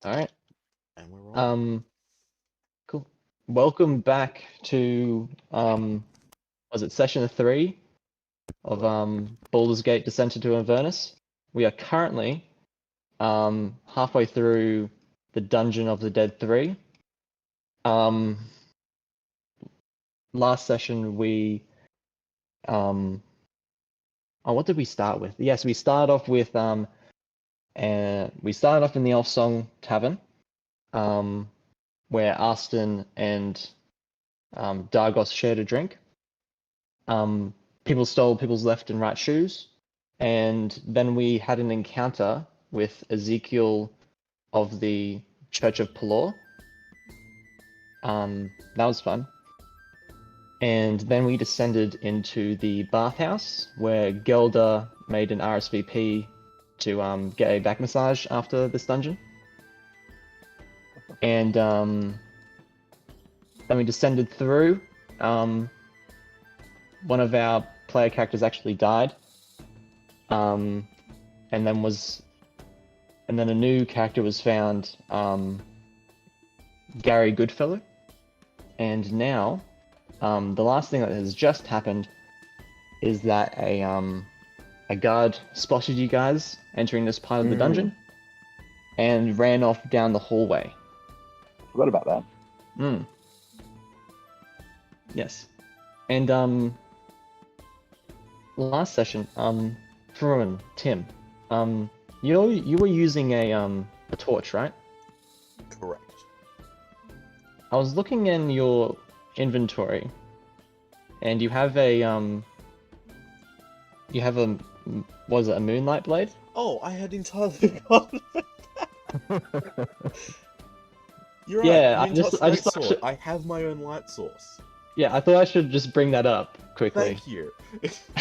All right. And we're rolling. Cool. Welcome back to was it session 3 of Baldur's Gate Descent into Avernus? We are currently halfway through the Dungeon of the Dead 3. Last session we oh, what did we start with? Yes, we started off with we started off in the Elf Song Tavern, where Aston and Dargos shared a drink. People stole people's left and right shoes, and then we had an encounter with Ezekiel of the Church of Pelor. That was fun. And then we descended into the bathhouse, where Gelder made an RSVP to get a back massage after this dungeon. And then we descended through. One of our player characters actually died. And then a new character was found, Gary Goodfellow. And now, the last thing that has just happened is that a guard spotted you guys entering this part of the dungeon and ran off down the hallway. Forgot about that. Yes. And last session, Fruin, Tim, you were using a torch, right? Correct. I was looking in your inventory, and you have a was it a moonlight blade? Oh, I had entirely forgotten that. You're Yeah, right. I just thought I have my own light source. Yeah, I thought I should just bring that up quickly. Thank you.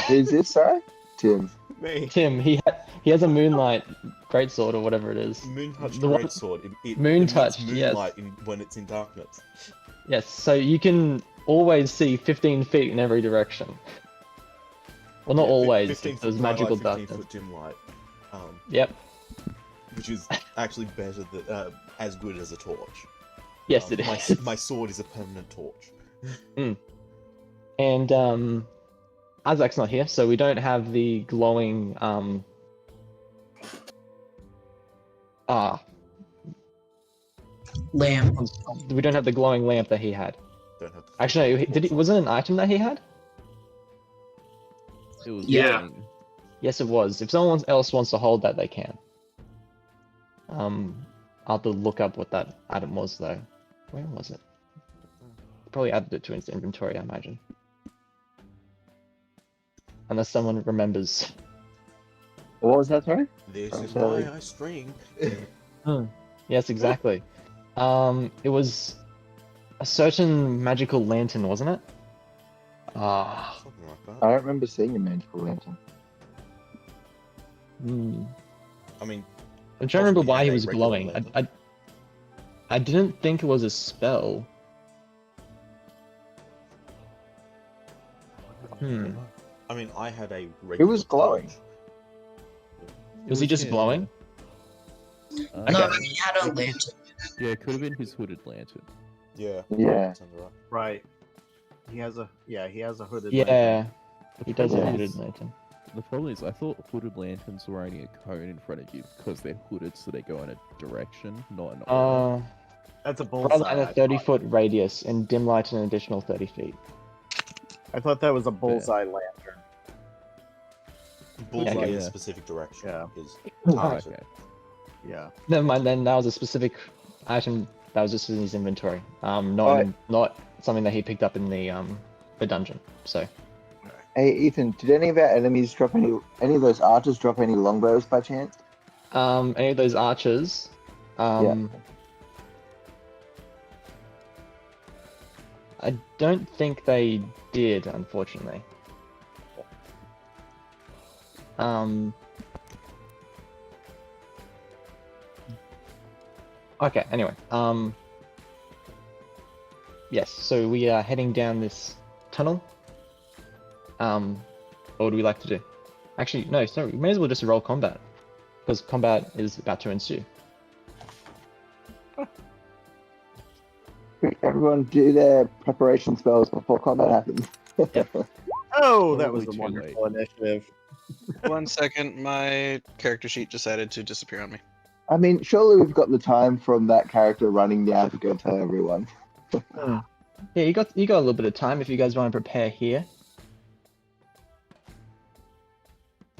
Who's this, sorry? Tim. Me. Tim, he has a moonlight greatsword or whatever it is. Moontouch The one- greatsword. It Moontouch, emits yes. moonlight when it's in darkness. Yes, so you can always see 15 feet in every direction. Well, not Yeah, always. 15 If there's foot magical bright light, 15 darkness. foot dim light. Yep. Which is actually better than as good as a torch. Yes, it is. My sword is a permanent torch. And Isaac's not here, so we don't have the glowing Lamp. we don't have the glowing lamp that he had. Don't have to Actually, no, was it an item that he had? It was Yeah. glowing. Yes, it was. If someone else wants to hold that, they can. I'll have to look up what that item was, though. Where was it? Probably added it to his inventory, I imagine. Unless someone remembers. What was that, sorry? This Oh, is sorry. why I string. Yes, exactly. It was a certain magical lantern, wasn't it? Something like that. I don't remember seeing a magical lantern. I mean, I'm trying to remember Possibly why he had a was regular glowing. lantern. I didn't think it was a spell. I mean, I had a regular. Who was glowing? torch. Was he just him, glowing? yeah. No, Okay. he had a lantern. Yeah, it could have been his hooded lantern. Yeah. Yeah. Sounds right. Right. He has a hooded. Yeah, lantern. he does have a Yeah. hooded lantern. The problem is, I thought hooded lanterns were only a cone in front of you because they're hooded, so they go in a direction, not an order. That's a Rather bullseye. than a 30-foot radius and dim light an additional 30 feet. I thought that was a bullseye lantern. Bullseye in yeah. a specific direction Yeah. is Oh, targeted. okay. Yeah. Never mind, then that was a specific item that was just in his inventory. Not something that he picked up in the dungeon. So Hey, Ethan, did any of our enemies drop any of those archers drop any longbows by chance? any of those archers, I don't think they did, unfortunately. Okay, anyway, yes, so we are heading down this tunnel. What would we like to do? Actually, no, sorry, we may as well just roll combat, because combat is about to ensue. Quick, everyone do their preparation spells before combat happens. Oh, that was Probably a too wonderful initiative. 1 second, my character sheet decided to disappear on me. I mean, surely we've got the time from that character running down to go tell everyone. Yeah, you got a little bit of time if you guys want to prepare here.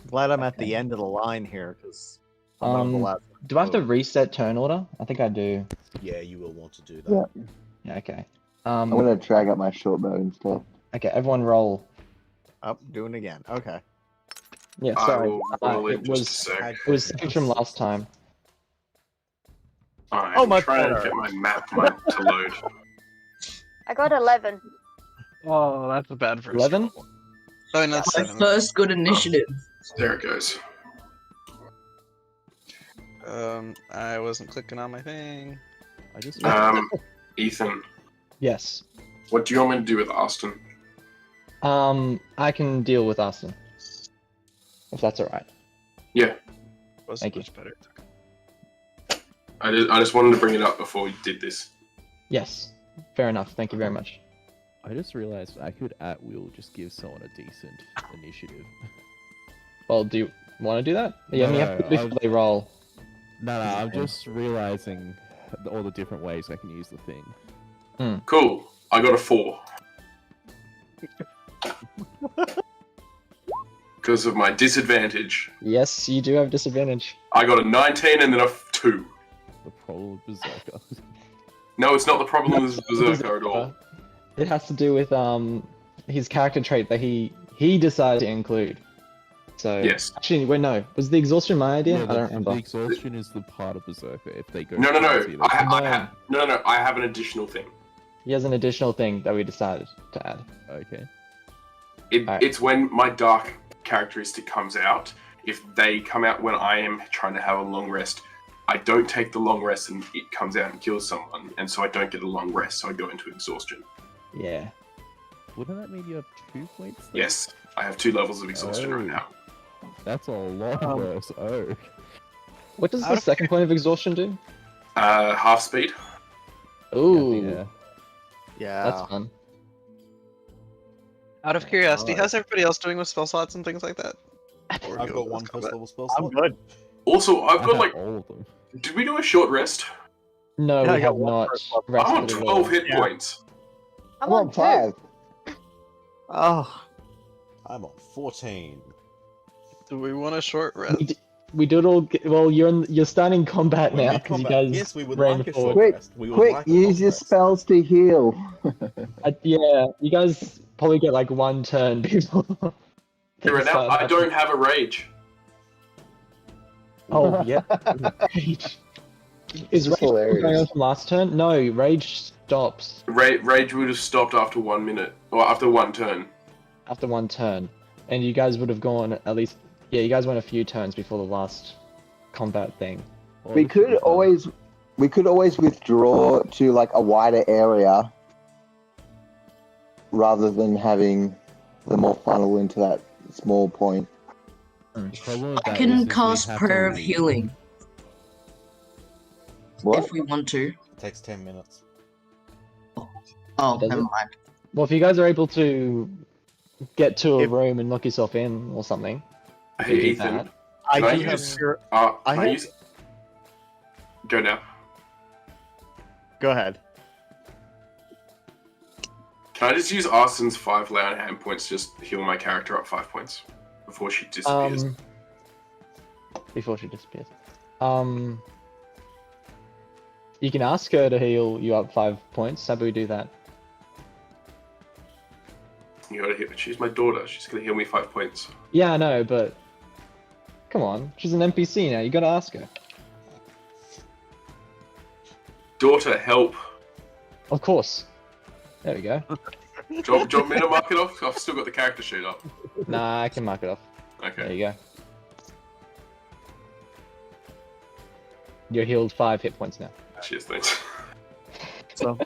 Glad I'm at Okay. the end of the line here because I'm one of the last. Do I have to reset turn order? I think I do. Yeah, you will want to do that. Yeah. Yeah, okay. I'm gonna drag up my short bow instead. Okay, everyone roll. Up, doing it again. Okay. Yeah, I sorry. will roll It in just a was sec. it was saved from last time. I'm Oh, much trying better. to get my map to load. I got 11. Oh, that's a bad first. 11? Oh, and that's My 7. first good initiative. There it goes. I wasn't clicking on my thing. I just Ethan, Yes. what do you want me to do with Austin? I can deal with Austin. If that's alright. Yeah, Wasn't Thank you. much better. I just wanted to bring it up before we did this. Yes. Fair enough. Thank you very much. I just realized I could at will just give someone a decent initiative. Well, do you want to do that? Yeah, No, you have to no, before they roll. No, I'm just realizing all the different ways I can use the thing. Cool. I got a 4. Because of my disadvantage. Yes, you do have disadvantage. I got a 19 and then a 2. The problem with Berserker. No, it's not the problem with Berserker at all. It has to do with his character trait that he decided to include. So Yes. actually, wait, no. Was the exhaustion my idea? I don't The remember. exhaustion is the part of Berserker. If they go No. crazy, they- I have an additional thing. He has an additional thing that we decided to add. Okay. Alright. It's when my dark characteristic comes out. If they come out when I am trying to have a long rest, I don't take the long rest and it comes out and kills someone, and so I don't get a long rest, so I go into exhaustion. Yeah. Wouldn't that mean you have 2 points? then? Yes, I have 2 levels of exhaustion right now. That's a lot worse. Oh. What does Out the of second point of exhaustion do? Half speed. Ooh, Yeah. Yeah. that's fun. Out of curiosity, Alright. how's everybody else doing with spell slots and things like that? Before we I've go got with 1 this first combat? level spell I'm slot. good. Also, I've I got have like. all of them. Did we do a short rest? No, Yeah, I we got have one not first level. I'm on rested at 12 all. hit Yeah. points. I'm on 5. Oh, I'm on 14. Do we want a short rest? We did all. Well, you're starting combat We're now in because you combat. guys Yes, we would ran like a forward. short Quick, rest. We would Quick, like a use long your rest. spells to heal. Yeah, you guys probably get like 1 turn before. Here right now, I don't have a rage. Oh yeah. Rage. Is This is rage still going on hilarious. from last turn? No, rage stops Rage would have stopped after 1 minute, or after 1 turn. after 1 turn, and you guys would have gone at least. Yeah, you guys went a few turns before the last combat thing. Well, We this should be could fun. always withdraw to like a wider area rather than having them all funnel into that small point. The problem with I that can is we cast have to Prayer of leave. Healing What? if we want to. It takes 10 minutes. Oh, Does never it? mind. Well, if you guys are able to get to a If- room and lock yourself in or something, you Hey, can do Ethan. that. I Can I do have use- pure. Can I I have- use... Go now. Go ahead. Can I just use Austin's 5 lay on hand points to just heal my character up 5 points before she disappears? Before she disappears. You can ask her to heal you up 5 points. How about we do that? You gotta hit. She's my daughter. She's gonna heal me 5 points. Yeah, I know, but come on, she's an NPC now. You gotta ask her. Daughter, help. Of course. There we go. Do you want me to mark it off? I've still got the character sheet up. Nah, I can mark it off. There Okay. you go. You're healed 5 hit points now. Cheers, thanks. So,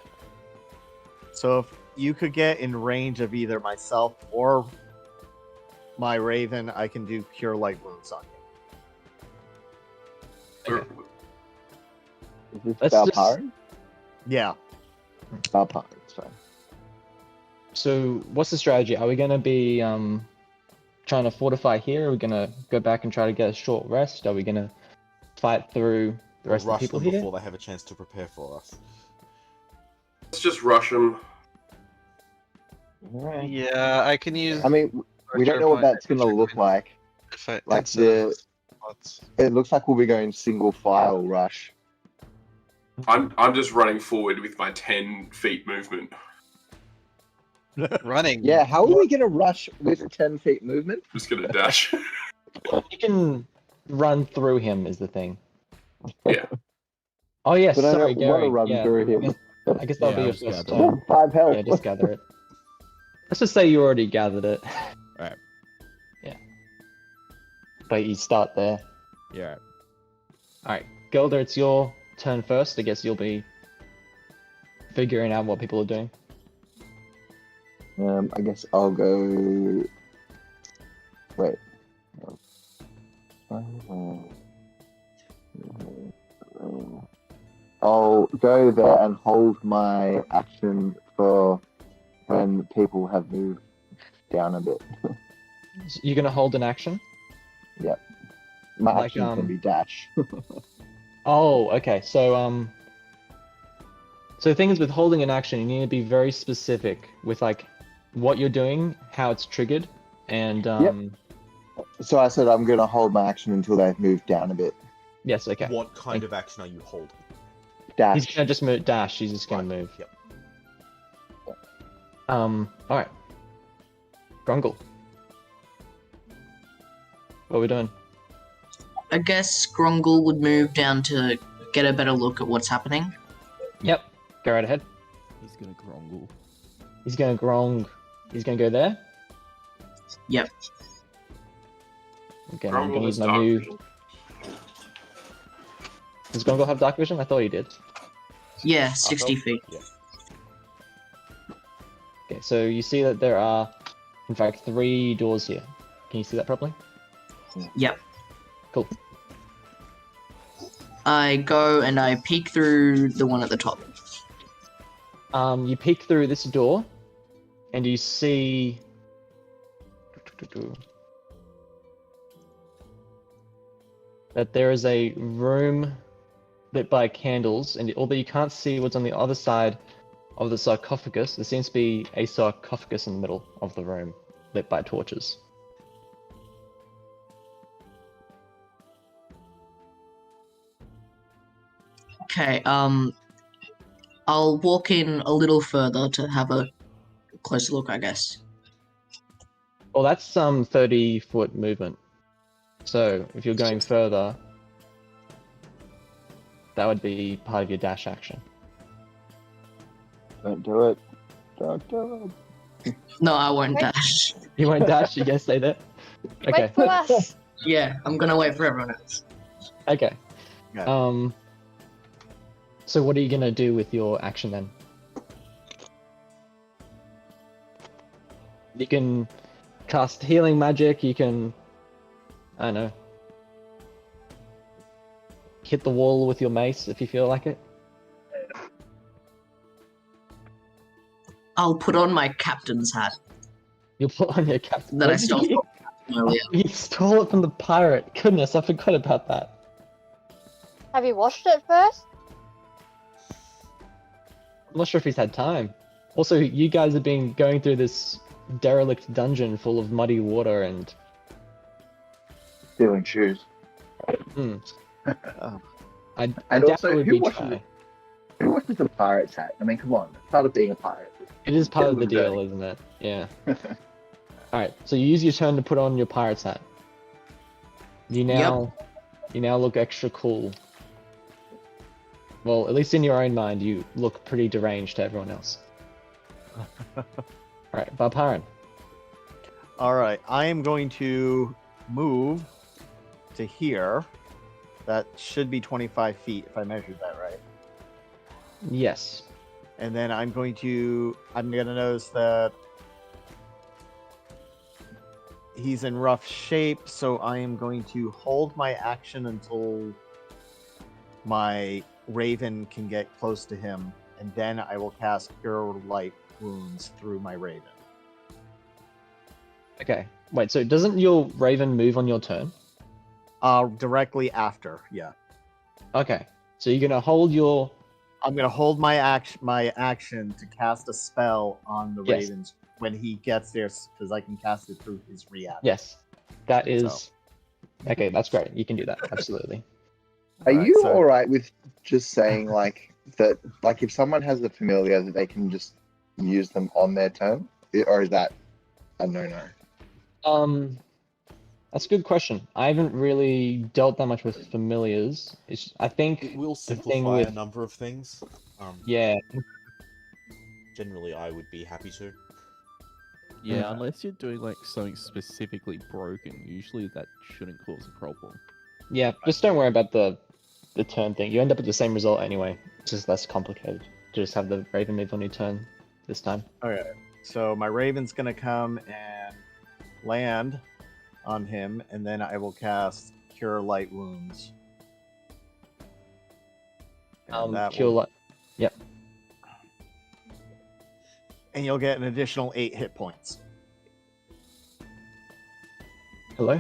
so if you could get in range of either myself or my Raven, I can do Cure Light Wounds on you. We're- Is this Let's just- Valparan? Yeah. Valparan, sorry. So what's the strategy? Are we gonna be trying to fortify here? Are we gonna go back and try to get a short rest? Are we gonna fight through the Or rest of the rush people them here? before they have a chance to prepare for us. Let's just rush them. Alright. Yeah, I can use. I mean, we don't know what that's gonna look like. if I, Like instead of spots. It looks like we'll be going single file rush. I'm just running forward with my 10 feet movement. running. Yeah, how are we gonna rush with 10 feet movement? Just gonna dash. You can run through him is the thing. Yeah. Oh yes, But I sorry, don't want to Gary. run Yeah, through him. I guess that'll Yeah, I be was your first gathering. turn. 5 health. Yeah, just gather it. Let's just say you already gathered it. Alright. Yeah. But you start there. Yeah. Alright, Gilder, it's your turn first. I guess you'll be figuring out what people are doing. I guess I'll go. Wait. I'll go there and hold my action for when people have moved down a bit. You're gonna hold an action? My Like, action can be dash. Oh, okay. So the thing is with holding an action, you need to be very specific with like what you're doing, how it's triggered, and So I said I'm gonna hold my action until they've moved down a bit. yes, okay. What kind of action are you holding? Dash. He's gonna just move dash, he's just gonna Right, move. Yep. Alright. Grungle. What are we doing? I guess Grungle would move down to get a better look at what's happening. Yep. Go right ahead. He's gonna grongle. He's gonna grong. He's gonna go there. Yep. Okay, I'm Grungle gonna has use my dark new. vision. Does Grungle have dark vision? I thought he did. Yeah, 60 feet. Yeah. Okay, so you see that there are, in fact, 3 doors here. Can you see that properly? Yep. Cool. I go and I peek through the one at the top. You peek through this door, and you see. That there is a room lit by candles, and although you can't see what's on the other side of the sarcophagus, there seems to be a sarcophagus in the middle of the room, lit by torches. Okay, I'll walk in a little further to have a closer look, I guess. Well, that's some 30-foot movement. So if you're going further, that would be part of your dash action. Don't do it. Don't do it. No, I won't Wait. dash. You won't dash? You guys say that? Okay. Wait for us. Yeah, I'm gonna wait for everyone else. Okay. Okay. So what are you gonna do with your action then? You can cast healing magic. You can, I don't know, hit the wall with your mace if you feel like it. I'll put on my captain's hat You'll put on your cap. that I What did stole you- from earlier. You stole it from the pirate. Goodness, I forgot about that. Have you washed it first? I'm not sure if he's had time. Also, you guys have been going through this derelict dungeon full of muddy water and Stealing shoes. I And doubt also, it would who be washes dry. it? Who watches a pirate's hat? I mean, come on. It's part of being a pirate. It is part of the Get a little deal, isn't it? Yeah. Alright, so you use your turn to put on your pirate's hat. You now look extra cool. Well, at least in your own mind, you look pretty deranged to everyone else. Alright, Barparan. All right, I am going to move to here. That should be 25 feet if I measured that right. Yes. And then I'm gonna notice that he's in rough shape, so I am going to hold my action until my raven can get close to him, and then I will cast Cure Light Wounds through my raven. Okay. Wait, so doesn't your raven move on your turn? Directly after, yeah. Okay. So you're gonna hold your I'm gonna hold my action to cast a spell on the Yes. ravens when he gets there, because I can cast it through his reaction. Yes. That is okay, that's great. You can do that. Absolutely. Are Alright, you so- all right with just saying like that? Like, if someone has the familiar, that they can just use them on their turn, or is that a no-no? That's a good question. I haven't really dealt that much with familiars. I It think will thing simplify a with- number of things. yeah. Generally, I would be happy to. Yeah, unless you're doing like something specifically broken, usually that shouldn't cause a problem. Yeah, just don't worry about the turn thing. You end up with the same result anyway. It's just less complicated. Just have the raven move on your turn this time. Okay, so my raven's gonna come and land on him, and then I will cast Cure Light Wounds. And that Cure will- Light. Yep. and you'll get an additional 8 hit points. Hello?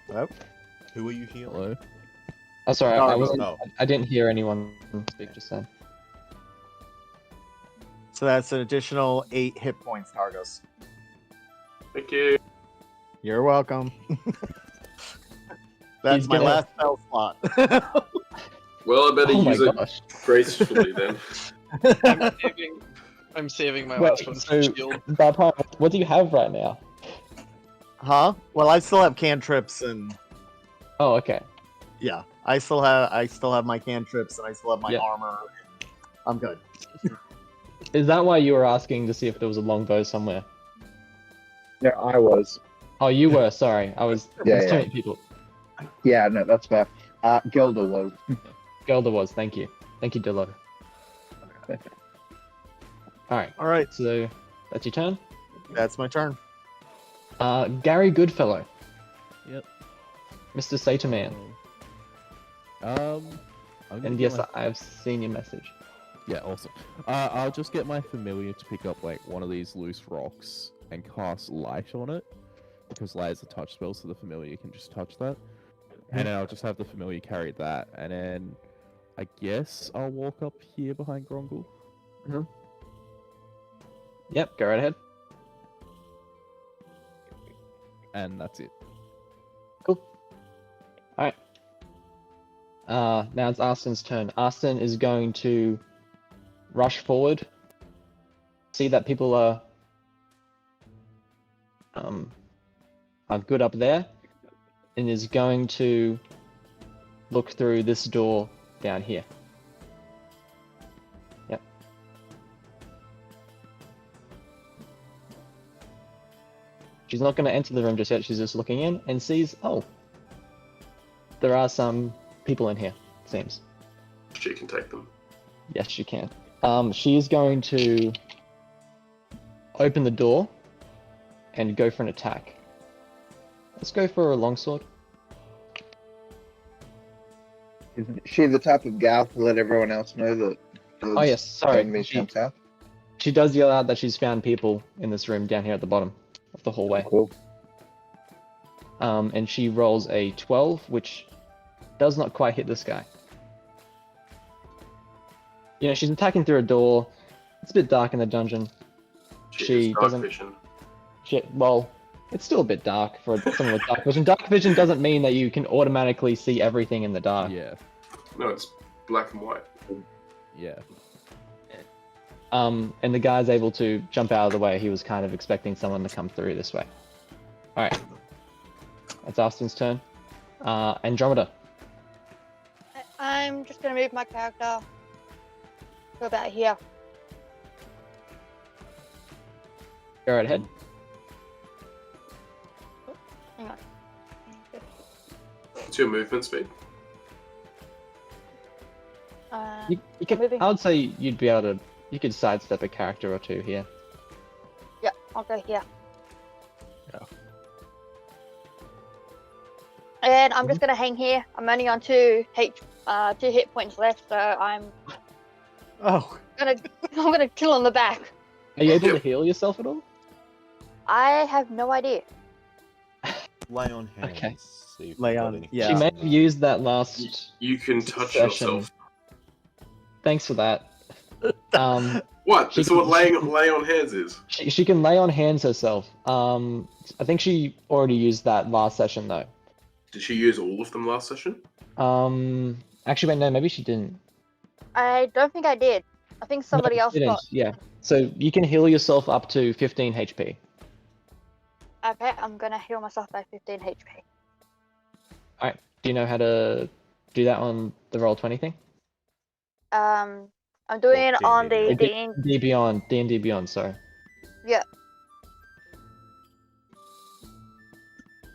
Hello? Who are you healing? Hello? Oh, sorry, I wasn't. Oh. I didn't hear anyone speak just then. So that's an additional 8 hit points, Targos. Thank you. You're welcome. That's He's my gonna- last spell slot. Well, I better Oh my use it gosh. gracefully then. I'm saving my Wait, last one so- for shield. Barpine, what do you have right now? Huh? Well, I still have cantrips, and Oh, okay. yeah, I still have my cantrips, and I still have my Yeah. armor. I'm good. Is that why you were asking to see if there was a longbow somewhere? Yeah, I was. Oh, you were. Sorry, I was. Yeah, There's too yeah. many people. Yeah, no, that's fair. Gilda was. Gelder was. Thank you. Thank you, Dilo. All right. All right, So that's your turn. that's my turn. Gary Goodfellow, Yep. Mr. Saterman. I'm gonna And get yes, my- I've seen your message. Yeah, awesome. I'll just get my familiar to pick up like one of these loose rocks and cast light on it, because light is a touch spell, so the familiar can just touch that. And then I'll just have the familiar carry that, and then I guess I'll walk up here behind Grongul. Yep. Go right ahead. And that's it. Cool. All right. Now it's Arston's turn. Arston is going to rush forward, see that people are good up there, and is going to look through this door down here. Yep. She's not going to enter the room just yet. She's just looking in and sees, oh, there are some people in here, it seems. She can take them. Yes, she can. She is going to open the door and go for an attack. Let's go for a longsword. Is she the type of gal to let everyone else know that? Oh yes, sorry. Enemies She, come south? she does yell out that she's found people in this room down here at the bottom of the hallway. Cool. And she rolls a 12, which does not quite hit this guy. You know, she's attacking through a door. It's a bit dark in the dungeon. She has dark doesn't- vision. Well, it's still a bit dark for someone with dark vision. Dark vision doesn't mean that you can automatically see everything in the dark. Yeah, No, it's black and white. yeah. And the guy's able to jump out of the way. He was kind of expecting someone to come through this way. All right, that's Austin's turn. Andromeda. I'm just gonna move my character to about here. Go right ahead. Hang on. What's your movement speed? You can. moving. I would say you'd be able to. You could sidestep a character or two here. Yeah, I'll go here. Yeah. And I'm just gonna hang here. I'm only on 2 HP. 2 hit points left, so I'm Oh, gonna kill on the back. Are you able to heal yourself at all? I have no idea. Lay on hands. Okay. See if Lay you've got on- any- yeah. She may have used that last You can touch session. yourself. Thanks for that. What? She That's what can- lay on hands is. She can lay on hands herself. I think she already used that last session though. Did she use all of them last session? Actually, wait, no, maybe she didn't. I don't think I did. I think somebody No, else she didn't, got. Yeah. So you can heal yourself up to 15 HP. Okay, I'm gonna heal myself by 15 HP. Alright. Do you know how to do that on the Roll20 thing? I'm doing it D&D on the Beyond. D&D Beyond, sorry. Yeah.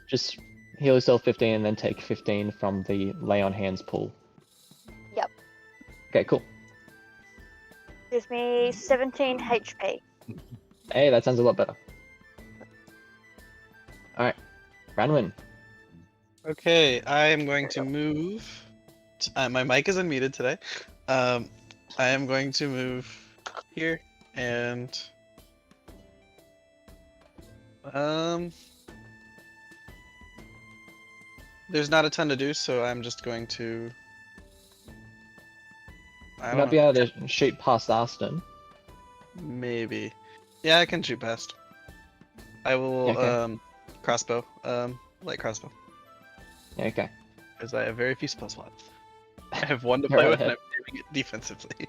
Just heal yourself 15 and then take 15 from the lay on hands pool. Yep. Okay, cool. Gives me 17 HP. Hey, that sounds a lot better. Alright. Ranwin. Okay, I am going to move. My mic is unmuted today. I am going to move here and there's not a ton to do, so I'm just going to. I You don't might know. be able to shoot past Aston. Maybe. Yeah, I can shoot past. I will Okay. crossbow. Light crossbow. Yeah, okay. Because I have very few spell slots. I have one to Go play with and ahead. I'm doing it defensively.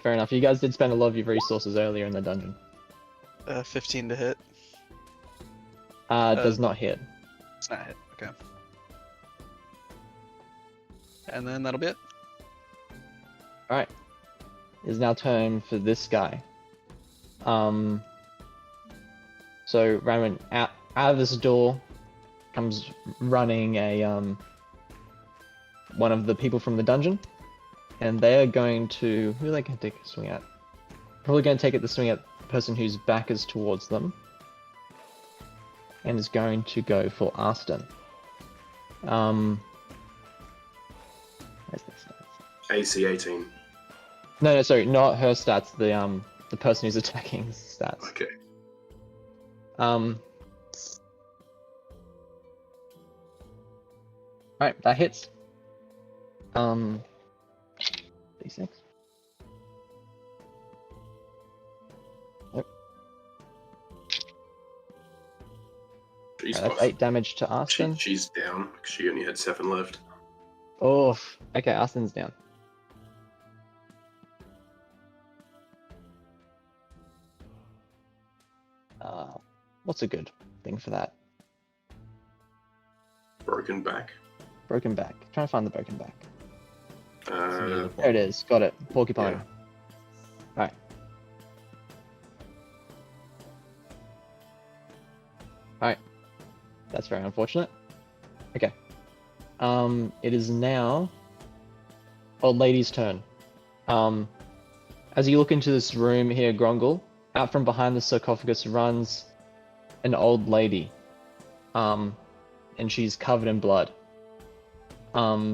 Fair enough. You guys did spend a lot of your resources earlier in the dungeon. 15 to hit. Does not hit. It's not hit. Okay. And then that'll be it. Alright. It's now time for this guy. So Ranwin, out of this door comes running a one of the people from the dungeon. And they are going to, who are they going to take a swing at? Probably going to take it the swing at the person whose back is towards them. And is going to go for Aston. Where's this? AC 18. No, sorry, not her stats. The person who's attacking stats. Okay. Alright, that hits. D6. Nope. She's That's off. 8 damage to Aston. She's down. She only had 7 left. Oh, okay, Aston's down. What's a good thing for that? Broken back. Broken back. Trying to find the broken back. Uh, There it is. Got it. Porcupine. Alright. Alright. That's very unfortunate. Okay. It is now old lady's turn. As you look into this room here, Grongol, out from behind the sarcophagus runs an old lady. And she's covered in blood. Let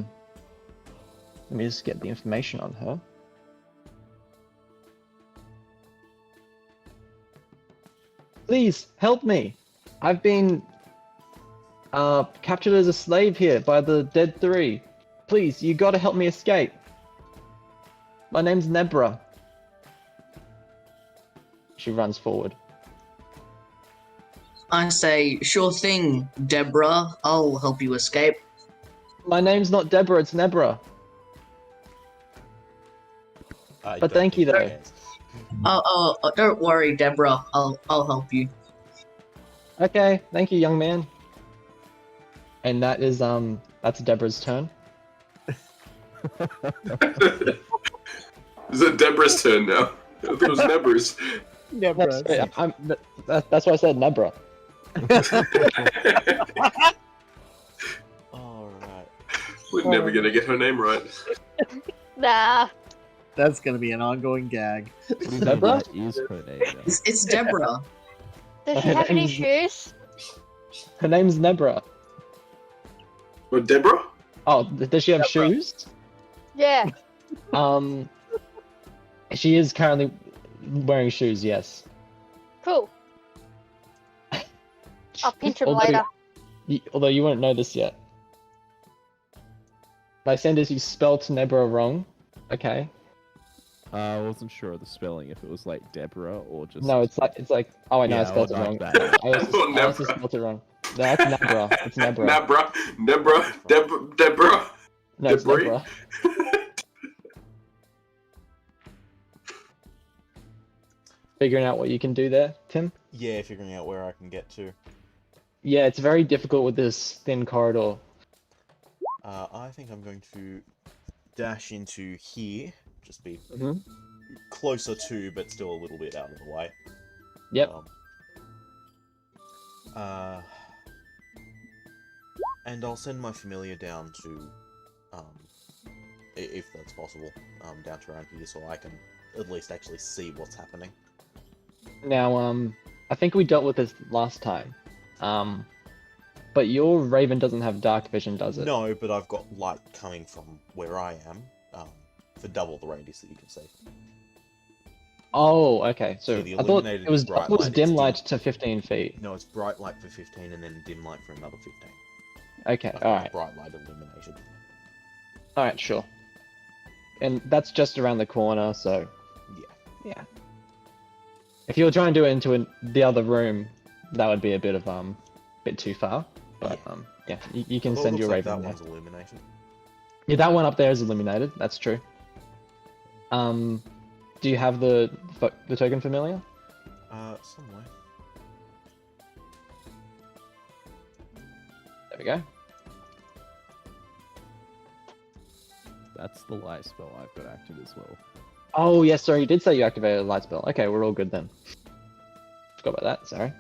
me just get the information on her. Please, help me! I've been captured as a slave here by the Dead Three. Please, you gotta help me escape. My name's Nebra. She runs forward. I say, sure thing, Deborah. I'll help you escape. My name's not Deborah, it's Nebra. I But don't thank you, think though. it is. Oh, don't worry, Deborah. I'll help you. Okay, thank you, young man. And that is that's Deborah's turn. Is it Deborah's turn now? I thought it was Nebra's. Deborah. That's why I said Nebra. Alright. We're never gonna get her name right. Nah. That's gonna be an ongoing gag. Nebra? That is her name now. It's Deborah. Does she have any shoes? Her name's Nebra. What, Deborah? Oh, does she have shoes? Yeah. She is currently wearing shoes, yes. Cool. I'll pinch him Although- later. Although you won't know this yet. Lysander, you spelled Nebra wrong. Okay. I wasn't sure of the spelling, if it was like Deborah or just. No, it's like. Oh, I know I Yeah, spelled it or wrong. like that. I also Nebra. spelled it wrong. No, that's Nebra. It's Nebra. Deborah. No, it's Debris. Nebra. Figuring out what you can do there, Tim? Yeah, figuring out where I can get to. Yeah, it's very difficult with this thin corridor. I think I'm going to dash into here. Just be Mhm. closer to, but still a little bit out of the way. Yep. And I'll send my familiar down to, if that's possible, down to around here, so I can at least actually see what's happening. Now, I think we dealt with this last time. But your Raven doesn't have dark vision, does it? No, but I've got light coming from where I am, for double the radius that you can see. Oh, okay. So the I thought illuminated it was, is bright I thought it was light, dim it's light dim. to 15 feet. No, it's bright light for 15 and then dim light for another 15. Okay, Like alright. bright light illumination. Alright, sure. And that's just around the corner, so Yeah. yeah. If you were trying to do it into the other room, that would be a bit of bit too far. But yeah, you can Although it send looks your like Raven that there. one's illuminated. Yeah, that one up there is illuminated. That's true. Do you have the token familiar? Somewhere. There we go. That's the light spell I've got active as well. Oh yes, sorry, you did say you activated a light spell. Okay, we're all good then. Forgot about that. Sorry.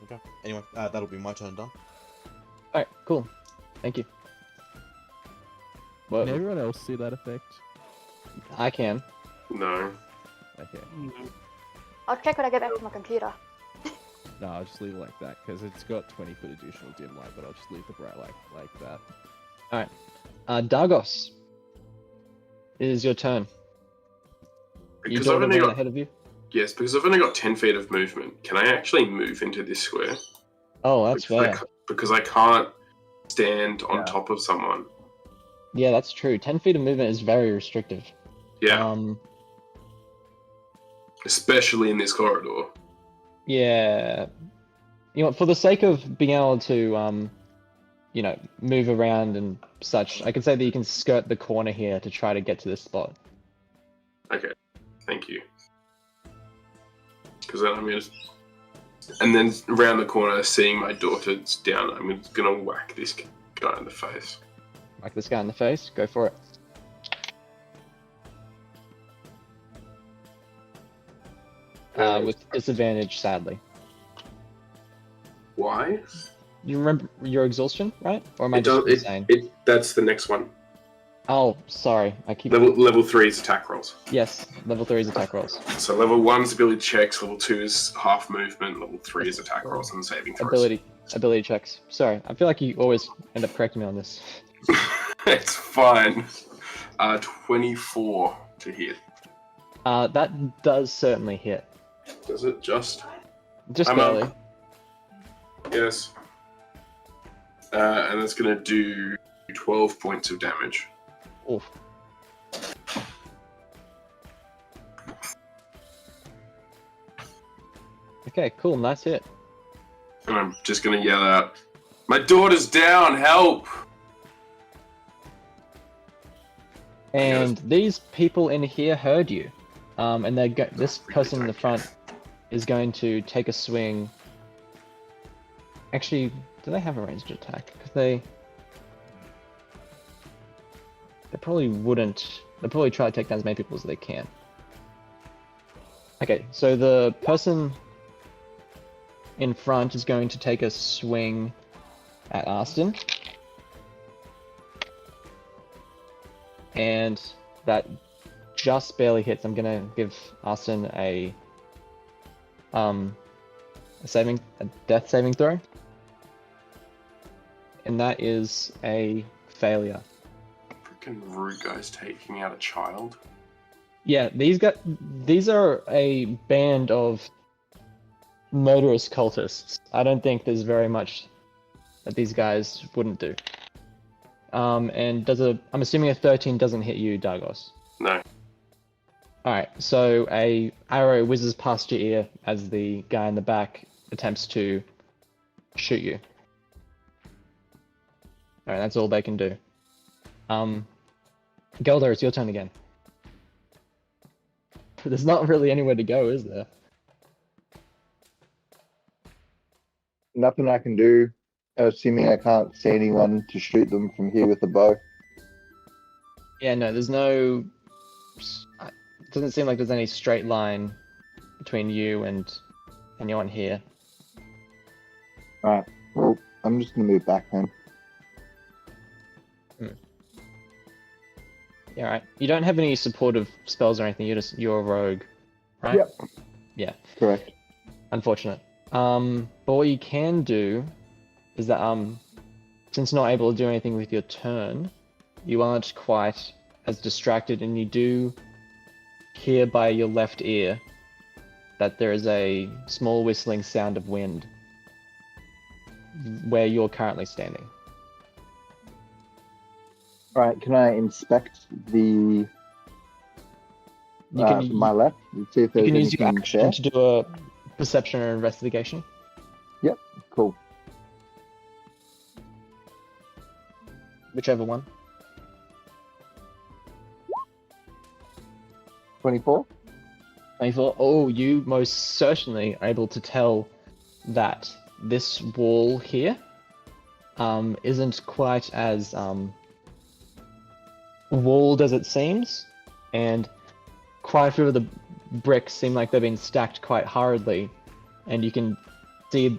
Okay. Anyway, that'll be my turn done. Alright, cool. Thank you. Whoa, Can everyone else see that effect? I can. No. Okay. I'll check when I get back to my computer. No, I'll just leave it like that, because it's got 20-foot additional dim light, but I'll just leave the bright light like that. Dargos. It is your turn. You Because I've daughter only ran got ahead of you? yes, because I've only got 10 feet of movement. Can I actually move into this square? Oh, that's fair. Because I can't stand on top of someone. Yeah, that's true. 10 feet of movement is very restrictive. Yeah, especially in this corridor. Yeah. You know, for the sake of being able to, you know, move around and such, I can say that you can skirt the corner here to try to get to this spot. Okay, thank you. Because then I'm gonna, and then around the corner, seeing my daughter's down, I'm gonna whack this guy in the face. Like this guy in the face. Go for it. With disadvantage, sadly. Why? You remember your exhaustion, right? Or am I It just does. insane? That's the next one. Oh, sorry. I keep. Level 3 is attack rolls. Yes, level 3 is attack rolls. So level 1 is ability checks, level 2 is half movement, level 3 is attack rolls and saving throws. Ability checks. Sorry, I feel like you always end up correcting me on this. It's fine. 24 to hit. That does certainly hit. Does it just? Just I'm barely. up. Yes. And it's going to do 12 points of damage. Oof. Okay, cool. Nice hit. And I'm just going to yell out, "My daughter's down, help!" And these people in here heard you. And this person in the front is going to take a swing. Actually, do they have a ranged attack? Because they probably wouldn't. They'll probably try to take down as many people as they can. Okay, so the person in front is going to take a swing at Aston. And that just barely hits. I'm gonna give Aston a a death saving throw, and that is a failure. Freaking rude guys taking out a child. Yeah, these are a band of murderous cultists. I don't think there's very much that these guys wouldn't do. And I'm assuming a 13 doesn't hit you, Dargos. No. Alright, so a arrow whizzes past your ear as the guy in the back attempts to shoot you. Alright, that's all they can do. Gelder, it's your turn again. There's not really anywhere to go, is there? Nothing I can do, assuming I can't see anyone to shoot them from here with a bow. Yeah, no, there's no... It doesn't seem like there's any straight line between you and anyone here. Alright, well, I'm just gonna move back then. Yeah, right. You don't have any supportive spells or anything, you're a rogue, right? Yep. Yeah. Correct. Unfortunate. But what you can do is that, since you're not able to do anything with your turn, you aren't quite as distracted, and you do hear by your left ear that there is a small whistling sound of wind where you're currently standing. Alright, can I inspect the You can, my left and see if you there's can use your anything action there? to do a perception or investigation. Cool. Whichever one. 24? 24. Oh, you most certainly are able to tell that this wall here isn't quite as walled as it seems, and quite a few of the bricks seem like they've been stacked quite hurriedly, and you can see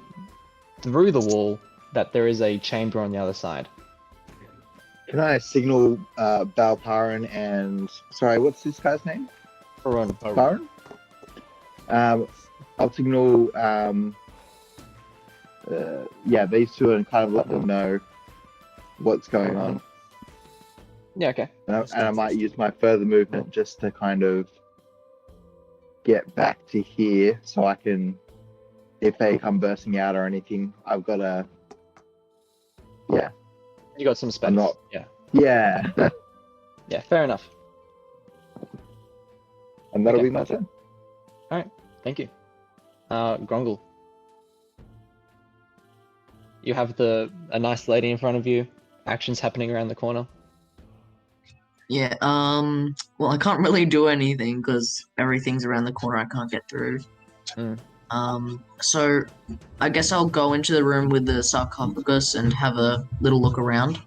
through the wall that there is a chamber on the other side. Can I signal Balparan and... Sorry, what's this guy's name? Baron? I'll signal, yeah, these two and kind of let them know what's going on. Yeah, okay. And I might use my further movement just to kind of get back to here so I can, if they come bursting out or anything, I've got a... Yeah. You got some space. I'm not... Yeah. Yeah. Yeah, fair enough. And that'll Okay, be my that's it. turn. Thank you. Grongol. You have a nice lady in front of you. Actions happening around the corner. Yeah, well, I can't really do anything because everything's around the corner. I can't get through. So I guess I'll go into the room with the sarcophagus and have a little look around.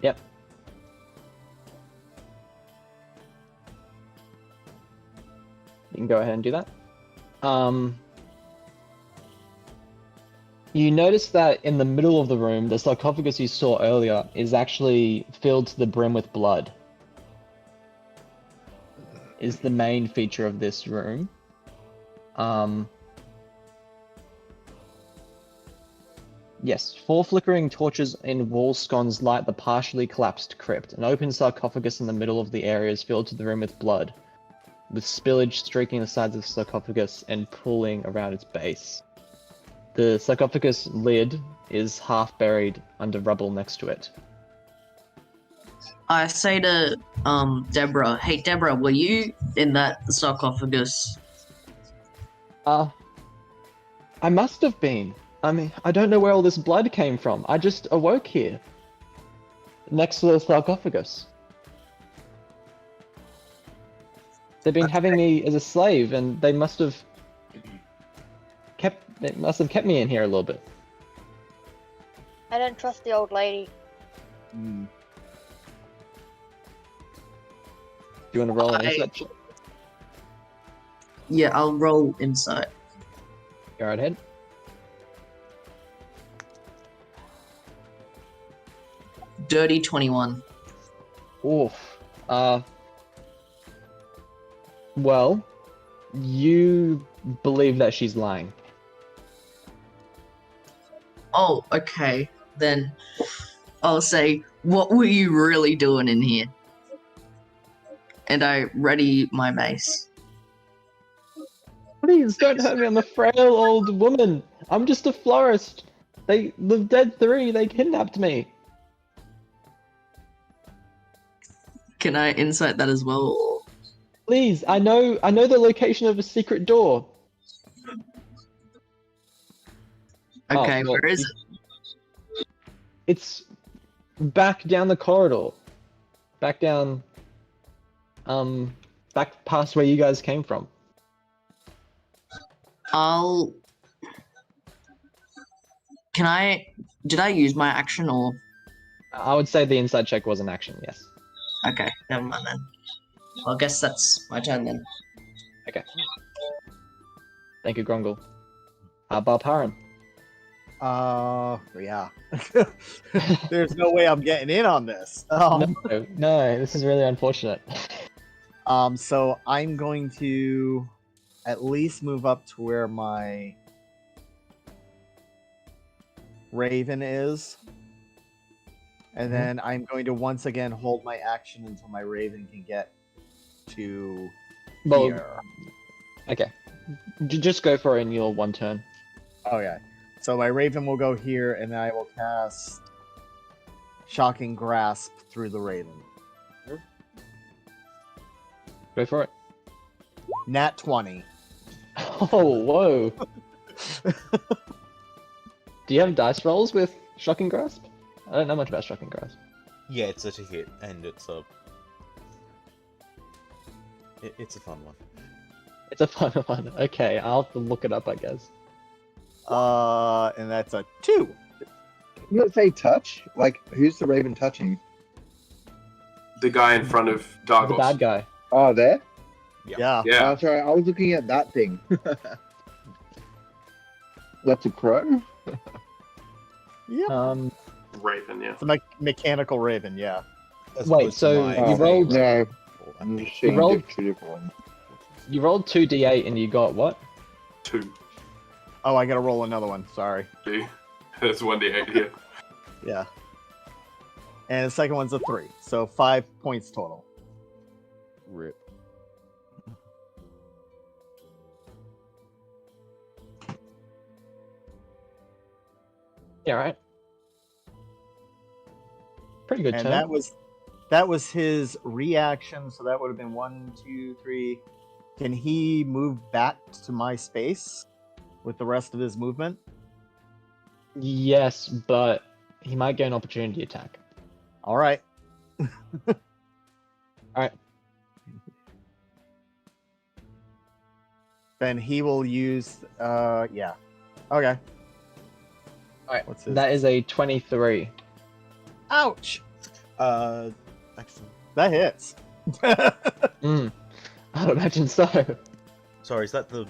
Yep. You can go ahead and do that. You notice that in the middle of the room, the sarcophagus you saw earlier is actually filled to the brim with blood. Is the main feature of this room. Yes, 4 flickering torches in wall sconces light the partially collapsed crypt. An open sarcophagus in the middle of the area is filled to the rim with blood, with spillage streaking the sides of the sarcophagus and pooling around its base. The sarcophagus lid is half buried under rubble next to it. I say to Deborah, "Hey Deborah, were you in that sarcophagus?" I must have been. I mean, I don't know where all this blood came from. I just awoke here, next to the sarcophagus. They've been having me as a slave, and they must have kept me in here a little bit. I don't trust the old lady. Do you want to roll an insight check? Yeah, I'll roll insight. Go right ahead. Dirty 21. Oof. Well, You believe that she's lying. Oh, okay. Then I'll say, what were you really doing in here? And I ready my mace. Please don't hurt me. I'm a frail old woman. I'm just a florist. The dead three. They kidnapped me. Can I insight that as well? Please, I know the location of a secret door. Okay, well, where is it? It's back down the corridor. Back down. Back past where you guys came from. Did I use my action or? I would say the inside check was an action. Yes. Okay, never mind then. Well, I guess that's my turn then. Okay. Thank you, Grungle. Balparan. Yeah. There's no way I'm getting in on this. No, this is really unfortunate. So I'm going to at least move up to where my Raven is. And then I'm going to once again hold my action until my Raven can get to here. Okay. Just go for it in your one turn. Okay. So my Raven will go here, and then I will cast Shocking Grasp through the Raven. Go for it. Nat 20. Oh, whoa. Do you have dice rolls with Shocking Grasp? I don't know much about Shocking Grasp. Yeah, it's a hit, and it's a... It's a fun one. It's a fun one. Okay, I'll have to look it up, I guess. And that's a 2. Didn't it say touch? Like, who's the Raven touching? The guy in front of Dargos. The bad guy. Oh, there? Yeah. Yeah. Oh, sorry, I was looking at that thing. That's a crow? Yeah. Raven, yeah. It's a mechanical Raven, yeah. As Wait, opposed to so my you rolled- No, I I'm think just seeing rolled- two different ones. You rolled 2d8 and you got what? 2. Oh, I gotta roll another one. Sorry. That's 1d8 here. Yeah. And the second one's a 3. So 5 points total. Rip. Yeah, right. Pretty good And turn. that was his reaction, so that would have been 1, 2, 3. Can he move back to my space with the rest of his movement? Yes, but he might get an opportunity attack. All right. Alright. Then he will use yeah. Okay. Alright, What's his? that is a 23. Ouch! Actually, That hits. I would imagine so. sorry, is that the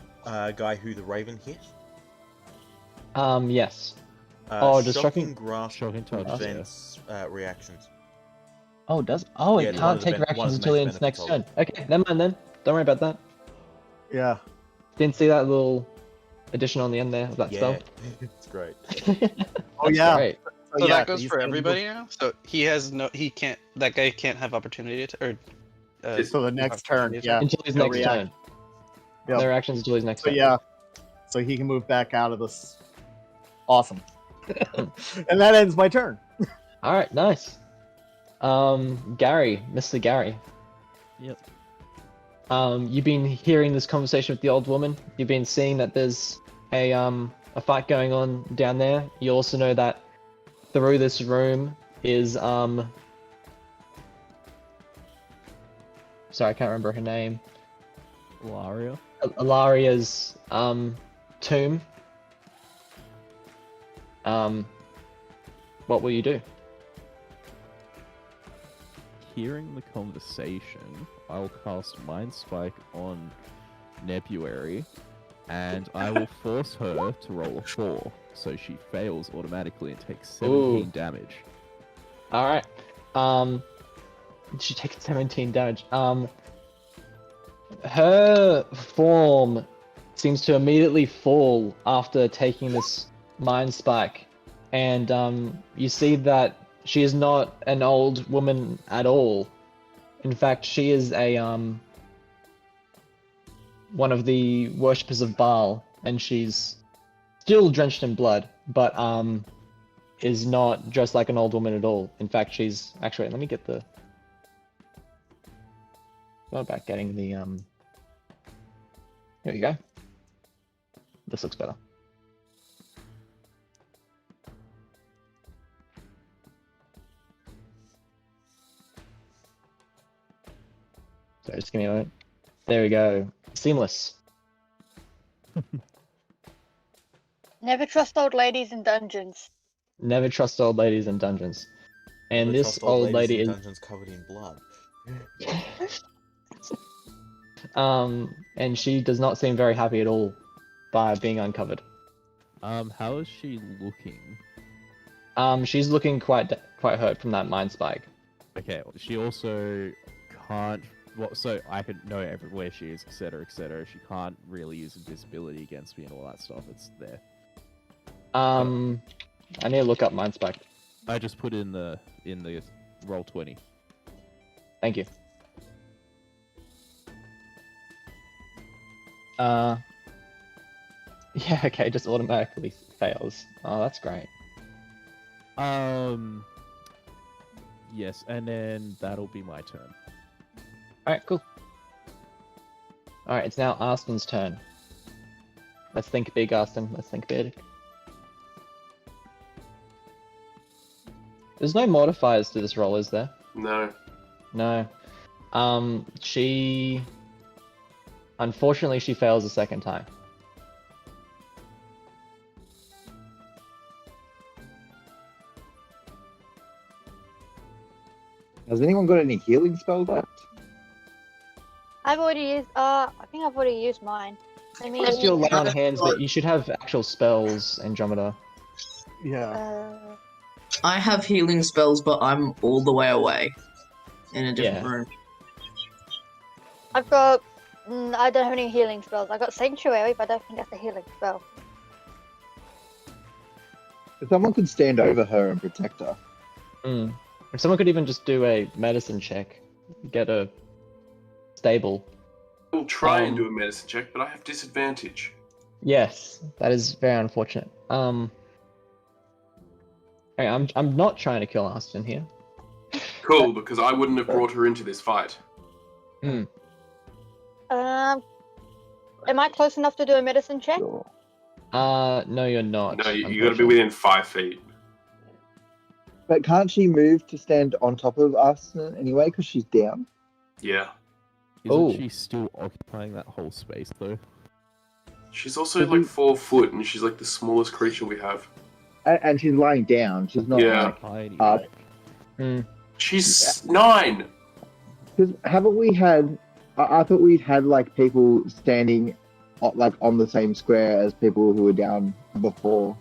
guy who the Raven hit? Yes. Oh, does Shocking Grasp Shocking touch, prevents reactions. Oh, does oh Yeah, it one can't of the take ben- one reactions of the until main its next turn. benefits Okay, never mind then. Don't worry about that. Yeah. Didn't see that little addition on the end there of that Yeah, it's great. spell. Oh yeah. Great. So yeah, that goes he's for gonna everybody now. So that guy can't have opportunity to, or. So the next turn, yeah. Until his No next reaction. turn. Yep. No reactions until his next So turn. yeah. So he can move back out of this. Awesome. And that ends my turn. Alright, nice. Gary, Mr. Gary. Yep. You've been hearing this conversation with the old woman. You've been seeing that there's a fight going on down there. You also know that through this room is sorry, I can't remember her name. Ilaria. Ilaria's tomb. What will you do? Hearing the conversation, I'll cast Mind Spike on Nebuary, and I will force her to roll a 4, so she fails automatically and takes 17 Ooh. damage. Alright. She takes 17 damage. her form seems to immediately fall after taking this mind spike, and you see that she is not an old woman at all. In fact, she is a one of the worshippers of Baal, and she's still drenched in blood, but is not dressed like an old woman at all. In fact, she's actually, let me get the, what about getting the here we go. This looks better. So just give me a moment. There we go. Seamless. Never trust old ladies in dungeons. Never trust old ladies in dungeons. And Never this trust old ladies lady in is dungeons covered in blood. and she does not seem very happy at all by being uncovered. How is she looking? She's looking quite hurt from that mind spike. Okay, she also can't. Well, so I can know where she is, etc., etc. She can't really use invisibility against me and all that stuff. It's there. I need to look up mind spike. I just put in the roll 20. Thank you. Yeah, okay, just automatically fails. Oh, that's great. Yes, and then that'll be my turn. Alright, cool. Alright, it's now Aston's turn. Let's think big, Aston. Let's think big. There's no modifiers to this roll, is there? No. No. Unfortunately, she fails a second time. Has anyone got any healing spells left? I've already used. I think I've already used mine. I mean, Just your lay on hands, but you should have actual spells, Andromeda. Yeah. I have healing spells, but I'm all the way away in a different Yeah. room. I've got. I don't have any healing spells. I got Sanctuary, but I don't think that's a healing spell. If someone could stand over her and protect her. If someone could even just do a medicine check, get a stable. I will try and do a medicine check, but I have disadvantage. Yes, that is very unfortunate. Hey, I'm not trying to kill Aston here. Cool, because I wouldn't have brought her into this fight. Hmm. Am I close enough to do a medicine check? Sure. No, you're not. No, you got to be unfortunately. within 5 feet. But can't she move to stand on top of us anyway, because she's down? Yeah. Isn't Oh. she still occupying that whole space though? She's also like 4 foot, and she's like the smallest creature we have. And she's lying down. She's not Yeah. like Tiny. up. She's 9! Because haven't we had? I thought we'd had like people standing, like on the same square as people who were down before.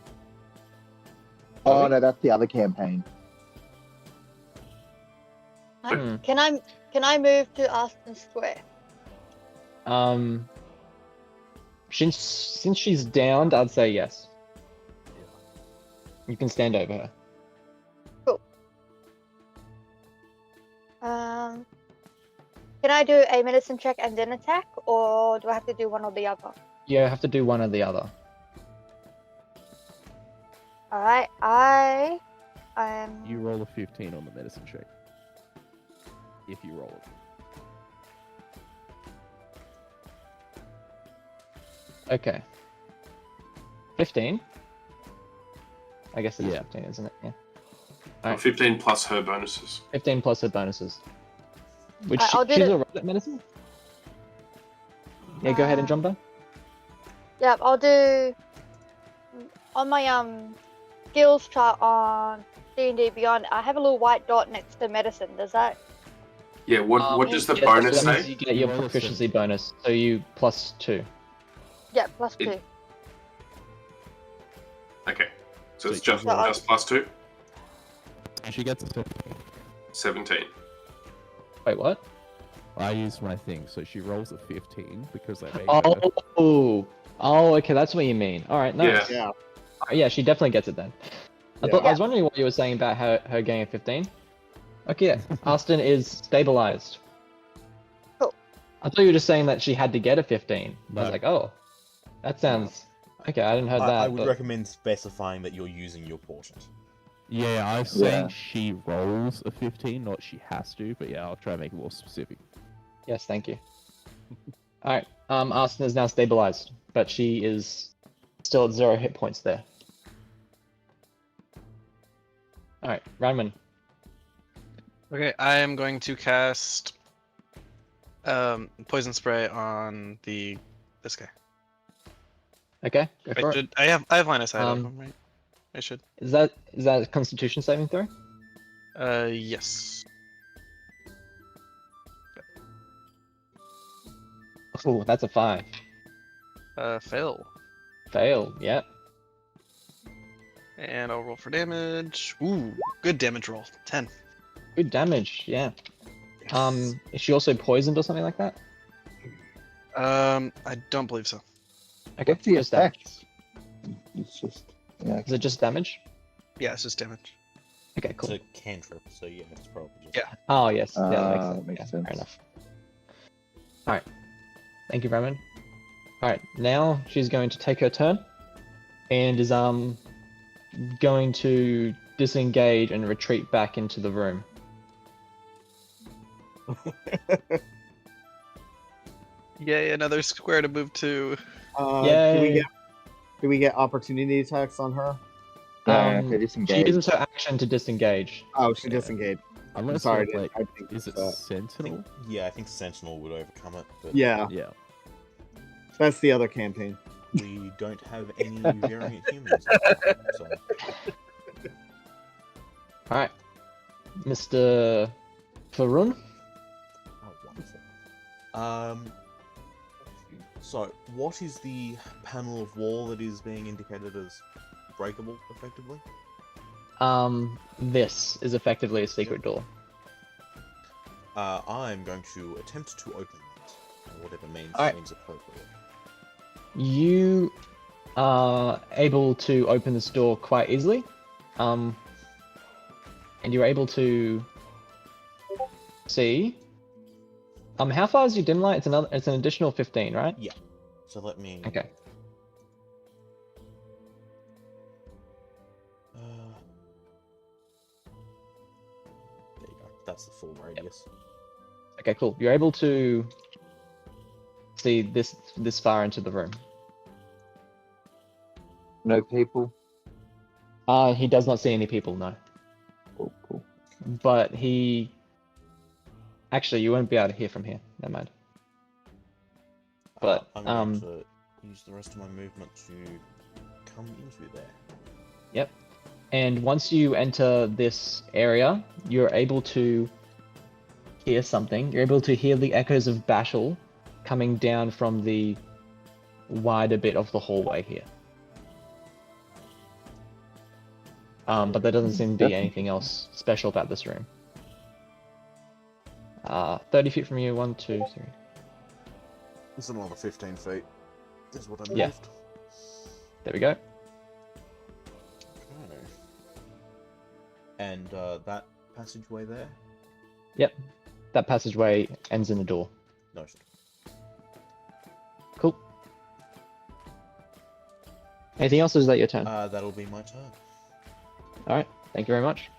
Oh no, that's the other campaign. Hmm. Can I move to Aston Square? Since she's downed, I'd say yes. You can stand over her. Can I do a medicine check and then attack, or do I have to do one or the other? You have to do one or the other. Alright, I am. You roll a 15 on the medicine check. If you roll it. Okay. 15? I guess it is Yeah. 15, isn't it? Yeah. 15 plus her bonuses. 15 plus her bonuses. Which I'll do she's the- alright at medicine? Yeah, go ahead and jump her. Yeah, I'll do on my skills chart on D&D Beyond. I have a little white dot next to medicine. Does that? Yeah, what does the Yeah, bonus so that means say? you get your Roll a proficiency bonus, so you plus 2. Yeah, plus It- 2. Okay. So it's So just, you roll- just plus 2? And she gets a 17. Wait, what? I used my thing, so she rolls a 15 because I made her. Oh, okay, that's what you mean. All right, nice. Yeah. Yeah. All right, yeah, she definitely gets it then. I Yeah. was wondering what you were saying about her getting a 15. Okay, yeah. Austin is stabilized. Cool. I thought you were just saying that she had to get a 15. I No. was like, oh, that sounds okay. I didn't heard that. I would but... recommend specifying that you're using your portent. Yeah, I was saying Yeah. she rolls a 15, not she has to, but yeah, I'll try to make it more specific. Yes, thank you. All right, Austin is now stabilized, but she is still at 0 hit points there. All right, Ranman. Okay, I am going to cast poison spray on this guy. Okay, go for it. I have line of sight of Um, him, right? I should. Is that a Constitution saving throw? Yes. Oh, that's a 5. Fail. Fail. Yep. And I'll roll for damage. Ooh, good damage roll. 10. Good damage. Yeah. Is she also poisoned or something like that? I don't believe so. Okay. What's the just damage. effect? It's just yeah. Is it just damage? Yeah, it's just damage. Okay, cool. It's a cantrip, so yeah, it's probably just. Yeah. Oh yes, yeah, that That makes makes sense. sense. Fair enough. All right. Thank you, Raman. All right, now she's going to take her turn, and is going to disengage and retreat back into the room. Yay, another square to move to. Yay! Do we get opportunity attacks on her? Okay, She disengage. uses her action to disengage. Oh, she disengaged. Unless, sorry, like, I think is it so. Sentinel? Yeah, I think Sentinel would overcome it, but Yeah, Yeah. that's the other campaign. we don't have any variant humans. So. All right, Mr. Farun. Oh, wonderful. So, what is the panel of wall that is being indicated as breakable, effectively? This is effectively a secret door. I'm going to attempt to open it, or whatever means Alright. seems appropriate. You are able to open this door quite easily, and you're able to see. How far is your dim light? It's an additional 15, right? Yeah. So let me. Okay. There you go. That's the full radius. Okay, cool. You're able to see this far into the room. No people. He does not see any people, no. Cool. But he. Actually, you won't be able to hear from here. Never mind. But I'm going to use the rest of my movement to come into there. Yep. And once you enter this area, you're able to hear something. You're able to hear the echoes of battle coming down from the wider bit of the hallway here. But there doesn't seem to be anything else special about this room. 30 feet from you, 1, 2, 3. It's another 15 feet. Is what I Yeah. moved. There we go. Okay. And that passageway there? Yep. That passageway ends in a door. Noted. Cool. Anything else, or is that your turn? That'll be my turn. Alright, thank you very much.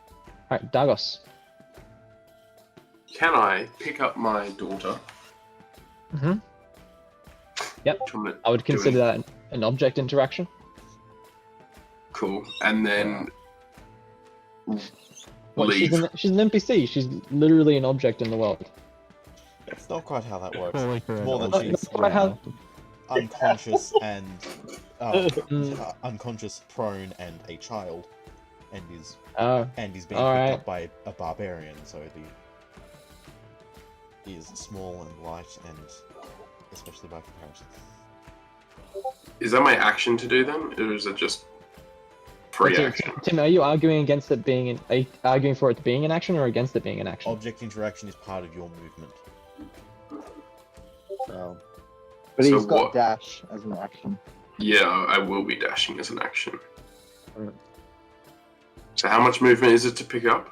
Alright, Dagos. Can I pick up my daughter? Mm-hmm. Yep. Which I'm I would consider doing? that an object interaction. Cool. And then What, leave. she's an NPC. She's literally an object in the world. It's not quite how that works. Calling her an More than object she's quite how- unconscious and Mm. unconscious, prone, and a child, and is being Alright. picked up by a barbarian. So the is small and light, and especially by comparison. Is that my action to do them, or is it just free action? Tim, are you arguing against it being are you arguing for it being an action or against it being an action? Object interaction is part of your movement. So But So he's got what- dash as an action. Yeah, I will be dashing as an action. Alright. So how much movement is it to pick up?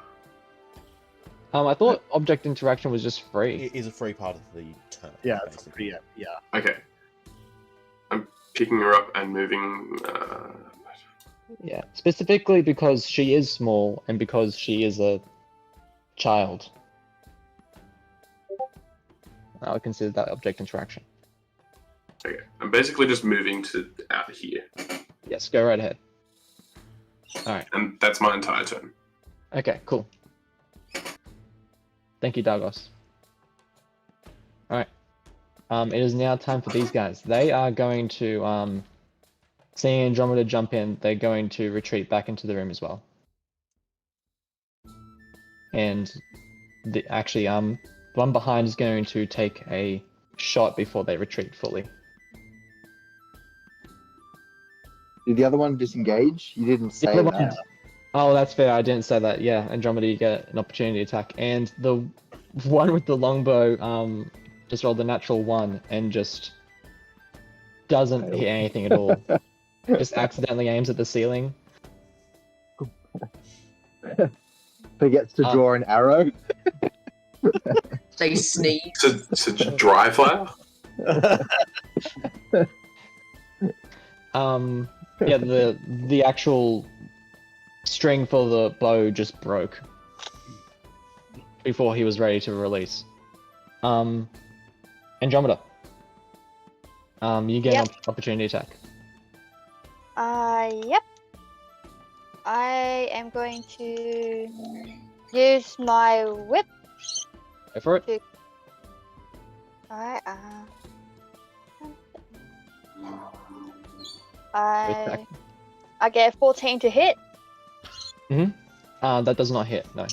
I thought object interaction was just free. It is a free part of the turn. yeah, it's basically. pretty, yeah. Okay. I'm picking her up and moving. Yeah, specifically because she is small and because she is a child. I would consider that object interaction. Okay. I'm basically just moving to out of here, Yes, go right ahead. and that's my entire turn. Okay, cool. Thank you, Dagos. Alright. It is now time for these guys. They are going to, seeing Andromeda jump in, they're going to retreat back into the room as well. And actually, the one behind is going to take a shot before they retreat fully. Did the other one disengage? You didn't say other that. one- Oh, that's fair. I didn't say that. Yeah, Andromeda, you get an opportunity attack, and the one with the longbow just rolled a natural 1 and just doesn't hit anything at all. Just accidentally aims at the ceiling. Forgets to draw an arrow. They sneeze. To dry fire? Yeah, the actual string for the bow just broke before he was ready to release. Andromeda. You get an opportunity attack. Yep. I am going to use my whip. Go for it. Alright, Attack. I get 14 to hit. That does not hit, no.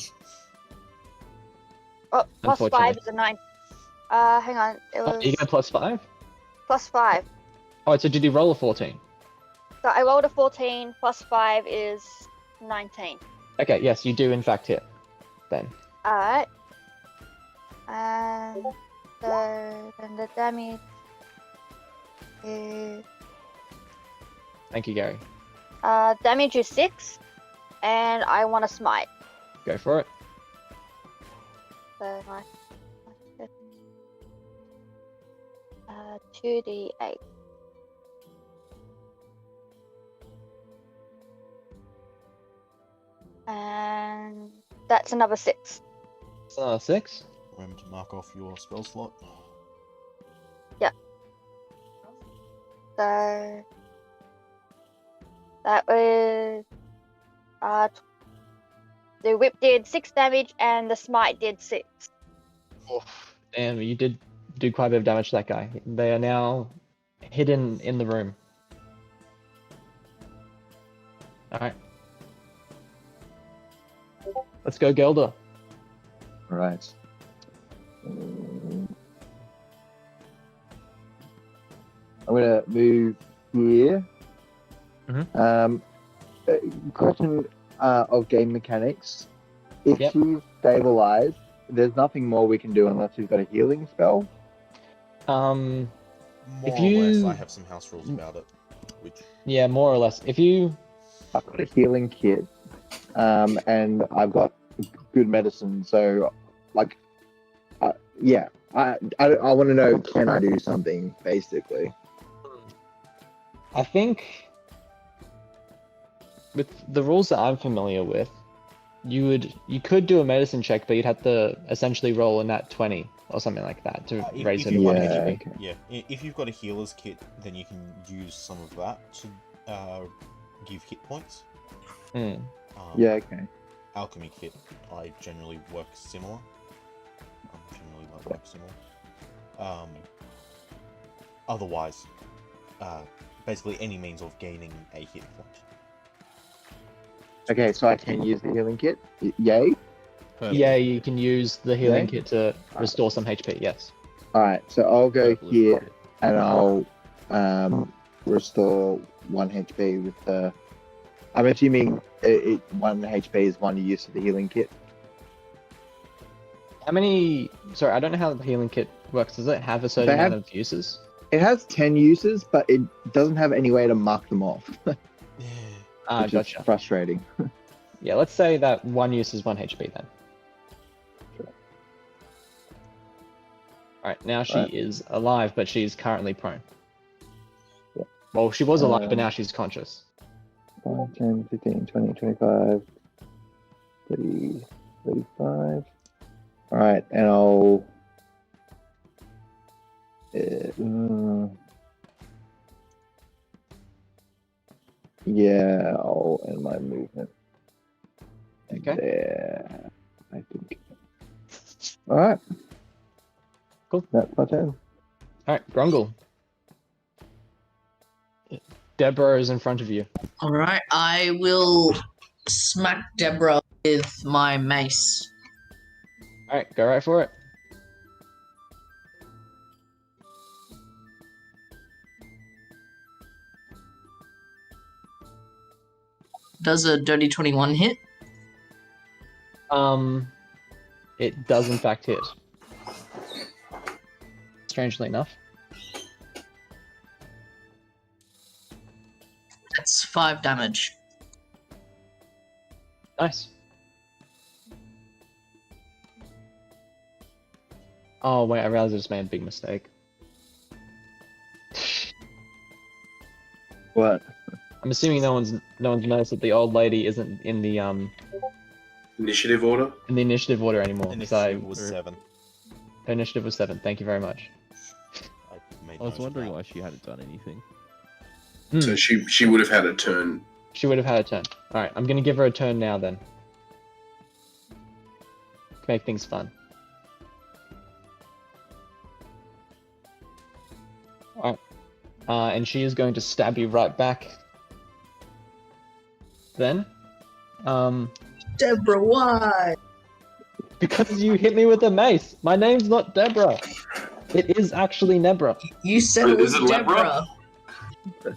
Oh, plus 5 Unfortunately. is a 9. Hang on. It Oh, was you get a +5? plus 5. Oh, so did you roll a 14? So I rolled a 14, plus 5 is 19. Okay, yes, you do in fact hit. Then. Alright. And so then the damage is Thank you, Gary. damage is 6, and I want to smite. Go for it. So my 2d8. And that's another 6. So 6. Remember to mark off your spell slot. So that was the whip did 6 damage and the smite did 6. Damn, you did do quite a bit of damage to that guy. They are now hidden in the room. Alright. Let's go, Gelder. Right. I'm gonna move here. Question of game mechanics. If Yep. she's stabilized, there's nothing more we can do unless she's got a healing spell. More If or less, you- I have some house rules about it. Which Yeah, more or less. If you I've got a healing kit, and I've got good medicine. So, like, yeah, I want to know, can I do something basically? I think with the rules that I'm familiar with, you could do a medicine check, but you'd have to essentially roll a nat 20 or something like that to raise it to 1 Yeah, HP. okay. yeah, if you've got a healer's kit, then you can use some of that to give hit points. Hmm. Yeah, okay. Alchemy kit, I generally work similar. Otherwise, basically any means of gaining a hit point. Okay, so I can use the healing kit. Yay! Yeah, you can use the healing Yeah. kit to restore some HP, yes. All right, so I'll go Purple is here good. and I'll restore 1 HP with the. I'm assuming 1 HP is one you use for the healing kit. How many? Sorry, I don't know how the healing kit works. Does it have a certain They amount have- of uses? It has 10 uses, but it doesn't have any way to mark them off, Yeah. Ah, which gotcha. is frustrating. Yeah, let's say that one use is 1 HP then. Alright, now she Right. is alive, but she's currently prone. Yeah. Well, she was alive, but now Um, she's conscious. 5, 10, 15, 20, 25, 30, 35. Alright, and I'll... yeah, I'll end my movement. Okay. There, I think. Alright. Cool. That's my turn. Alright, Grungle. Deborah is in front of you. All right, I will smack Deborah with my mace. Alright, go right for it. Does a dirty 21 hit? It does in fact hit. Strangely enough. That's 5 damage. Nice. Oh wait, I realized I just made a big mistake. What? I'm assuming no one's noticed that the old lady isn't in the Initiative order. initiative order anymore. Initiative was 7. Her initiative was 7. Thank you very much. I was wondering why she hadn't done anything. So she would have had a turn. She would have had a turn. Alright, I'm gonna give her a turn now then. To make things fun. Alright. And she is going to stab you right back. Then. Deborah, why? Because you hit me with a mace. My name's not Deborah. It is actually Nebra. You said it was Is it Lebra? Deborah.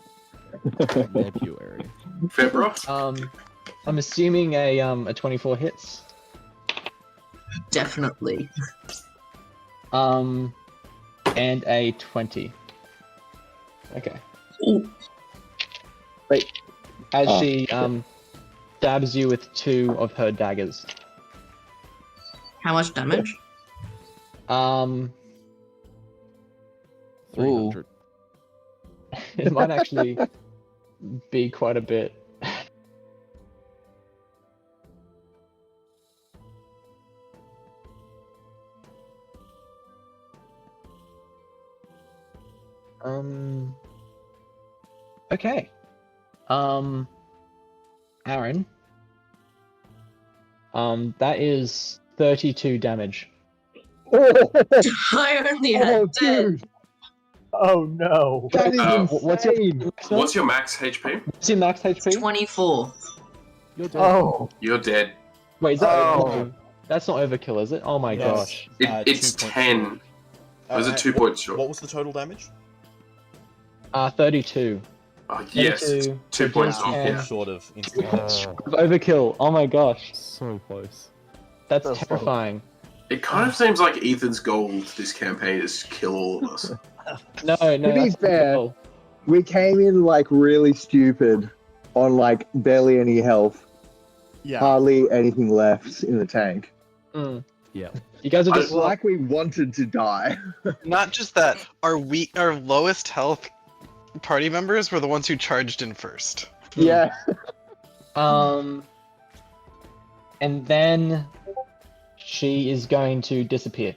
February. Febra? I'm assuming a 24 hits. Definitely. And a 20. Okay. Ooh. Wait. As Oh, she shit. stabs you with 2 of her daggers. How much damage? 300. It might actually be quite a bit. Okay. Aaron. That is 32 damage. I only had 10. dude. Oh no. That is What's your insane. What's your max HP? What's your max HP? 24. You're dead. Oh. You're dead. Wait, is that Oh. overkill? That's not overkill, is it? Oh my Yes. gosh. It's 2 points 10. short. Was it 2 points short? What was the total damage? 32. Oh, yes. 32. 2 points Wow. off. And- Yeah. Short of instant. Overkill. Oh my gosh. So close. That's That's terrifying. It kind of seems like Ethan's goal this campaign is kill all of us. No, To be that's fair- overkill. We came in like really stupid on like barely any health, Yeah. hardly anything left in the tank. Mm. Yeah. You guys are It's just like we wanted to die. Not just that, our lowest health party members were the ones who charged in first. Yeah. And then she is going to disappear.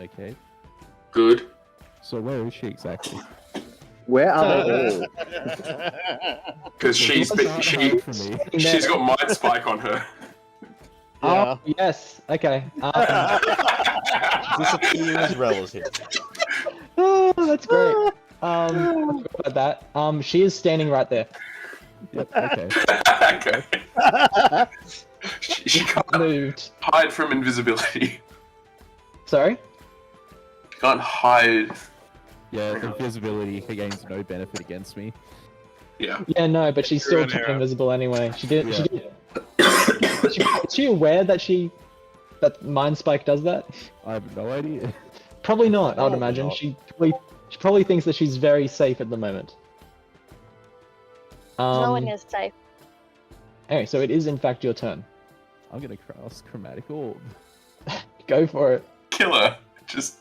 Okay. Good. So where is she exactly? Where are they all? Because she's For me. she's got Mind Spike on her. Yeah. Oh, yes. Okay. Disappears relative. Oh, that's great. I forgot about that. She is standing right there. Yep, okay. Okay. She can't Moved. hide from invisibility. Sorry? She can't hide. Yeah, invisibility gains no benefit against me. Yeah. Yeah, no, but she's still You're an turned arrow. invisible anyway. She did. Yeah. She is she aware that Mind Spike does that? I have no idea. Probably not. I would Probably imagine not. she probably thinks that she's very safe at the moment. No one is safe. Anyway, so it is in fact your turn. I'm gonna cast Chromatic Orb. Go for it. Killer. Just.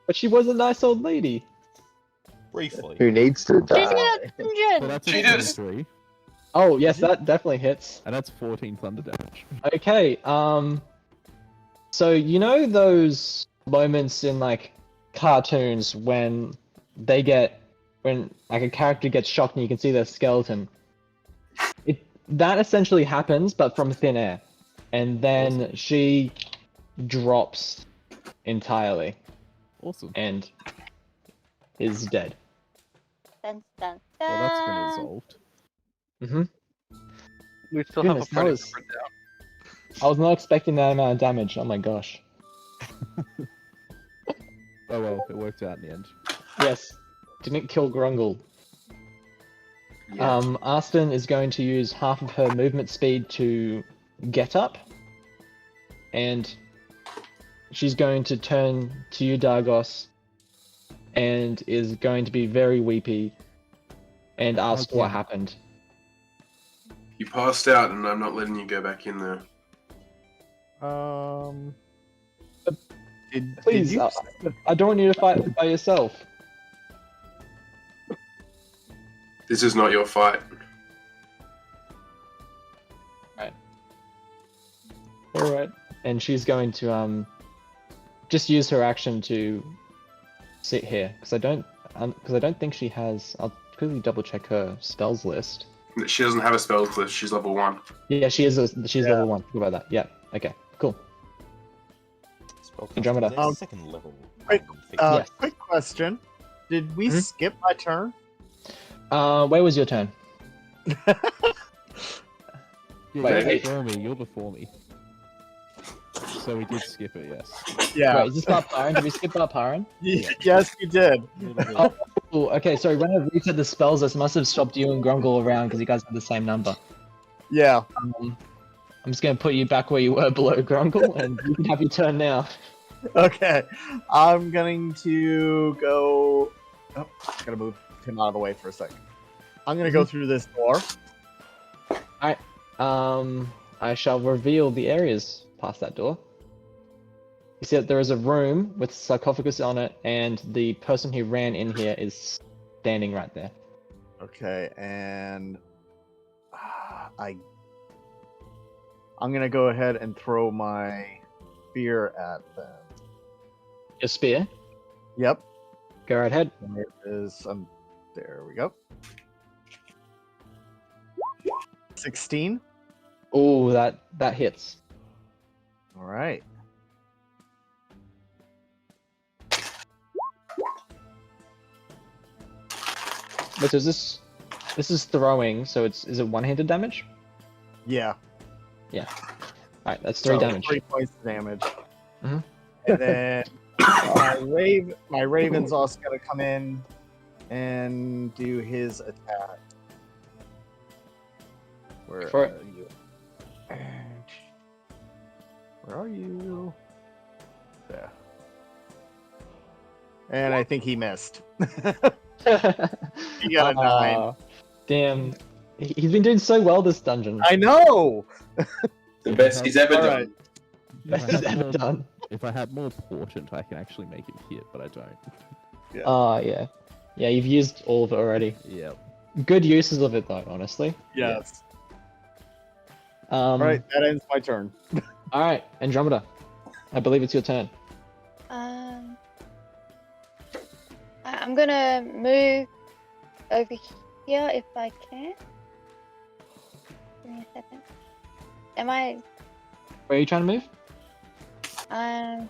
But she was a nice old lady. Briefly. Who needs to She's in die? a So dungeon! that's a Jesus. 23, Oh yes, that definitely hits. and that's 14 thunder damage. Okay. So you know those moments in like cartoons when when like a character gets shocked and you can see their skeleton. That essentially happens, but from thin air, and then she drops entirely Awesome. and is dead. Dun, dun, Well, that's been dun. resolved. We still Goodness, have a that party was- member down. I was not expecting that amount of damage. Oh my gosh. Oh well, it worked out in the end. Yes, didn't kill Grungle. Yeah. Aston is going to use half of her movement speed to get up, and she's going to turn to you, Dargos, and is going to be very weepy and ask what Okay. happened. You passed out, and I'm not letting you go back in there. Please, you, I don't want you to fight by yourself. This is not your fight. Alright. And she's going to just use her action to sit here, because I don't think she has. I'll quickly double check her spells list. She doesn't have a spells list. She's level 1. Yeah, she's level 1. Think about that. Yeah. Okay. Cool. Andromeda. Second level. Quick, thing. Yes. Quick question. Did we Mhm. skip my turn? Where was your turn? Yeah, Wait, you're wait. before me. You're before me. So we did skip it, yes. Yeah. Wait, is this Barparan? Did we skip Barparan? Yes, you did. Oh, cool. Okay, sorry. When I reset the spells list, must have stopped you and Grungle around because you guys had the same number. Yeah. I'm just gonna put you back where you were below Grungle, and you can have your turn now. Okay. I'm going to go. Oh, gotta move him out of the way for a second. I'm gonna go through this door. I shall reveal the areas past that door. You see that there is a room with sarcophagus on it, and the person who ran in here is standing right there. Okay, and I'm gonna go ahead and throw my spear at them. Your spear. Yep. Go right ahead. There it is. There we go. 16. Oh, that hits. All right. But so this is throwing, so is it one-handed damage? Yeah. Alright, that's 3 So, damage. 3 points of damage. Mhm. And then my Raven's also gonna come in and do his attack. Where For are it. you? Where are you? There. And I think he missed. He got a 9. Damn. He's been doing so well this dungeon. I know. The best he's ever Alright. done. Best he's ever done. If I had more portent, I can actually make it hit, but I don't. Oh, yeah. Yeah, you've used all of it already. Yep. Good uses of it, though, honestly. Yes. All Alright, that ends my turn. Alright, Andromeda. I believe it's your turn. I'm gonna move over here if I can. Give me a second. Where are you trying to move? I'm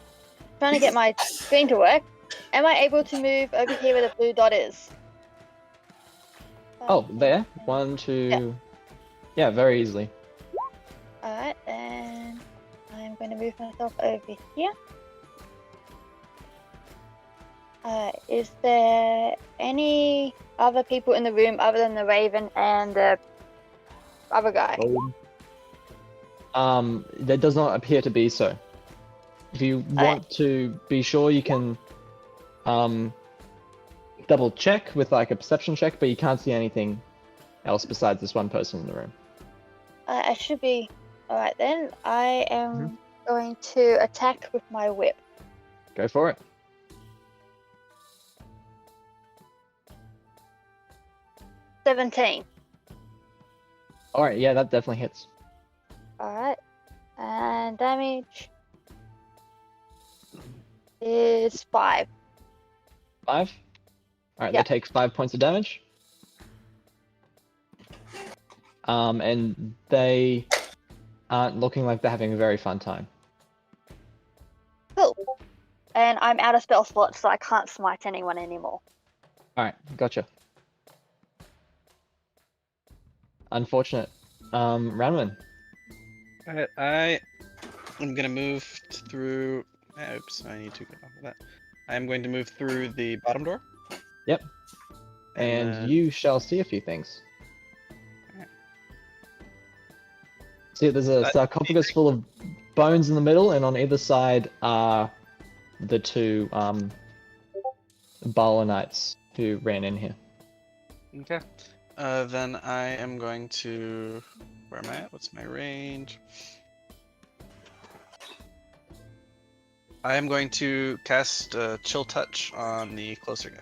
trying to get my screen to work. Am I able to move over here where the blue dot is? Oh, there. 1, 2. Yeah, very easily. Alright, then I'm going to move myself over here. Is there any other people in the room other than the Raven and the other guy? There does not appear to be so. If you want to be sure, you can double check with like a perception check, but you can't see anything else besides this one person in the room. I should be. Alright then. I am going to attack with my whip. Go for it. $17. Alright, yeah, that definitely hits. Alright. And damage is 5. 5? Alright, Yeah. they take 5 points of damage. And they aren't looking like they're having a very fun time. Cool. And I'm out of spell slots, so I can't smite anyone anymore. Alright, gotcha. Unfortunate. Ranman. Alright, I am gonna move through. Oops, I need to get off of that. I am going to move through the bottom door. Yep. And you shall see a few things. Alright. See, there's a sarcophagus full of bones in the middle, and on either side are the two Baldur knights who ran in here. Okay. Then I am going to. Where am I at? What's my range? I am going to cast Chill Touch on the closer guy.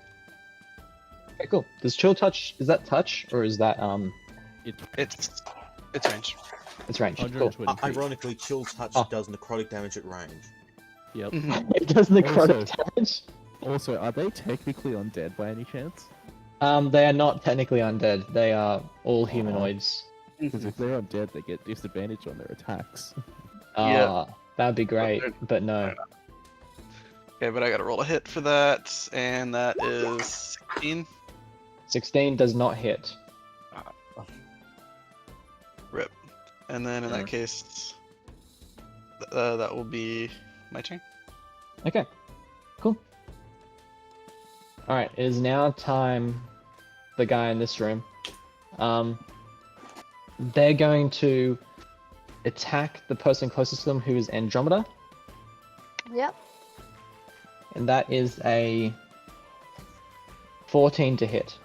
Okay, cool. Does chill touch? Is that touch or is that It's range. It's range? Cool. 120 feet. Ironically, Chill Touch Oh. does necrotic damage at range. Yep. It does necrotic Also- damage. Also, are they technically undead by any chance? They are not technically undead. They are all humanoids. Because if they're undead, they get disadvantage on their attacks. Ah, that'd be great, but no. Okay, but I gotta roll a hit for that, and that is 16. 16 does not hit. Rip. And then in that case, that will be my turn. Okay, cool. Alright, it is now time the guy in this room. They're going to attack the person closest to them, who is Andromeda, Yep. and that is a 14 to hit.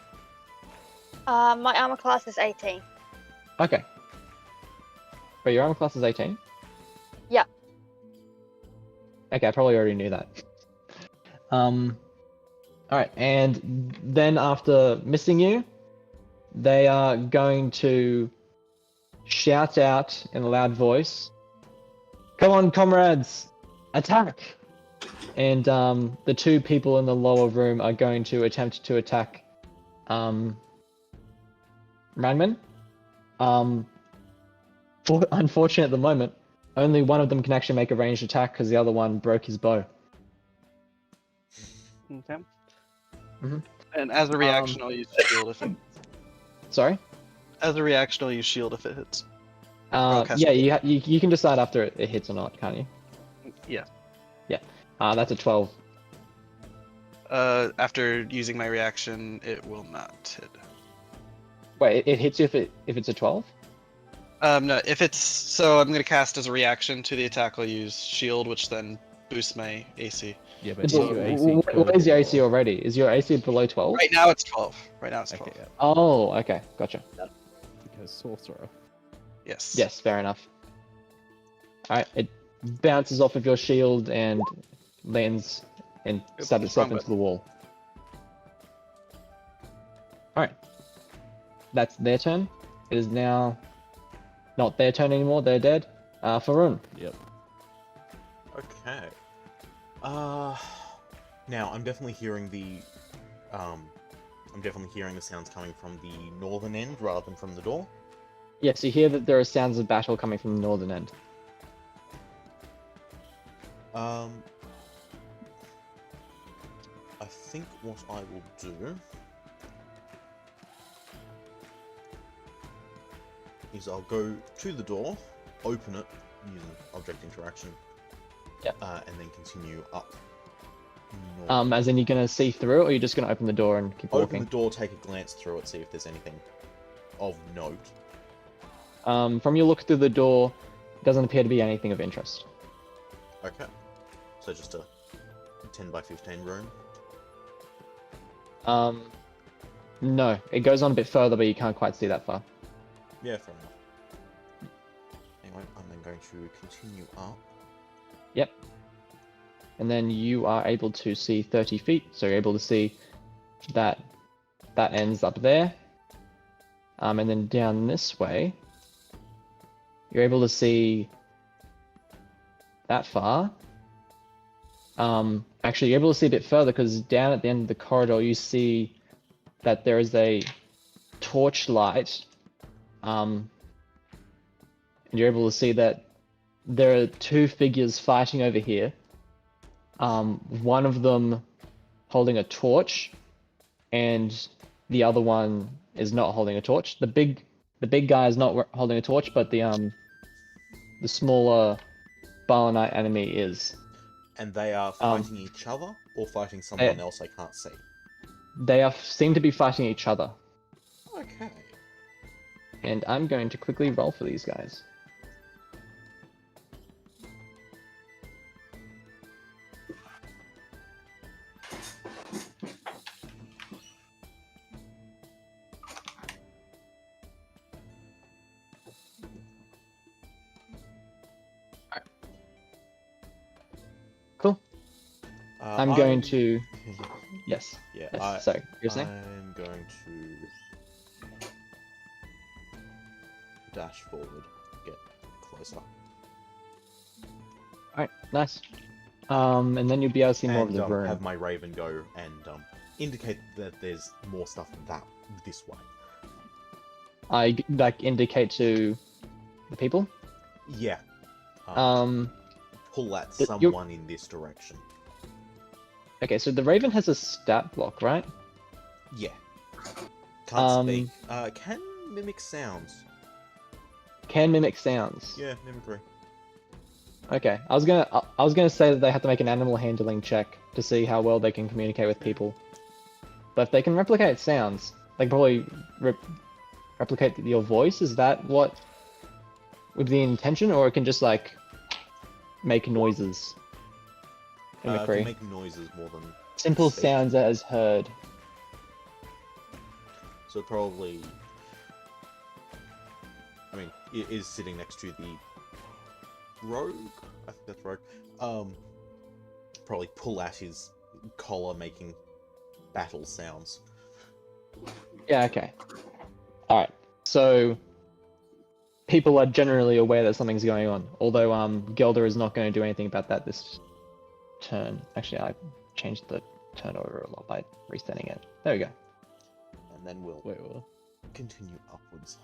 My armor class is 18. Okay. But your armor class is 18? Yeah. Okay, I probably already knew that. Alright, and then after missing you, they are going to shout out in a loud voice, "Come on, comrades! Attack!" And the two people in the lower room are going to attempt to attack Ranman. Unfortunate at the moment, only one of them can actually make a ranged attack because the other one broke his bow. Okay. Mhm. And as a reaction, I'll use shield if it. Sorry? As a reaction, I'll use shield if it hits. cast Yeah, you can decide after it hits or not, can't you? Yeah. That's a 12. After using my reaction, it will not hit. Wait, it hits you if it's a 12? No, if it's so, I'm gonna cast as a reaction to the attack. I'll use shield, which then boosts my AC. Yeah, but But is your AC what is your AC below- already? Is your AC below 12? Right now it's 12. Right now it's 12. Okay, yeah. Oh, okay, gotcha. Because sorcerer. Yes. Yes, fair enough. Alright, it bounces off of your shield and lands and stabs itself wrong into the wall. Alright. That's their turn. It is now not their turn anymore, they're dead. Farun. Yep. Okay. Now I'm definitely hearing the sounds coming from the northern end rather than from the door. Yes, you hear that there are sounds of battle coming from the northern end. I think what I will do is I'll go to the door, open it using object interaction, Yep. and then continue up. North. As in you're gonna see through it, or you're just gonna open the door and keep Open walking? the door, take a glance through it, see if there's anything of note. From your look through the door, doesn't appear to be anything of interest. Okay. So just a 10 by 15 room. No, it goes on a bit further, but you can't quite see that far. Yeah, fair enough. Anyway, I'm then going to continue up. Yep. And then you are able to see 30 feet, so you're able to see that ends up there. And then down this way, you're able to see that far. Actually, you're able to see a bit further because down at the end of the corridor, you see that there is a torchlight. And you're able to see that there are two figures fighting over here. One of them holding a torch, and the other one is not holding a torch. The big guy is not holding a torch, but the smaller Balanite enemy is. And they are fighting each other or fighting someone else I can't see? They seem to be fighting each other. Okay. And I'm going to quickly roll for these guys. Cool. I'm going to. Yes. Yeah. Yes. Sorry. You're saying? I'm going to dash forward, get closer, Alright. Nice. And then you'll be able to see more of and the room. have my raven go and indicate that there's more stuff this way. I like indicate to the people. Yeah. Pull at you're- someone in this direction. Okay, so the Raven has a stat block, right? Yeah. Can't speak. Can mimic sounds. Can mimic sounds. Yeah, mimicry. Okay, I was gonna say that they have to make an animal handling check to see how well they can communicate with people. But if they can replicate sounds, they can probably replicate your voice. Is that what would be the intention, or it can just like make noises? Mimicry. Can make noises more than Simple speak. sounds as heard. So probably, I mean, it is sitting next to the rogue. I think that's rogue. Probably pull at his collar, making battle sounds. Yeah. Okay. All right. So people are generally aware that something's going on, although Gelder is not going to do anything about that this turn. Actually, I changed the turn over a lot by resetting it. There we go. And then we'll Wait, what? continue upwards.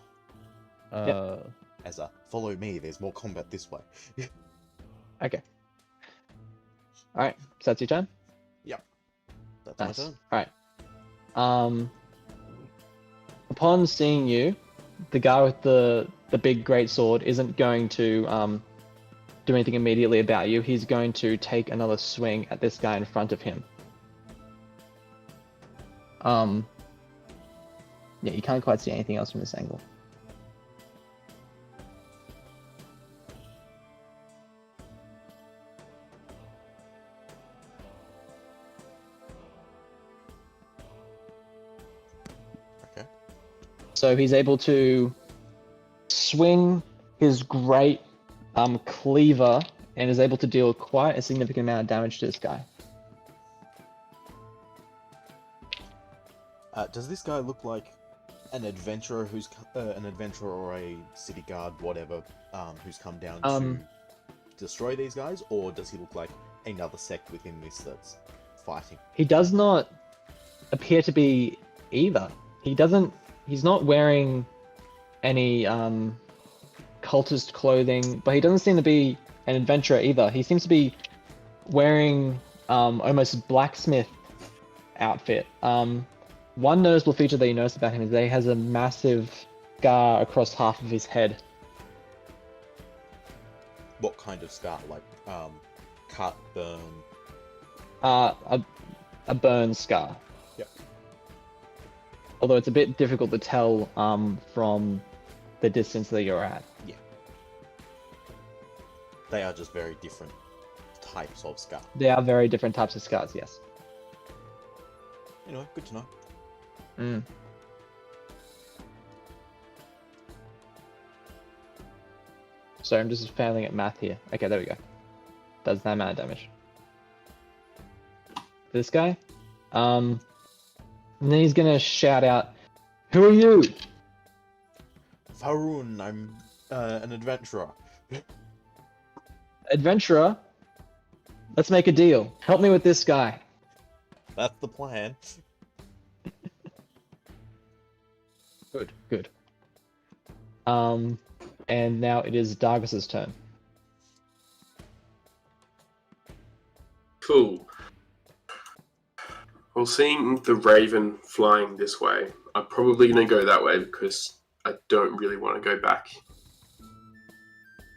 As a follow me. There's more combat this way. Okay. All right. So that's your turn. That's Nice. my turn. All right. Upon seeing you, the guy with the big great sword isn't going to do anything immediately about you. He's going to take another swing at this guy in front of him. Yeah, you can't quite see anything else from this angle. Okay. So he's able to swing his great cleaver and is able to deal quite a significant amount of damage to this guy. Does this guy look like an adventurer or a city guard, whatever, who's come down to destroy these guys, or does he look like another sect within this that's fighting? He does not appear to be either. He's not wearing any cultist clothing, but he doesn't seem to be an adventurer either. He seems to be wearing almost blacksmith outfit. One noticeable feature that you notice about him is that he has a massive scar across half of his head. What kind of scar? Like, cut, burn? A burn scar. Yep. Although it's a bit difficult to tell from the distance that you're at. They are just very different types of scar. They are very different types of scars, yes. Anyway, good to know. Mm. So I'm just failing at math here. Okay, there we go. Does that amount of damage. This guy. And then he's gonna shout out, "Who are you?" Varun, I'm an adventurer. Adventurer? Let's make a deal. Help me with this guy. That's the plan. Good, good. And now it is Dargus's turn. Cool. Well, seeing the raven flying this way, I'm probably going to go that way because I don't really want to go back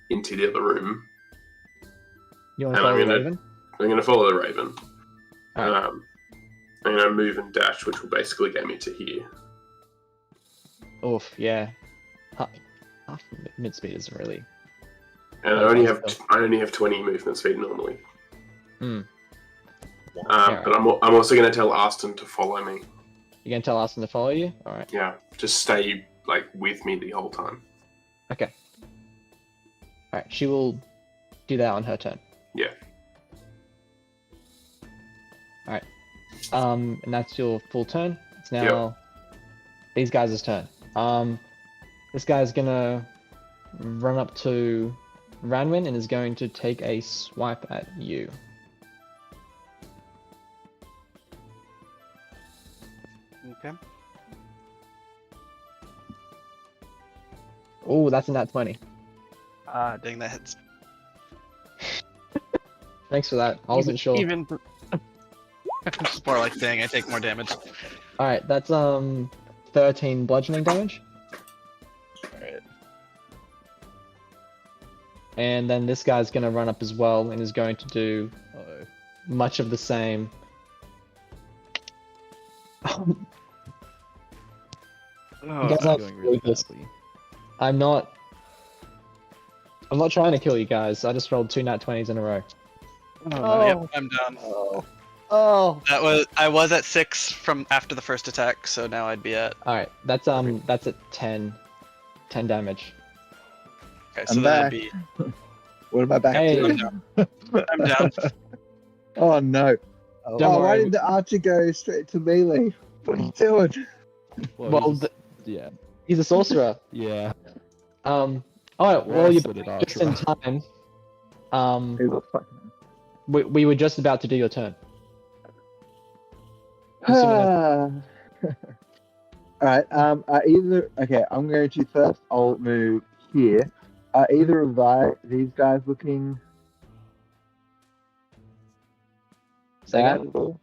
into the other room. You want to And follow I'm the gonna- raven? I'm going to follow the raven. Alright. I'm going to move and dash, which will basically get me to here. Oof, yeah. Half mid speed isn't really. And Oh, I only have 20 movement speed normally. Hmm. But I'm also going to tell Aston to follow me. You gonna tell Austin to follow you? Alright. Yeah, just stay like with me the whole time. Okay. Alright, she will do that on her turn. Yeah. Alright. And that's your full turn. It's now these guys' turn. This guy's gonna run up to Ranwin and is going to take a swipe at you. Okay. Oh, that's a nat 20. Ah, dang, that hits. Thanks for that. I wasn't sure. Even. It's more like, dang, I take more damage. Alright, that's 13 bludgeoning damage. Alright. And then this guy's gonna run up as well and is going to do Uh-oh. much of the same. Oh, You guys aren't Going really doing this. badly. I'm not trying to kill you guys. I just rolled 2 nat 20s in a row. no, yep, I'm done. Oh, I was at 6 from after the first attack, so now I'd be at. Alright, that's at 10 damage. Okay, so I'm that'd back. be. What am I back Hey. to? I'm down. Oh no! Don't Oh, why worry. did the archer go straight to melee? What are you doing? Well, he's- yeah. He's a sorcerer. Yeah. Alright, well you're Worsted just in archer. time. Who the fuck? We were just about to do your turn. Assuming Alright, okay, I'm going to first, I'll move here. Are either of these guys looking Say bad? again?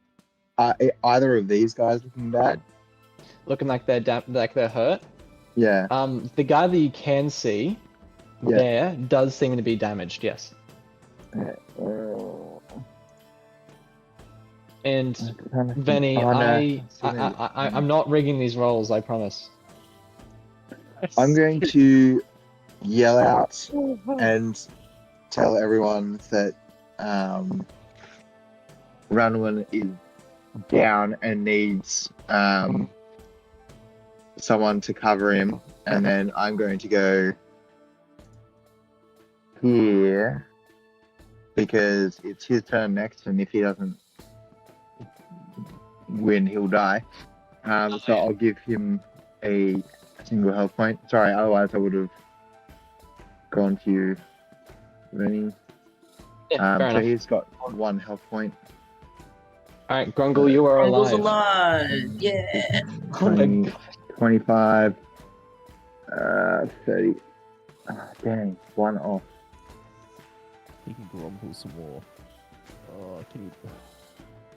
Are either of these guys looking bad? Looking like they're hurt. Yeah. The guy that you can see Yeah. there does seem to be damaged, yes. And Venny, Oh, no. I'm not rigging these rolls, I promise. I'm going to yell out and tell everyone that Ranwin is down and needs someone to cover him, and then I'm going to go here because it's his turn next, and if he doesn't win, he'll die. So I'll give him a single health point. Sorry, otherwise I would have gone to you, Rennie. Yeah, fair So enough. he's got 1 health point. Alright, Grungle, you are Uncle's alive. alive. Yeah. Oh my 20, god. 25, 30. Dang, 1 off. He can grumble some more. Oh, can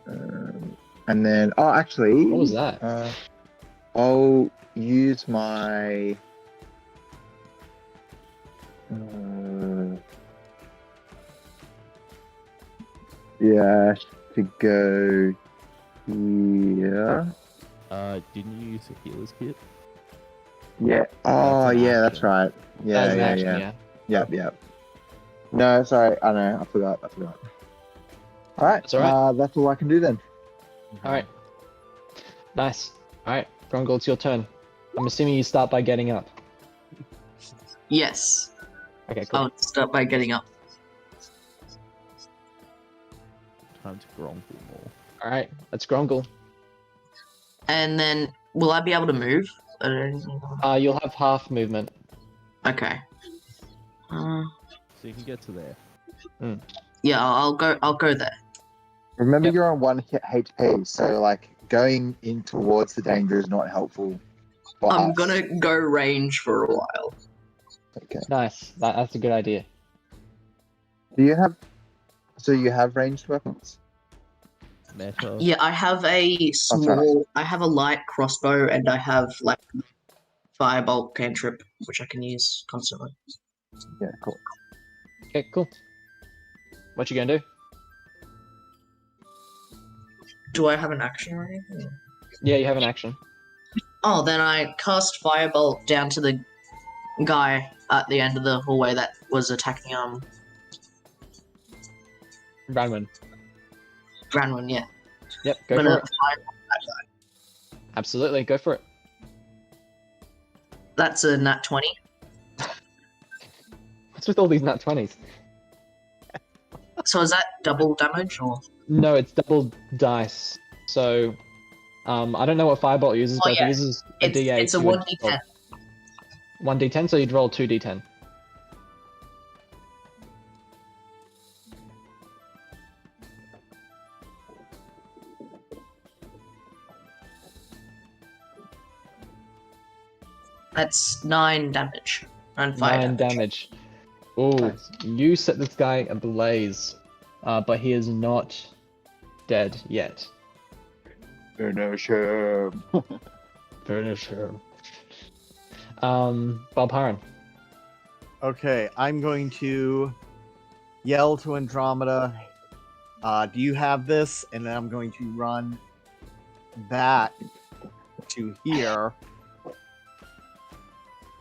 you? And then, oh, actually, What was that? I'll use my. Yeah, to go here. Didn't you use a healer's kit? Yeah. Oh, an yeah, that's action. right. That Yeah, was an yeah, action, yeah. Yep. No, sorry. I know. I forgot. All right. That's all right. That's all I can do then. All right. Nice. All right, Grongol, it's your turn. I'm assuming you start by getting up. Yes. Okay, cool. I'll start by getting up. Time to grumble more. All right, let's Grongol. And then, will I be able to move? You'll have half movement. Okay. So you can get to there. Yeah, I'll go there. Remember, Yep. you're on 1 HP, so like going in towards the danger is not helpful. For I'm us. gonna go range for a while. Okay. Nice. That's a good idea. Do you have? So you have ranged weapons? Meta. Yeah, I have a small. I have a light crossbow, and I have like firebolt cantrip, which I can use constantly. Yeah. Cool. Okay, cool. What you gonna do? Do I have an action or anything? Yeah, you have an action. Oh, then I cast firebolt down to the guy at the end of the hallway that was attacking Ranwin. Branwin. Yeah. Yep, go I'm for gonna it. firebolt that guy. Absolutely, go for it. That's a nat 20. What's with all these nat 20s? So is that double damage or? No, it's double dice. So, I don't know what Firebolt uses, Oh, but if yeah. it uses a D8, It's a you would 1d10. roll 1d10, so you'd roll 2d10. That's 9 damage. And 5 9 damage. Ooh, Nice. you set this guy ablaze, but he is not dead yet. Finish him. Finish him. Balparan. Okay, I'm going to yell to Andromeda, do you have this? And then I'm going to run back to here.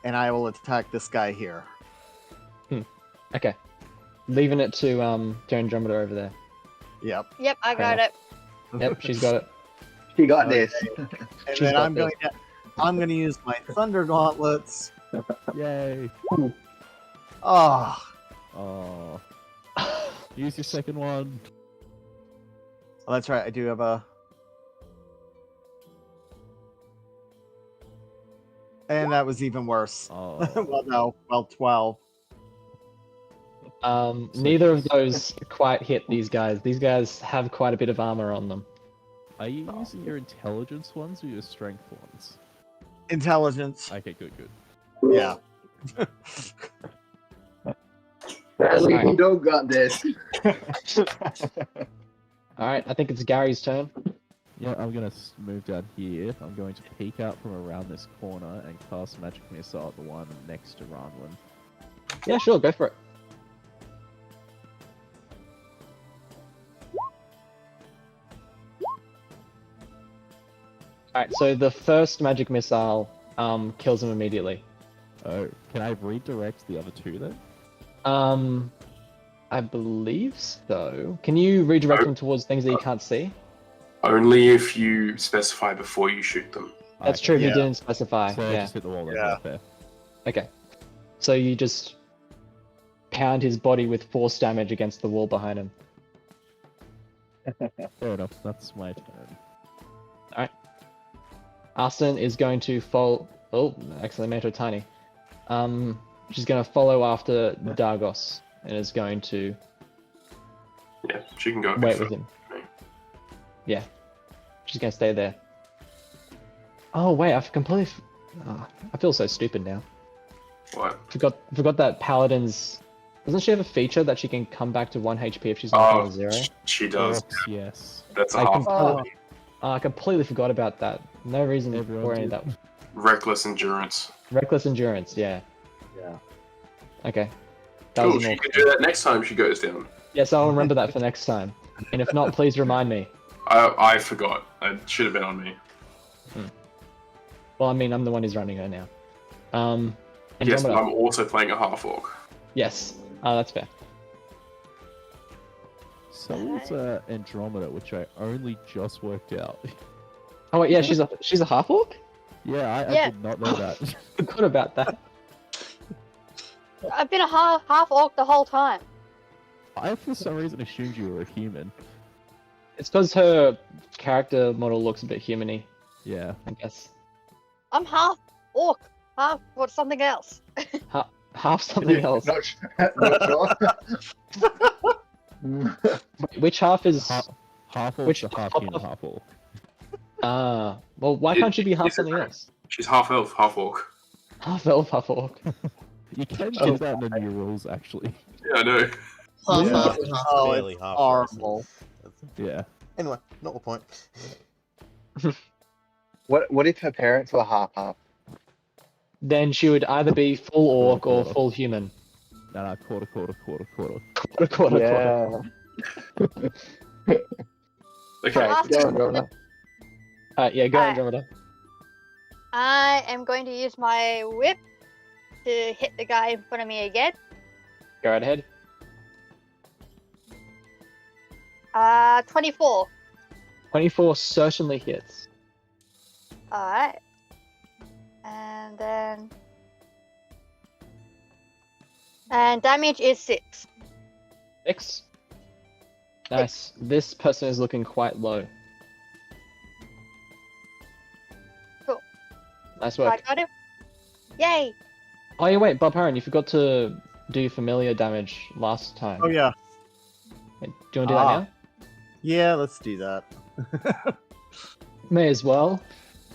And I will attack this guy here. Okay. Leaving it to Andromeda over there. Yep. Yep, I got it. Yep, she's got it. She got this. And She's then got I'm going to use my Thunder Gauntlets. Yay. Oh, Oh. Use your second one. oh, that's right. I do have a. And that was even worse. Oh. Well, no. Well, 12. Neither of those quite hit these guys. These guys have quite a bit of armor on them. Are you using your intelligence ones or your strength ones? Intelligence. Okay, good. Yeah. You don't got this. Alright, I think it's Gary's turn. Yeah, I'm gonna move down here. I'm going to peek out from around this corner and cast Magic Missile at the one next to Ranwin. Yeah, sure, go for it. Alright, so the first magic missile kills him immediately. Oh, can I redirect the other two then? I believe so. Can you redirect them towards things that you can't see? Only if you specify before you shoot them. That's Okay, true if you Yeah. didn't specify. So Yeah. just hit the wall then. Yeah. Fair. Okay. So you just pound his body with force damage against the wall behind him. Fair enough. That's my turn. Arson is going to follow. Oh, actually, I made her tiny. She's going to follow after Dargos and is going to Yeah, she can go. a bit wait with further. him. Yeah, she's going to stay there. Oh wait, I've completely. I feel so stupid now. What? Forgot that paladins. Doesn't she have a feature that she can come back to 1 HP if she's not Oh, on 0? she does. Yes. That's a I half. completely, I completely forgot about that. No reason Everyone for any of did. that. Reckless endurance. Reckless endurance, yeah. Yeah. Okay. That Cool. was She more. can do that next time she goes down. Yes, I'll remember that for next time. And if not, please remind me. I forgot. It should have been on me. Well, I mean, I'm the one who's running her now. Um, Yes, but Andromeda. I'm also playing a half orc. Yes. That's fair. So is Andromeda, which I only just worked out. Oh wait, yeah, she's a half orc. Yeah, I Yeah. did not know that. Forgot about that. I've been a half orc the whole time. I for some reason assumed you were a human. It's because her character model looks a bit human-y, Yeah. I guess. I'm half orc, half what something else. Half something else. Not sure. Which half is? Half orc Which to half half- human, half orc. Well, why can't she be half Is it- something else? She's half elf, half orc. Half elf, half orc. You can do that in the new rules, actually. Yeah, I know. Half, Yeah. half, and half. Oh, Barely it's half horrible. Yeah. Anyway, not the point. What if her parents were half? Then she would either be full orc or Quarter. full human. No, quarter. Quarter. Okay. Last- Go on, Rona. Yeah, go Alright. Andromeda. I am going to use my whip to hit the guy in front of me again. Go right ahead. 24. 24 certainly hits. Alright. And then... And damage is 6. 6. Nice. This person is looking quite low. Cool. Nice So I work. got him. Yay! Oh yeah, wait, Bob Haran, you forgot to do familiar damage last time. Oh yeah, Do you want to do that now? yeah. Let's do that. May as well.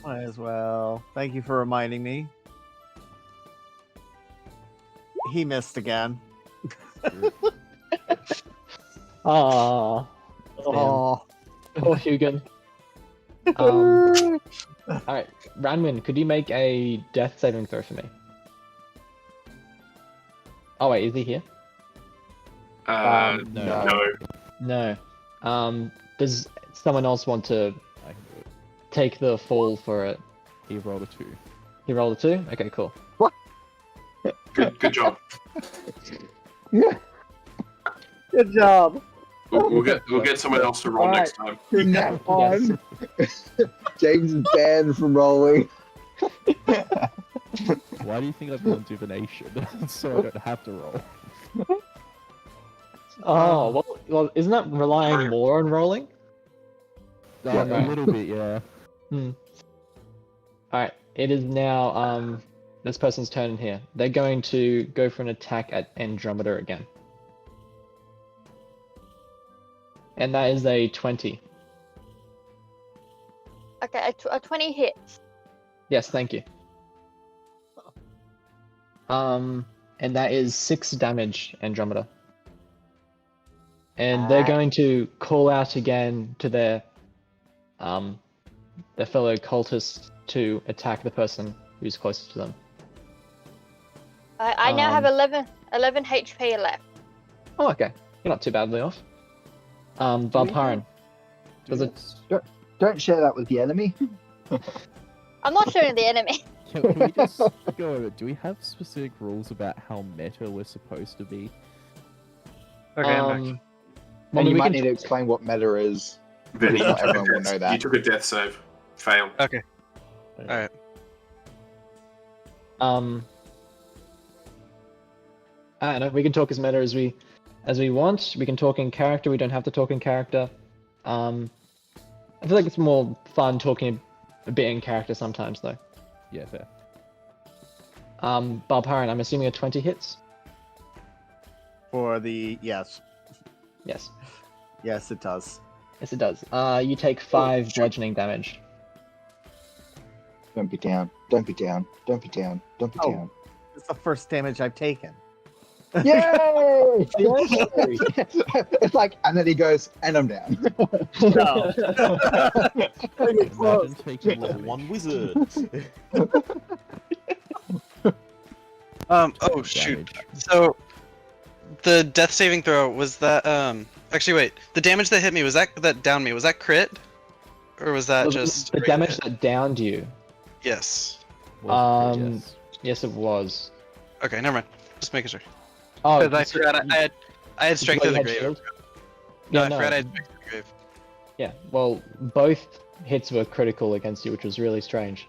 Might as well. Thank you for reminding me. He missed again. Ah, Oh, poor Hugin. Alright, Ranwin, could you make a death saving throw for me? Oh wait, is he here? No. No. Does someone else want to I can do it. take the fall for it? He rolled a 2. He rolled a 2? Okay, cool. Good job. good job. We'll get someone else to roll next time. From now on, James is banned from rolling. Why do you think I've done divination? So I don't have to roll. Oh, well, isn't that relying more on rolling? A right. little bit, yeah. Alright, it is now this person's turn in here. They're going to go for an attack at Andromeda again. And that is a 20. Okay, a 20 hits. Yes, thank you. And that is 6 damage, Andromeda. And they're going to call out again to their fellow cultists to attack the person who's closest to them. I now have 11 HP left. Oh, okay. You're not too badly off. Bob Haran. Does it? Don't share that with the enemy. I'm not showing the enemy. Can we just go over? Do we have specific rules about how meta we're supposed to be? Okay, I'm back. Well, And you we might can need to explain what meta is. Benny, Not everyone will know that. you took a death save. Fail. Okay. Alright. I don't know. We can talk as meta as we want. We can talk in character. We don't have to talk in character. I feel like it's more fun talking a bit in character sometimes, though. Yeah, fair. Bob Haran, I'm assuming a 20 hits. For the yes, Yes. yes, it does. Yes, it does. You take 5 bludgeoning damage. Don't be down. Don't be down. Don't be down. Don't be Oh. down. It's the first damage I've taken. Yay! It's like, and then he goes, and I'm down. No. Imagine taking Level damage. 1 wizard. Oh shoot. Damage. So the death saving throw was that actually wait, the damage that hit me was that downed me, was that crit? Or was that just the damage that downed you? Yes. Was Um, yes. Yes, it was. Okay, never mind. Just making sure. Oh, Because I forgot I had strength you in the had grave. shield? No, Yeah, I no. forgot I had strength in the grave. Yeah, well, both hits were critical against you, which was really strange.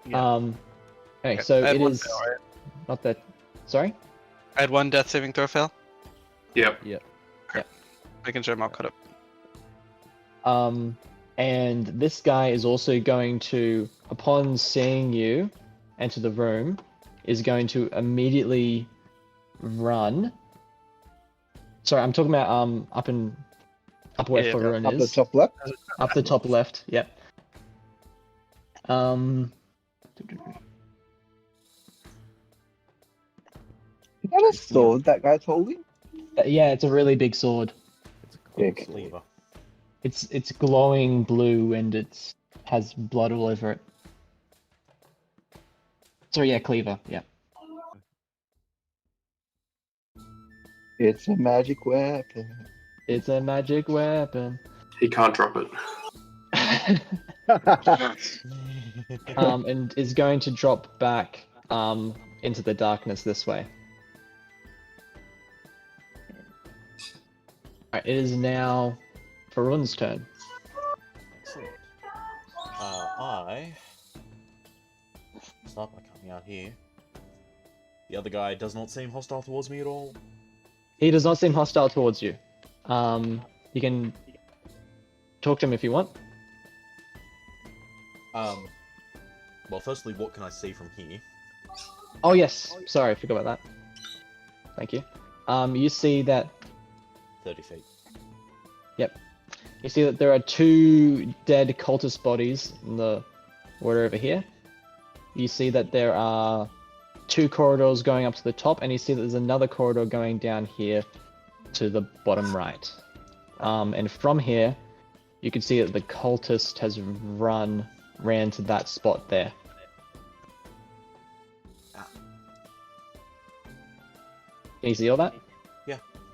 Yeah. Okay, Okay, so I had it one is fail, right? not that. Sorry. I had one death saving throw fail. Yep. Making sure I'm all caught up. And this guy is also going to, upon seeing you enter the room, is going to immediately run. Sorry, I'm talking about up where Yeah, Faroon Up the is. top left. Up the top left. Yep. Is that a sword that guy's holding? Yeah, it's a really big sword. It's a Yeah, cool sword. Cleaver. It's glowing blue and it has blood all over it. So yeah, cleaver. Yeah. It's a magic weapon. It's a magic weapon. He can't drop it. And is going to drop back into the darkness this way. Alright, it is now Faroon's turn. Excellent. I start by coming out here. The other guy does not seem hostile towards me at all. He does not seem hostile towards you. You can talk to him if you want. Well, firstly, what can I see from here? Oh yes, sorry, I forgot about that. Thank you. You see that 30 feet. you see that there are 2 dead cultist bodies in the water over here. You see that there are 2 corridors going up to the top, and you see that there's another corridor going down here to the bottom right. And from here, you can see that the cultist has ran to that spot there. Can you see all that?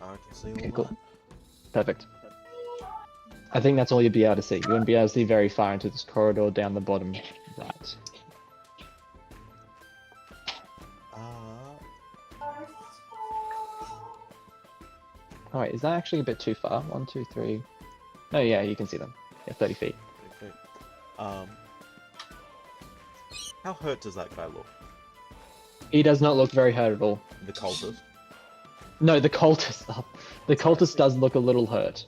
I can see all Okay, that. cool. Perfect. I think that's all you'd be able to see. You wouldn't be able to see very far into this corridor down the bottom right. Alright, is that actually a bit too far? 1, 2, 3. Oh yeah, you can see them. Yeah, 30 feet. Okay. How hurt does that guy look? He does not look very hurt at all. The cultist? No, the cultist. The cultist does look a little hurt.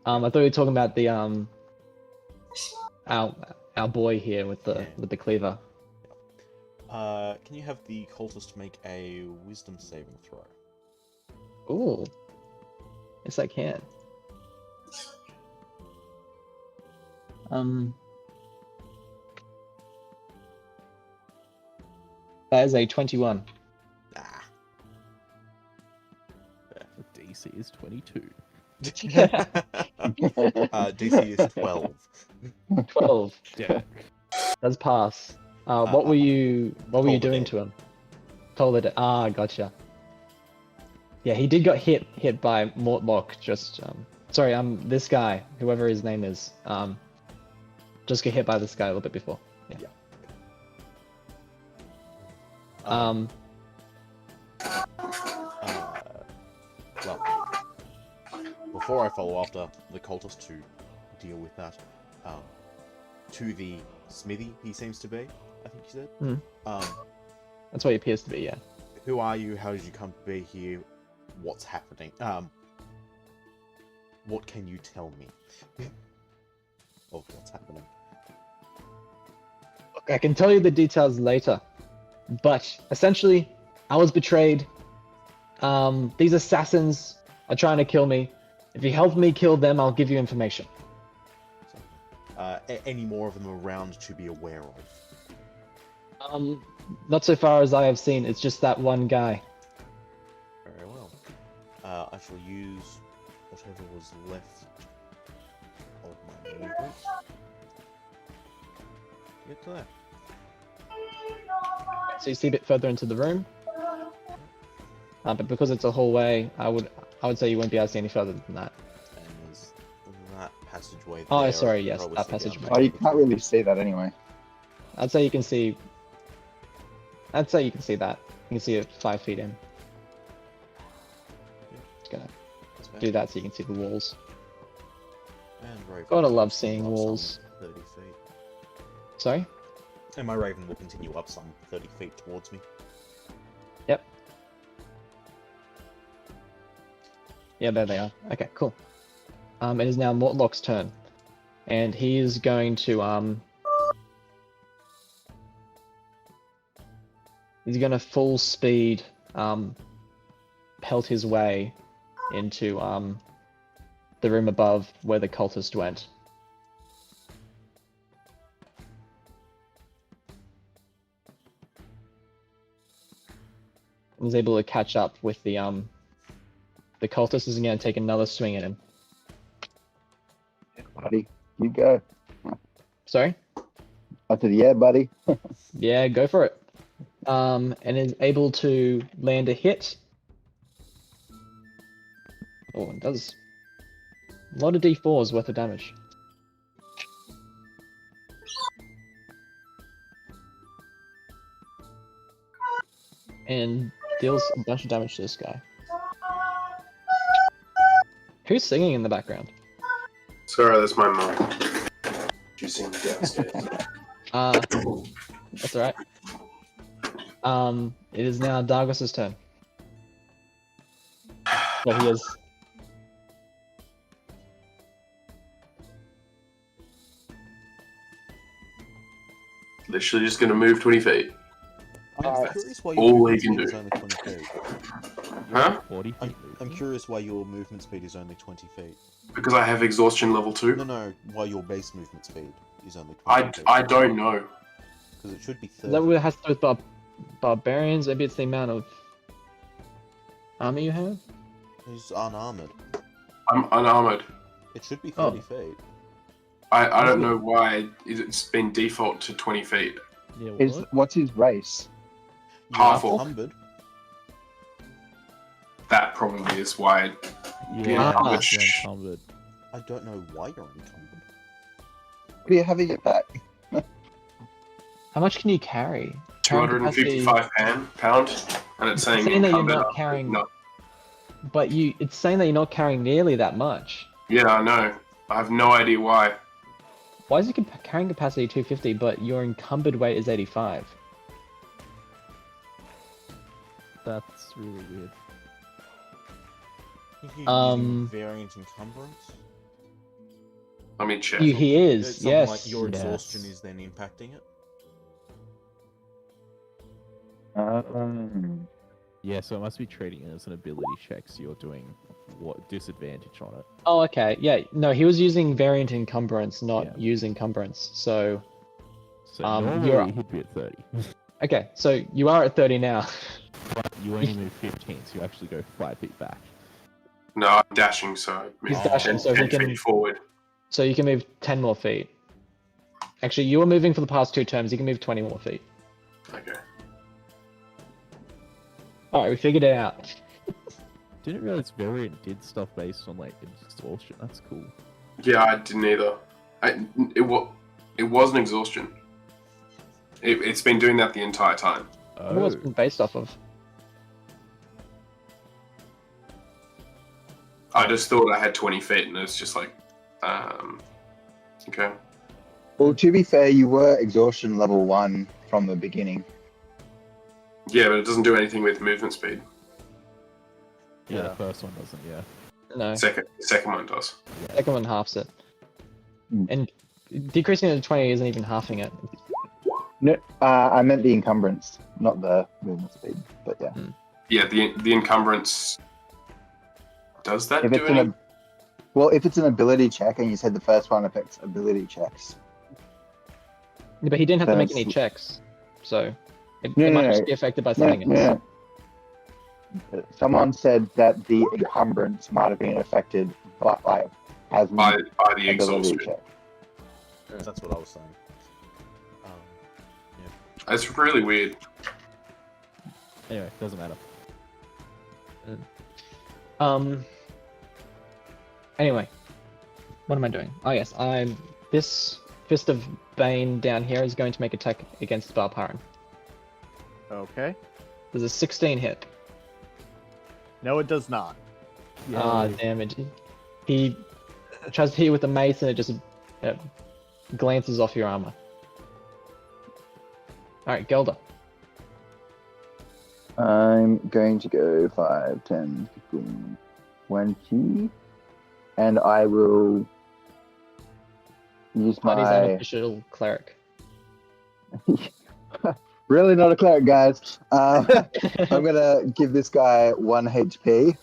I thought you were talking about the our boy here with the cleaver. Can you have the cultist make a wisdom saving throw? Ooh. Yes, I can. That is a 21. Ah. The DC is 22. DC is 12. 12. Yeah. Does pass. What were you Toll the doing dead. to him? Told it. Gotcha. Yeah, he did got hit by Mortlock. Just sorry, this guy, whoever his name is, just got hit by this guy a little bit before. Yeah. Well, before I follow after the cultist to deal with that, to the smithy he seems to be, I think you said. That's what he appears to be. Yeah. Who are you? How did you come to be here? What's happening? What can you tell me of what's happening? Look, I can tell you the details later, but essentially, I was betrayed. These assassins are trying to kill me. If you help me kill them, I'll give you information. Any more of them around to be aware of? Not so far as I have seen. It's just that one guy. Very well. I shall use whatever was left of my movement. Get to there. So you see a bit further into the room. But because it's a hallway, I would say you wouldn't be able to see any further than that. And there's that passageway there. Oh, sorry, yes, probably that see down passageway. there. Oh, you can't really see that anyway. I'd say you can see I'd say you can see that. You can see it 5 feet in. Just gonna That's fair. do that so you can see the walls. And Raven Gotta will love continue seeing up walls. some 30 feet. Sorry? And my Raven will continue up some 30 feet towards me. Yep. Yeah, there they are. Okay, cool. It is now Mortlock's turn. And he is going to, he's gonna full speed, pelt his way into, the room above where the cultist went. He's able to catch up with the cultist is going to take another swing at him. Yeah, buddy, you go. Sorry? I said, yeah, buddy. Yeah, go for it. And is able to land a hit. Oh, it does a lot of d4s worth of damage. And deals a bunch of damage to this guy. Who's singing in the background? Sorry, that's my mom. She's singing downstairs. That's alright. It is now Dargos's turn. Well, he is. Literally just going to move 20 feet. I'm curious why all your he movement can speed is do. only 20 feet. Huh? 40 feet. I'm curious why your movement speed is only 20 feet. Because I have exhaustion level 2. No, why your base movement speed is only 20 feet. I don't know. Because it should be Is 30. that what it has to do with barbarians? Maybe it's the amount of armor you have? He's unarmored. I'm unarmored. It should be Oh. 30 feet. I don't know why it's been default to 20 feet. Yeah, what? What's his race? You're Half orc. encumbered. That probably is why. Yeah, Ah. it's encumbered. I don't know why you're encumbered. What do you have in your back? How much can you carry? Carrying capacity- 255 pound, and it's saying, It's saying that you're encumbered. not carrying- No. But it's saying that you're not carrying nearly that much. Yeah, I know. I have no idea why. Why is your carrying capacity 250, but your encumbered weight is 85? That's really weird. I think you're Um, using variant encumbrance. Let me check. He is, Something yes. like your Yes. exhaustion is then impacting it. Yeah, so it must be treating it as an ability check, so you're doing what disadvantage on it. Oh, okay. Yeah, no, he was using variant encumbrance, not Yeah. using encumbrance. So, So you're- normally he'd be at 30. okay, so you are at 30 now. But you only move 15, so you actually go 5 feet back. No, I'm dashing, so He's dashing, so he 10 can- feet forward. So you can move 10 more feet. Actually, you were moving for the past 2 turns. You can move 20 more feet. Okay. Alright, we figured it out. Didn't realize Variant did stuff based on like exhaustion. That's cool. Yeah, I didn't either. It was an exhaustion. It's been doing that the entire time. I wonder what it's been based off of. I just thought I had 20 feet, and it's just like, okay. Well, to be fair, you were exhaustion level 1 from the beginning. Yeah, but it doesn't do anything with movement speed. Yeah, Yeah. the first one doesn't. Yeah. No, Second one does. second one halves it. Hmm. And decreasing it to 20 isn't even halving it. No, I meant the encumbrance, not the movement speed. But yeah, Yeah, the encumbrance. Does that if do it's anything? if it's an ability check, and you said the first one affects ability checks. Yeah, but he didn't have to make any That's- checks, so it No, might no, just no. be affected by No, setting it. no. Someone said that the encumbrance might have been affected by as an By the ability exhaustion. check. That's what I was saying. It's really weird. Anyway, doesn't matter. Anyway, what am I doing? Oh yes, this Fist of Bane down here is going to make attack against Barparan. Okay. Does a 16 hit? No, it does not. Ah, damn it. He tries to hit you with the mace and it just glances off your armor. Alright, Gelder. I'm going to go 5, 10, 15, 20. And I will use Party's my... unofficial cleric. Really not a cleric, guys. I'm gonna give this guy 1 HP.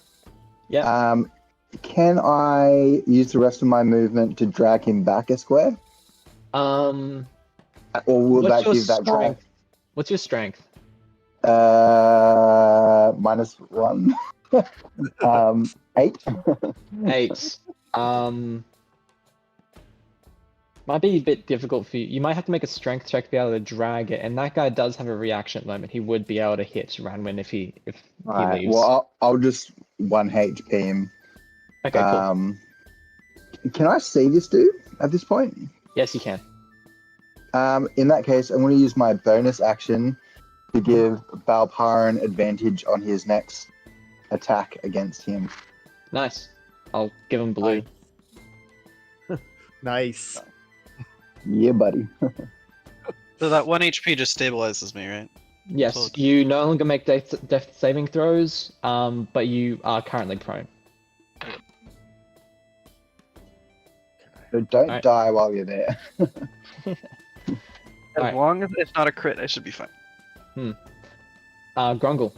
Yeah. Can I use the rest of my movement to drag him back a square? Or will What's that your give that strength? What's your strength? guy -1? 8. 8. Might be a bit difficult for you. You might have to make a strength check to be able to drag it, and that guy does have a reaction at the moment. He would be able to hit Ranwin if he Alright, leaves. well, I'll just 1 HP him. Okay, cool. Can I see this dude at this point? Yes, you can. In that case, I'm going to use my bonus action to give Balparan advantage on his next attack against him. Nice. I'll give him blue. Nice. Yeah, buddy. So that 1 HP just stabilizes me, right? Yes, So- you no longer make death saving throws, but you are currently prone. So don't Alright. die while you're there. As Alright. long as it's not a crit, I should be fine. Grungle.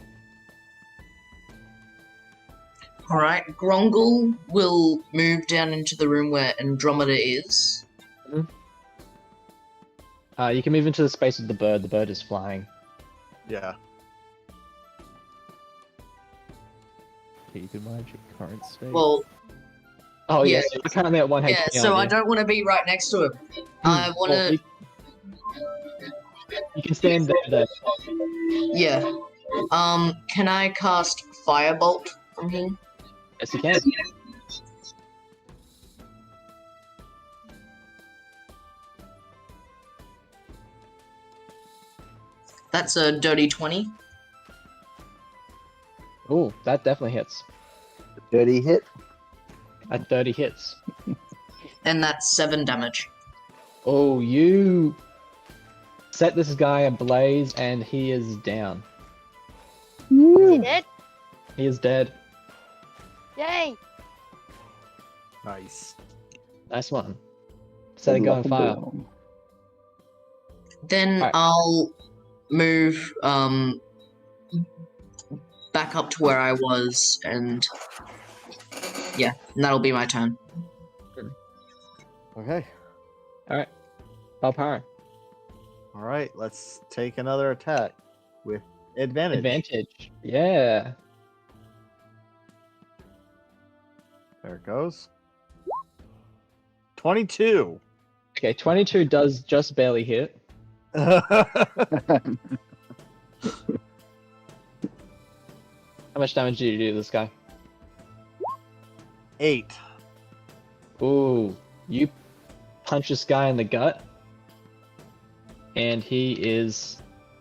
Alright, Grongol will move down into the room where Andromeda is. You can move into the space with the bird. The bird is flying. Yeah. Keep in mind your current state. Well, Oh Yeah. yes, you're currently at 1 HP. yeah, so I don't want to be right next to him. I want Well, to, you can stand there. yeah. Can I cast Firebolt from here? Yes, you can. That's a dirty 20. Ooh, that definitely hits. Dirty hit. At 30 hits. And that's 7 damage. Oh, you set this guy ablaze and he is down. Is he dead? He is dead. Yay! Nice. Nice one. Set it go on fire. Then Alright. I'll move back up to where I was, and yeah, and that'll be my turn. Okay. Alright. Balparan. All right. Let's take another attack with advantage. Advantage. Yeah. There it goes. 22. Okay, 22 does just barely hit. How much damage did you do to this guy? 8. Ooh, you punch this guy in the gut, and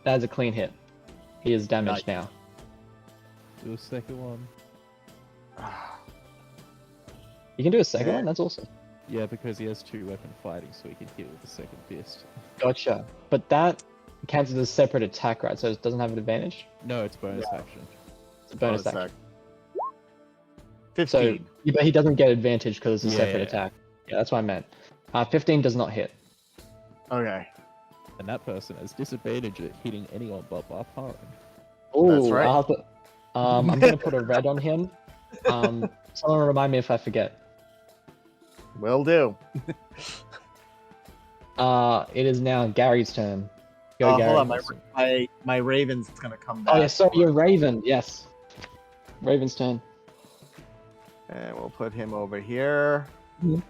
that's a clean hit. He is damaged now. Do a second one. You can do a second Yeah. one? That's awesome. Yeah, because he has 2-weapon fighting, so he can hit with the second fist. Gotcha. But that counts as a separate attack, right? So it doesn't have an advantage? No, it's bonus action. It's a bonus Bonus action. 15. So, but he doesn't get advantage because it's a Yeah, separate yeah. attack. Yeah, that's what I meant. 15 does not hit. Okay. And that person has disadvantage at hitting anyone but Balparan. Ooh, That's right. I'll have to, I'm gonna put a red on him. Someone remind me if I forget. Will do. It is now Gary's turn. Go, Gary. Hold on. My Raven's gonna come back. Oh yeah, sorry, you're Raven. Yes. Raven's turn. And we'll put him over here. Mhm.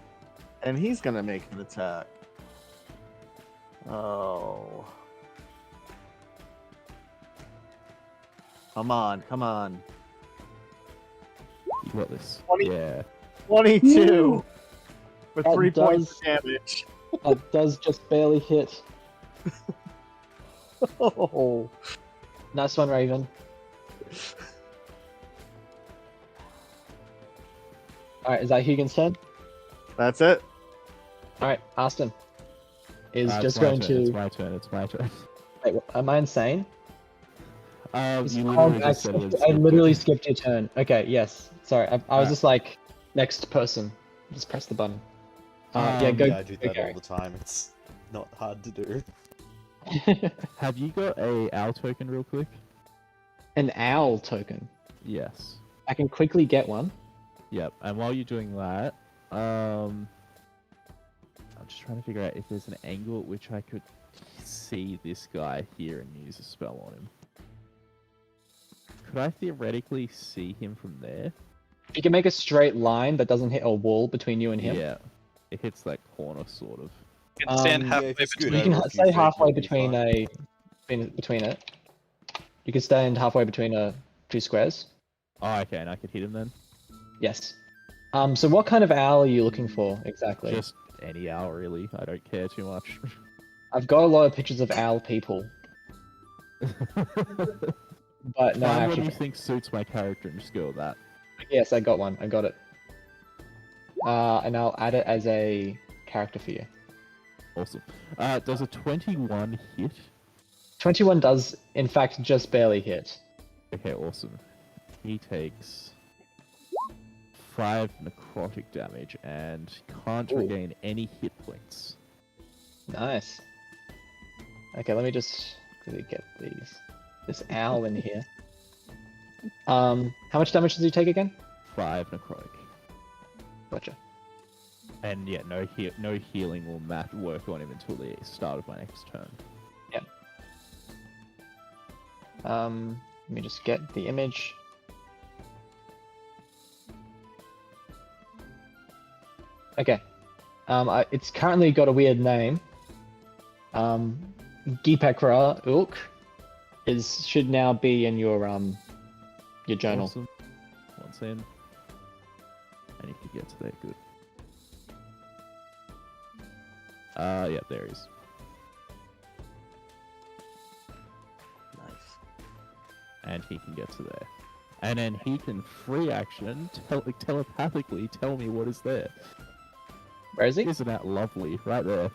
And he's gonna make an attack. Oh. Come on, come on. You got this. 20. Yeah. 22 with That 3 points does- of damage. That does just barely hit. Oh. Nice one, Raven. Alright, is that Hugin's turn? That's it. Alright, Aston is It's just my going turn, to. It's my turn. It's my turn. Wait, am I insane? You literally just said it. I literally skipped your turn. Okay, yes. Sorry, I was Alright. just like, next person. Just press the button. Yeah, go. Yeah, I do go, that Gary. all the time. It's not hard to do. Have you got a owl token real quick? An owl token. Yes. I can quickly get one. Yep. And while you're doing that, I'm just trying to figure out if there's an angle at which I could see this guy here and use a spell on him. Could I theoretically see him from there? You can make a straight line that doesn't hit a wall between you and him. Yeah. It hits that corner, sort of. You can stand Yeah, halfway if it's good, between. You can over a few stay feet, halfway you'll be between fine. between it. You can stand halfway between two squares. Oh, okay, and I could hit him then? Yes. So what kind of owl are you looking for exactly? Just any owl, really. I don't care too much. I've got a lot of pictures of owl people, but no, Find what actually, you think suits my character and just go with that. yes, I got one. I got it. And I'll add it as a character for you. Awesome. Does a 21 hit? 21 does, in fact, just barely hit. Okay, awesome. He takes 5 necrotic damage and can't Ooh. regain any hit points. Nice. Okay, let me just quickly get this owl in here. How much damage does he take again? 5 necrotic. Gotcha. And yeah, no healing will work on him until the start of my next turn. Let me just get the image. Okay. It's currently got a weird name. Gipekra Ulk should now be in your journal. Awesome. Once in. And you can get to that, good. Yeah, there he is. Nice. And he can get to there. And then he can free action telepathically tell me what is there. Where is he? Isn't that lovely? Right there.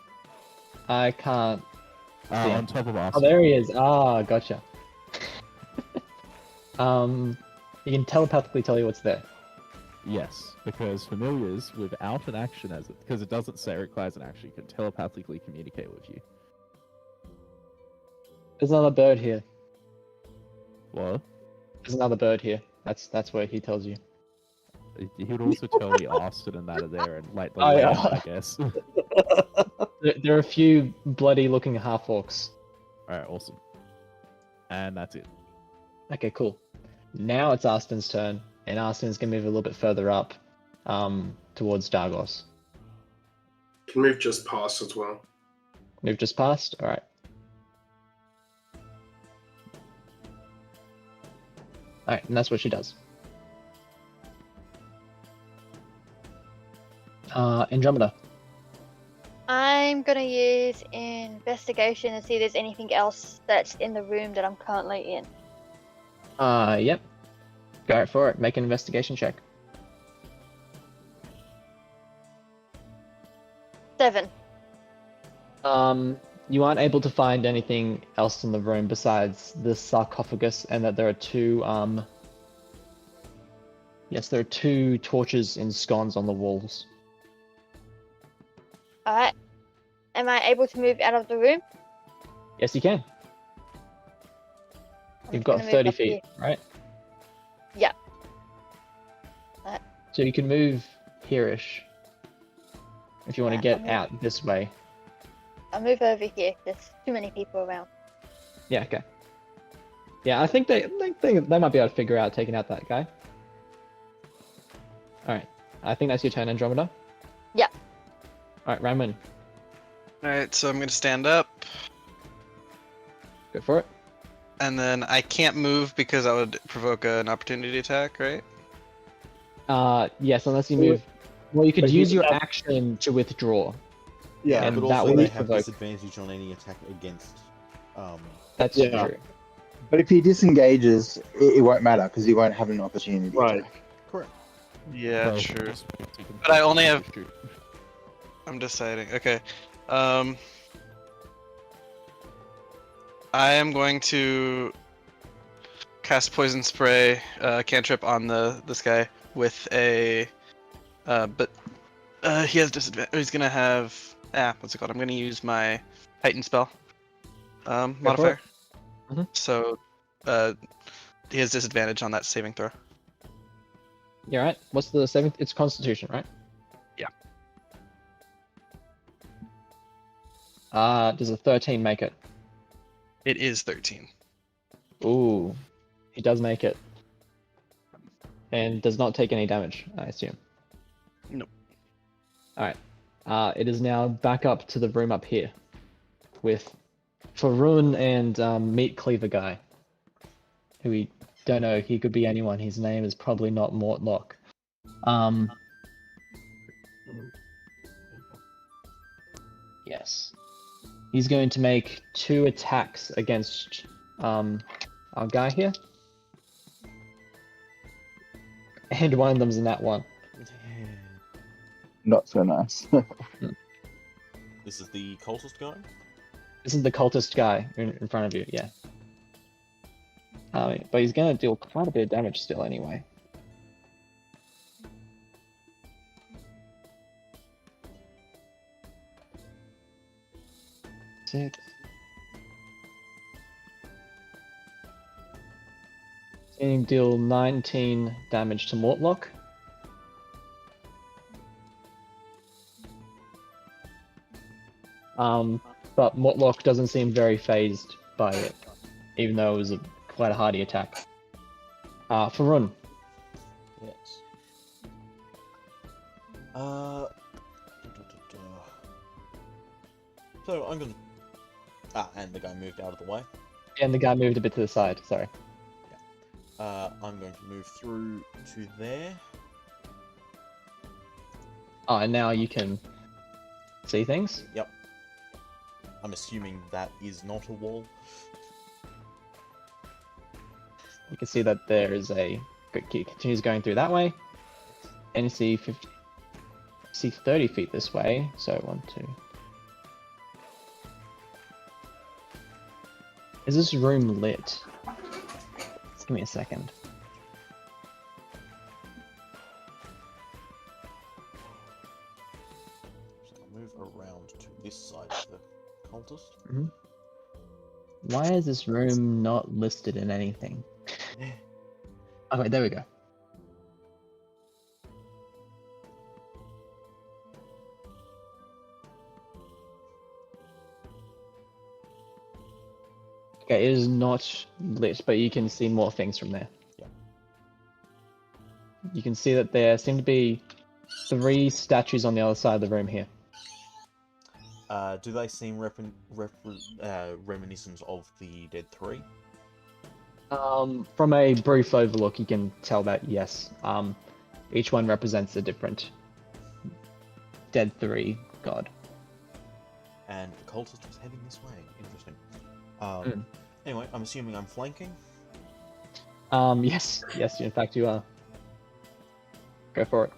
I can't. see him. On top of us. Oh, there he is. Ah, gotcha. He can telepathically tell you what's there. Yes, because familiars without an action because it doesn't say it requires an action, can telepathically communicate with you. There's another bird here. What? There's another bird here. That's where he tells you. He would also tell me Austin and that are there and like the Oh, yeah. land, I guess. There are a few bloody-looking half-orcs. Alright, awesome. And that's it. Okay, cool. Now it's Aston's turn, and Aston's gonna move a little bit further up, towards Dargos. Can move just past as well. Move just past. All right. All right, and that's what she does. Andromeda. I'm gonna use investigation and see if there's anything else that's in the room that I'm currently in. Yep. Go for it. Make an investigation check. 7. You aren't able to find anything else in the room besides the sarcophagus, and that there are two, yes, there are 2 torches in sconces on the walls. Alright. Am I able to move out of the room? Yes, you can. I'm You've just got gonna move 30 up feet, here. right? Yeah. So you can move here-ish if you want to Yeah, get I'll move- out this way. I'll move over here. There's too many people around. Yeah, okay. Yeah, I think they might be able to figure out taking out that guy. Alright. I think that's your turn, Andromeda. Yeah. Alright, Ramon, Alright, so I'm gonna stand up, go for it. and then I can't move because that would provoke an opportunity attack, right? Yes, unless you move. Well, you could But you use your have- action to withdraw. Yeah, And but that also will they be have provoked. disadvantage on any attack against. That's Yeah. true. But if he disengages, it won't matter because he won't have an opportunity Right. attack. Correct. Yeah, Well, true. just means he can But I only have. shoot. I'm deciding. Okay. I am going to cast poison spray cantrip on this guy with a but he has disadvantage. He's gonna have what's it called? I'm gonna use my heightened spell modifier. Mhm. So he has disadvantage on that saving throw. Yeah, right. What's the saving? It's Constitution, right? Yeah. Does a 13 make it? It is 13. Ooh, he does make it, and does not take any damage, I assume. Nope. All right. It is now back up to the room up here, with Faroon and Meat Cleaver guy, who we don't know. He could be anyone. His name is probably not Mortlock. Yes. He's going to make 2 attacks against our guy here. And one of them's in that one. Not so nice. This is the cultist guy? This is the cultist guy in front of you, yeah. But he's gonna deal quite a bit of damage still anyway. Six. He's going to deal 19 damage to Mortlock. But Mortlock doesn't seem very phased by it, even though it was quite a hardy attack. Faroon. Yes. So I'm gonna. And the guy moved out of the way. And the guy moved a bit to the side, sorry. I'm going to move through to there. Oh, and now you can see things? Yep. I'm assuming that is not a wall. You can see that there is a... It continues going through that way. And you see 30 feet this way. So 1, 2... Is this room lit? Just give me a second. So I'll move around to this side of the cultist. Why is this room not listed in anything? Oh wait, there we go. Okay, it is not lit, but you can see more things from there. Yeah. You can see that there seem to be 3 statues on the other side of the room here. Do they seem reminiscent of the Dead 3? From a brief overlook, you can tell that yes. Each one represents a different Dead 3 god. And the cultist was heading this way. Interesting. Anyway, I'm assuming I'm flanking. Yes, in fact you are. Go for it.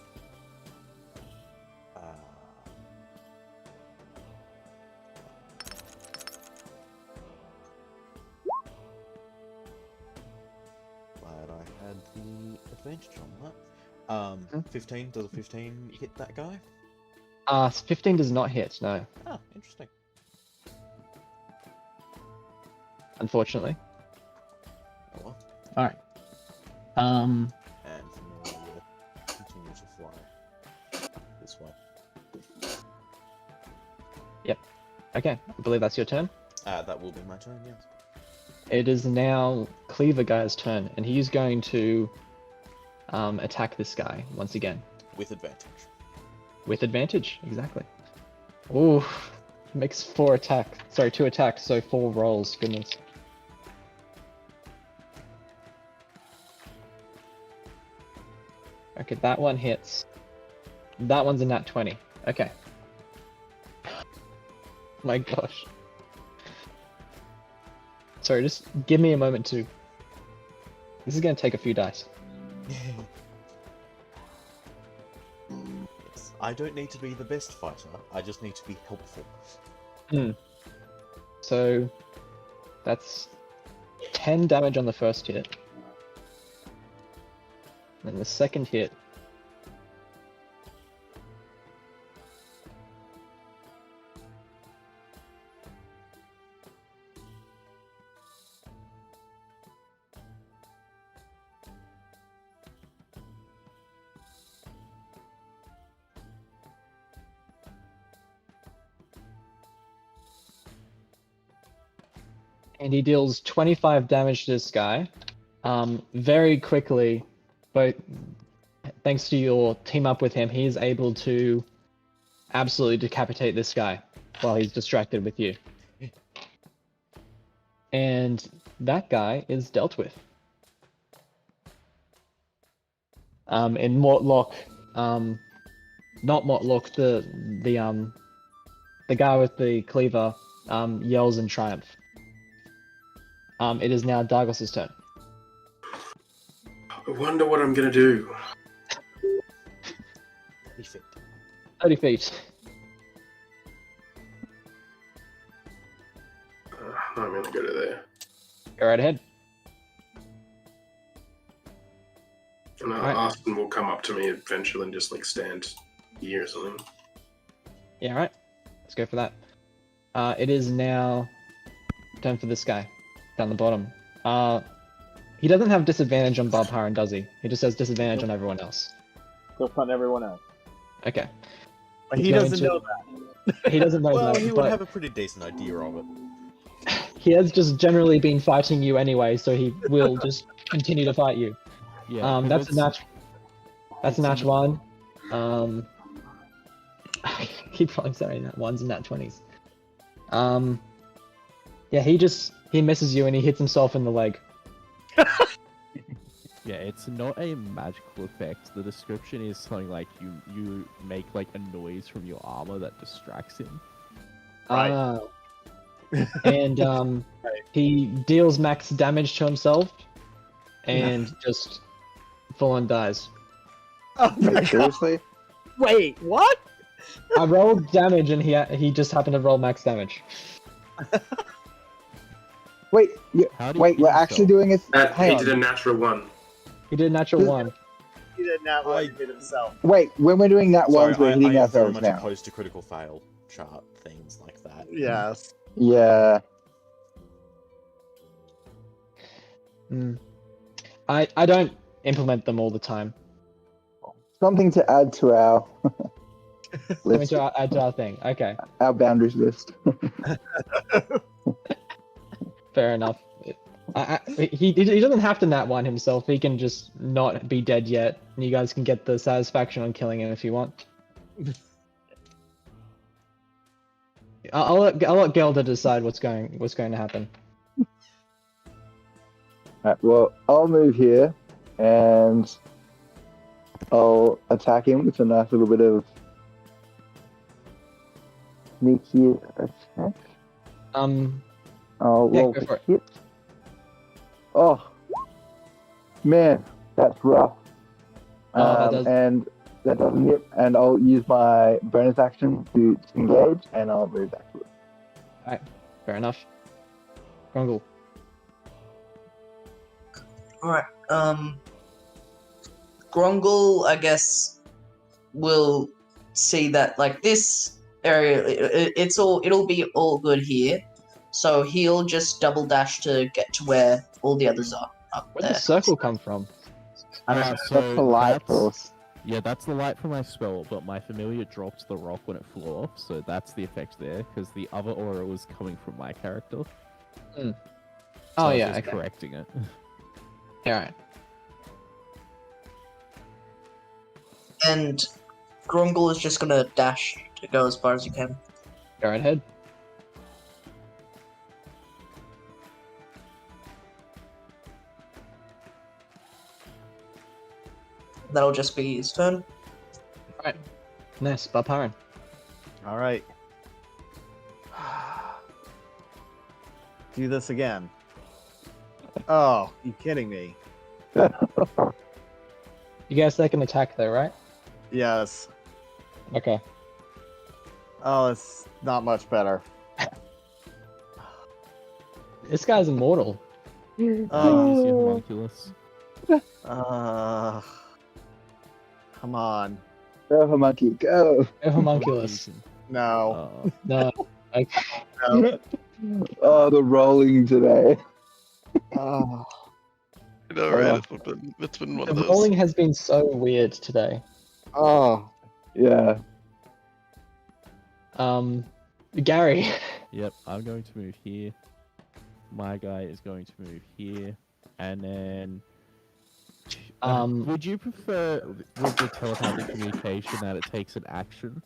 Glad I had the advantage on that. 15, does a 15 hit that guy? 15 does not hit, no. Ah, interesting. Unfortunately. Oh well. Alright. And Familiar continues to fly this way. Okay, I believe that's your turn. That will be my turn, yes. It is now Cleaver Guy's turn, and he's going to attack this guy once again. With advantage. With advantage, exactly. Ooh, makes 2 attacks, so 4 rolls, goodness. Okay, that one hits. That one's a nat 20. Okay. My gosh. Sorry, just give me a moment to. This is gonna take a few dice. Yes, I don't need to be the best fighter. I just need to be helpful. So that's 10 damage on the first hit. And the second hit. And he deals 25 damage to this guy. Very quickly, but thanks to your team up with him, he is able to absolutely decapitate this guy while he's distracted with you. And that guy is dealt with. In Mortlock, not Mortlock, the guy with the cleaver yells in triumph. It is now Dargos's turn. I wonder what I'm gonna do. 30 feet. 30 feet. I'm gonna go to there. Go right ahead. And Alright. Austin will come up to me eventually and just like stand here or something. Yeah, right. Let's go for that. It is now turn for this guy down the bottom. He doesn't have disadvantage on Barbarian, does he? He just has disadvantage on everyone else. Just on everyone else. Okay. But He's he going doesn't to- know that. He doesn't know Well, that, he would but have a pretty decent idea of it. he has just generally been fighting you anyway, so he will just continue to fight you. Yeah. That's a nat. That's a nat 1. I keep rolling sorry, nat 1s and nat 20s. Yeah, he misses you and he hits himself in the leg. Yeah, it's not a magical effect. The description is something like you make like a noise from your armor that distracts him. Right. And he deals max damage to himself and just full on dies. Oh my Wait, god. seriously? Wait, what? I rolled damage and he just happened to roll max damage. Wait, How do you wait, kill we're actually yourself? doing it. He Hang did a on. natural 1. He did a natural 1. He did not want to hit himself. Wait, when we're doing that Sorry, ones, we're hitting I am very ourselves much now. opposed to critical fail chart things like that. Yes. Yeah. I don't implement them all the time. Something to add to our Let me list, add to our thing. Okay, our boundaries list. fair enough. He doesn't have to nat 1 himself. He can just not be dead yet. And you guys can get the satisfaction on killing him if you want. I'll let Gelder decide what's going to happen. Right, well, I'll move here, and I'll attack him with a nice little bit of sneaky attack. I'll Yeah, roll go for for it. hit. Oh, man, that's rough. Oh, that does- And that doesn't hit, and I'll use my bonus action to engage, and I'll move back to it. Fair enough. Grungle. Alright, Grongol, I guess, will see that, like, this area, it'll be all good here. So he'll just double dash to get to where all the others are up Where'd there. the circle come from? That's the light force. Yeah, that's the light for my spell, but my familiar dropped the rock when it flew off, so that's the effect there, because the other aura was coming from my character. So Oh I was yeah, just okay. correcting it. Alright. And Grongol is just gonna dash to go as far as he can. Go right ahead. That'll just be his turn. Alright. Nice, Barbarian. All right. Do this again. Oh, you kidding me? You guys take an attack though, right? Yes. Okay. Oh, it's not much better. This guy's immortal. Use Oh, your homunculus. come on. Go, Monkey, go. A homunculus. No. No. Okay. No. Oh, the rolling today. Oh. I know, right? It's been one The of those. rolling has been so weird today. Oh. Yeah. Gary. Yep, I'm going to move here. My guy is going to move here, and then. Would you prefer with the telepathic communication that it takes an action?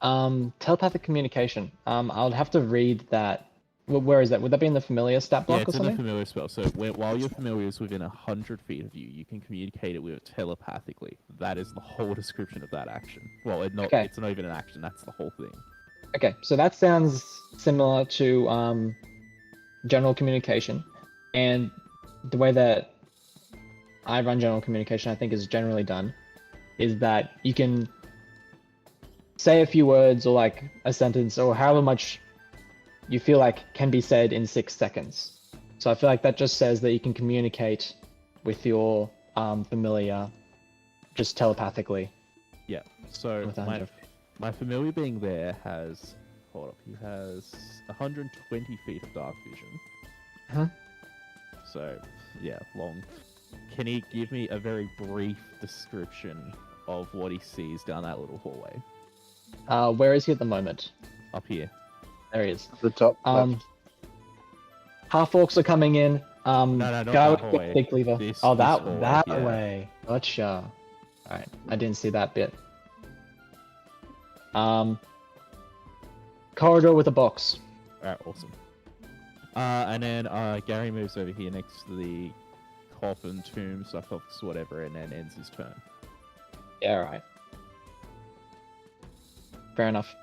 Telepathic communication. I would have to read that. Where is that? Would that be in the familiar stat block Yeah, or it's in the something? familiar spell. So while your familiar is within 100 feet of you, you can communicate it with it telepathically. That is the whole description of that action. Well, Okay. it's not even an action. That's the whole thing. Okay, so that sounds similar to general communication, and the way that I run general communication, I think, is generally done, is that you can say a few words or like a sentence or however much you feel like can be said in 6 seconds. So I feel like that just says that you can communicate with your familiar just telepathically. Yeah. So With 100. my familiar being there has, hold up, he has 120 feet of dark vision. Huh? So yeah, long. Can he give me a very brief description of what he sees down that little hallway? Where is he at the moment? Up here. There he is. The top left. Half orcs are coming in. No, not guy that with hallway. big cleaver. This that hallway, that yeah. way. Gotcha. Alright, I didn't see that bit. Corridor with a box. Alright, awesome. And then Gary moves over here next to the coffin, tomb, sarcophagus, whatever, and then ends his turn. Yeah, alright. Fair enough.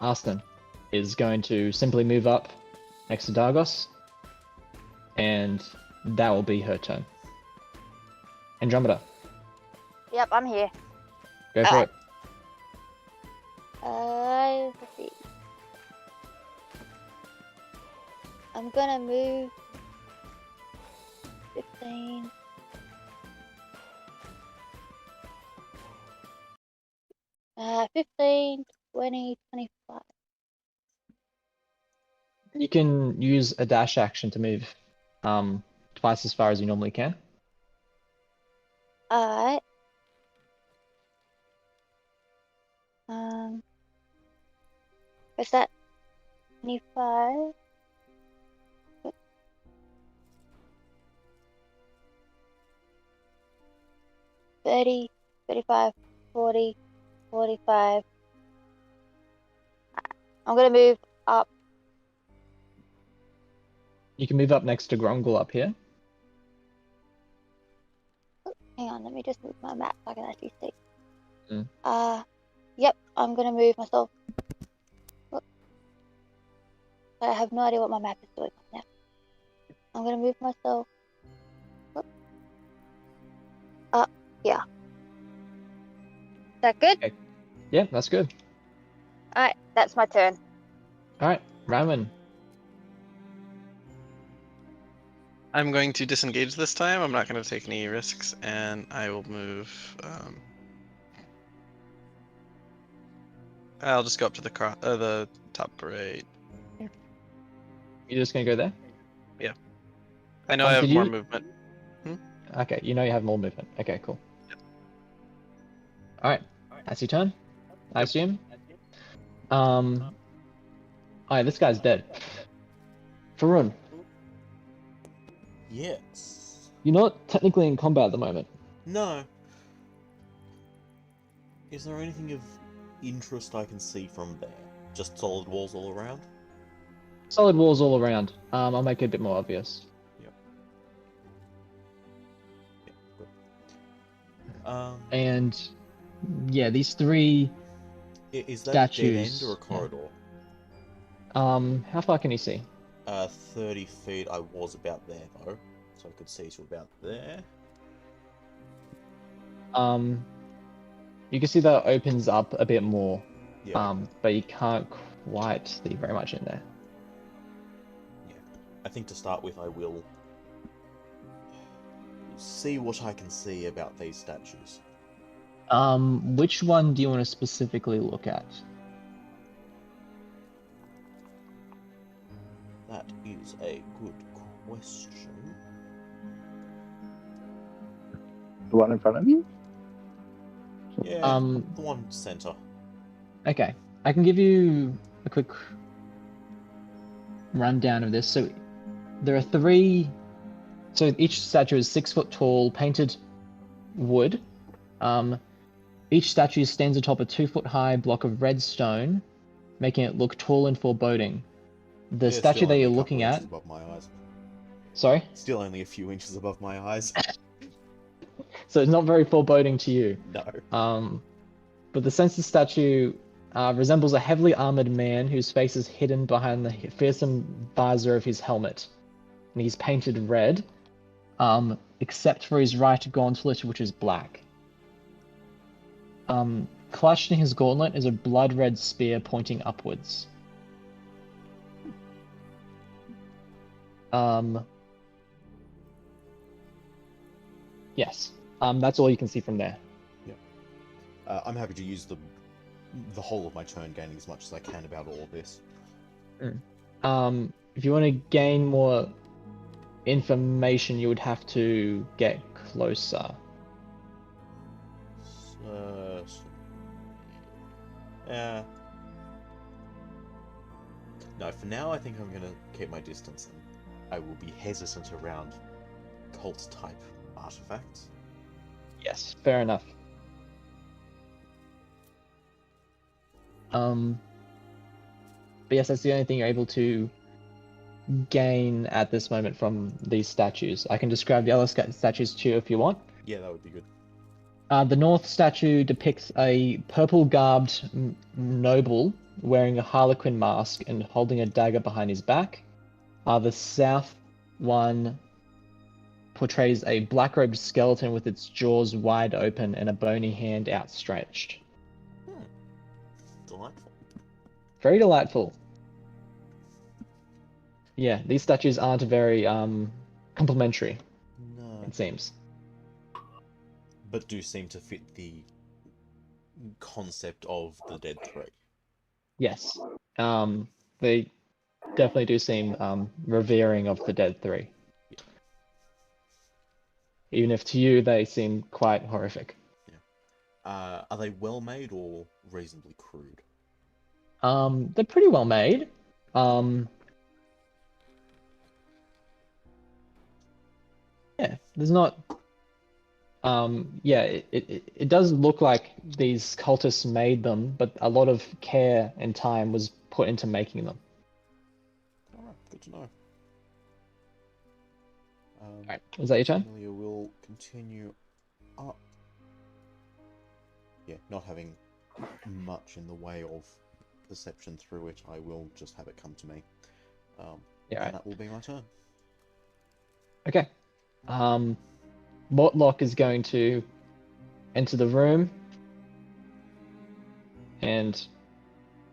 Aston is going to simply move up next to Dargos, and that will be her turn. Andromeda, Yep, I'm here. go for it. Let's see. I'm gonna move 15. Uh, 15, 20, 25. You can use a dash action to move twice as far as you normally can. Alright. What's that? 25. 30, 35, 40, 45. I'm gonna move up. You can move up next to Grongol up here. Hang on, let me just move my map so I can actually see. Mm. Yep, I'm gonna move myself. Look. I have no idea what my map is doing now. I'm gonna move myself. Look. Yeah. Is that good? Okay. Yeah, that's good. Alright, that's my turn. Alright, Raman. I'm going to disengage this time. I'm not going to take any risks, and I will move. I'll just go up to the top right. You're just gonna go there? I know I have did more you- movement. Okay, you know you have more movement. Okay, cool. Alright, that's your turn, I assume. Alright, this guy's dead. Farun, Yes. you're not technically in combat at the moment. No. Is there anything of interest I can see from there? Just solid walls all around? Solid walls all around. I'll make it a bit more obvious. Yep. Yeah, good. And yeah, these three. Is that a dead statues, end or a yeah. corridor? How far can you see? 30 feet. I was about there though, so I could see to about there. You can see that it opens up a bit more. Yeah. But you can't quite see very much in there. Yeah. I think to start with, I will see what I can see about these statues. Which one do you want to specifically look at? That is a good question. The one in front of you? Yeah, the one center. Okay, I can give you a quick rundown of this. So there are 3. So each statue is 6 foot tall, painted wood. Each statue stands atop a 2 foot high block of red stone, making it look tall and foreboding. The Yeah, statue still that only you're a couple looking inches at. above my eyes. Sorry? Still only a few inches above my eyes. So it's not very foreboding to you. No. But the census statue resembles a heavily armored man whose face is hidden behind the fearsome visor of his helmet. And he's painted red, except for his right gauntlet, which is black. Clutched in his gauntlet is a blood-red spear pointing upwards. Yes. That's all you can see from there. I'm happy to use the whole of my turn gaining as much as I can about all of this. If you want to gain more information, you would have to get closer. Yeah. No, for now I think I'm gonna keep my distance and I will be hesitant around cult-type artifacts. Yes, fair enough. But yes, that's the only thing you're able to gain at this moment from these statues. I can describe the other statues to you if you want. Yeah, that would be good. The north statue depicts a purple-garbed noble wearing a harlequin mask and holding a dagger behind his back. The south one portrays a black-robed skeleton with its jaws wide open and a bony hand outstretched. Delightful. Very delightful. Yeah, these statues aren't very complimentary, No. it seems. But do seem to fit the concept of the Dead Three. Yes. They definitely do seem revering of the Dead Three. Even if to you they seem quite horrific. Yeah. Are they well made or reasonably crude? They're pretty well made. Yeah, there's not. Yeah, it does look like these cultists made them, but a lot of care and time was put into making them. Alright, good to know. Alright, is that your turn? Amelia will continue up. Yeah, not having much in the way of perception through it, I will just have it come to me. Yeah, right. And that will be my turn. Okay. Mortlock is going to enter the room and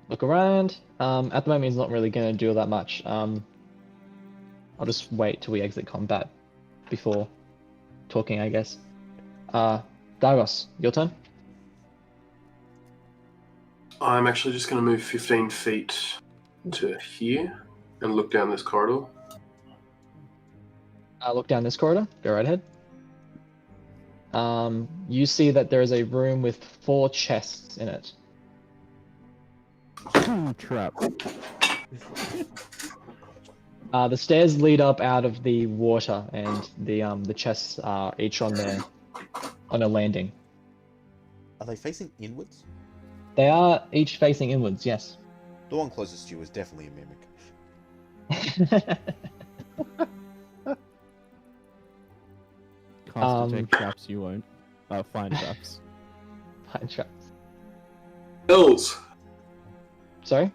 look around. At the moment, he's not really going to do that much. I'll just wait till we exit combat before talking, I guess. Dagos, your turn. I'm actually just going to move 15 feet to here and look down this corridor. Look down this corridor. Go right ahead. You see that there is a room with 4 chests in it. Trap. The stairs lead up out of the water, and the chests are each on a landing. Are they facing inwards? They are each facing inwards. Yes. The one closest to you is definitely a mimic. Cast detect traps, you won't. Find traps. Find traps. Hills. Sorry.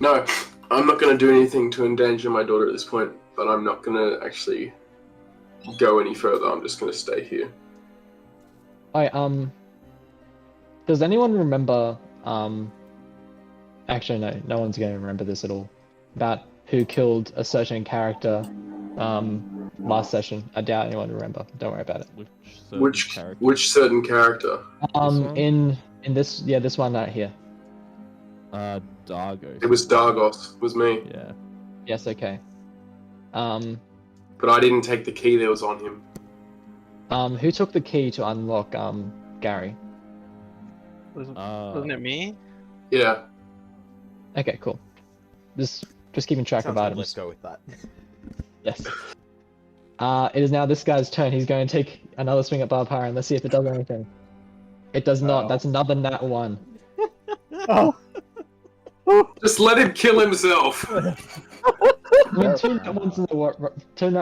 No, I'm not going to do anything to endanger my daughter at this point, but I'm not going to actually go any further. I'm just going to stay here. Does anyone remember, actually no one's going to remember this at all, about who killed a certain character, last session? I doubt anyone will remember. Don't worry about it. Which certain character? In this, yeah, this one right here. Dargos. It was Dargos. Was me. Yeah. Yes, okay. But I didn't take the key that was on him. Who took the key to unlock, Gary? Wasn't it me? Yeah. Okay, cool. Just keeping track Sounds of like items. let's go with that. Yes. It is now this guy's turn. He's going to take another swing at Barbara, and let's see if it does anything. It does not. Oh. That's another nat 1. Oh, Just let him kill himself. I mean, two nat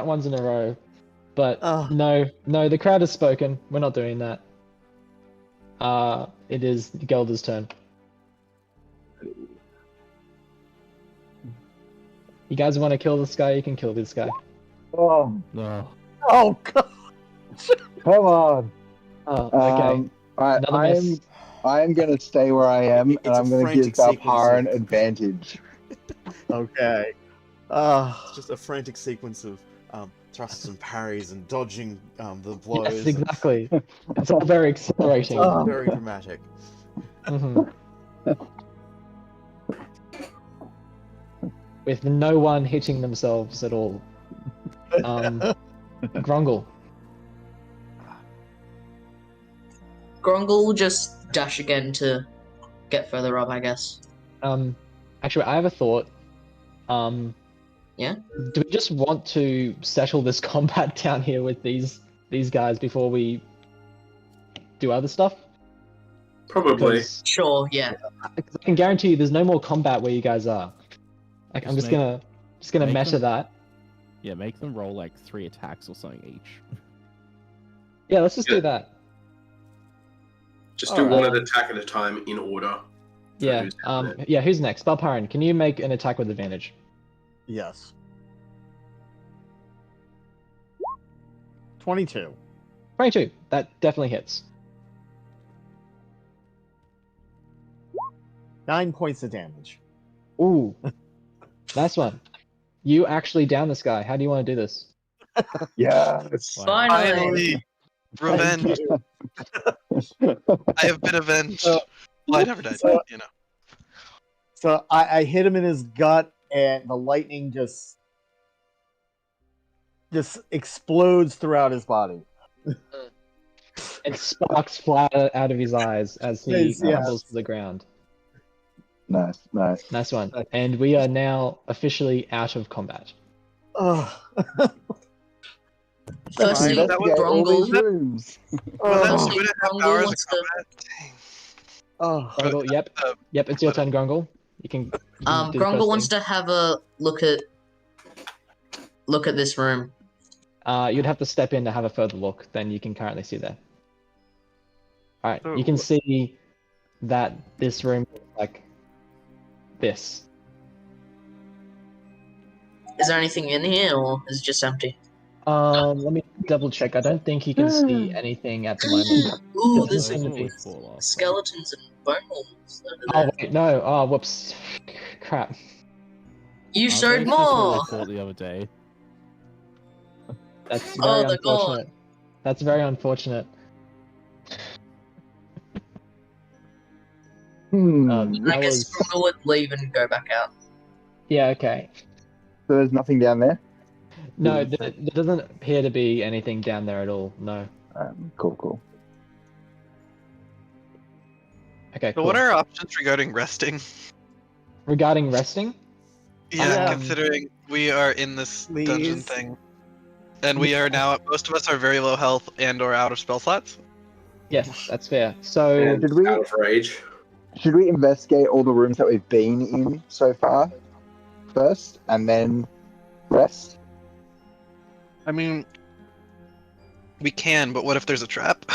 1s in a row. But Oh. no, the crowd has spoken. We're not doing that. It is Gelder's turn. You guys want to kill this guy? You can kill this guy. Oh, No. oh God. come on. Oh, okay. Another miss. I am going to stay where I am, It's and a I'm going to give frantic Baldur an sequence of- advantage. Okay. It's just a frantic sequence of thrusts and parries and dodging the blows. Yes, exactly. It's all very exhilarating. Oh. Very dramatic. Mhm. With no one hitting themselves at all. Grungle. Grungle will just dash again to get further up, I guess. Actually, I have a thought. Yeah? Do we just want to settle this combat down here with these guys before we do other stuff? Probably. Because Sure, yeah. I can guarantee you, there's no more combat where you guys are. Like, I'm Just just gonna make meta them- that. Yeah, make them roll like 3 attacks or something each. Yeah, let's just Yeah. do that. Just do Alright. one attack at a time in order. for Yeah. who's doing it. Yeah. Who's next? Balparan, can you make an attack with advantage? Yes. 22. 22. That definitely hits. 9 points of damage. Ooh. Nice one. You actually down this guy. How do you want to do this? Yes. Wow. Finally! Revenge. I have been avenged. Well, I never died, So- you know. So I hit him in his gut, and the lightning just explodes throughout his body. And sparks fly out of his eyes as he Yes, yes. tumbles to the ground. Nice. Nice one. And we are now officially out of combat. Oh. Firstly, Fine. that was Investigate all these Grungle. rooms. Well, that's Oh. 2.5 Grungle hours of wants to- combat. Dang. Oh. Grungle, yep, it's your turn, Grungle. You can do the Grungle first wants thing. to have a look at this room. You'd have to step in to have a further look than you can currently see there. Alright, So- you can see that this room is like this. Is there anything in here, or is it just empty? Let me double check. I don't think you can see anything at the moment. Ooh, This there's is Those in the always fall off. skeletons and bone holes over Oh there. wait, no. Oh, whoops. Crap. You Aren't showed those just what more! I thought the other day. That's Oh, very they're gone. unfortunate. That's very unfortunate. I That guess was Grungle would leave and go back out. yeah. Okay. So there's nothing down there? No, there doesn't appear to be anything down there at all. No. Cool. Okay. So Cool. what are our options regarding resting? Regarding resting? Yeah, Um, considering we are in this dungeon Please. thing. And we are now, most of us are very low health and or out of spell slots. Yes, that's fair. So And Did we- out of rage. Should we investigate all the rooms that we've been in so far first, and then rest? I mean, we can, but what if there's a trap?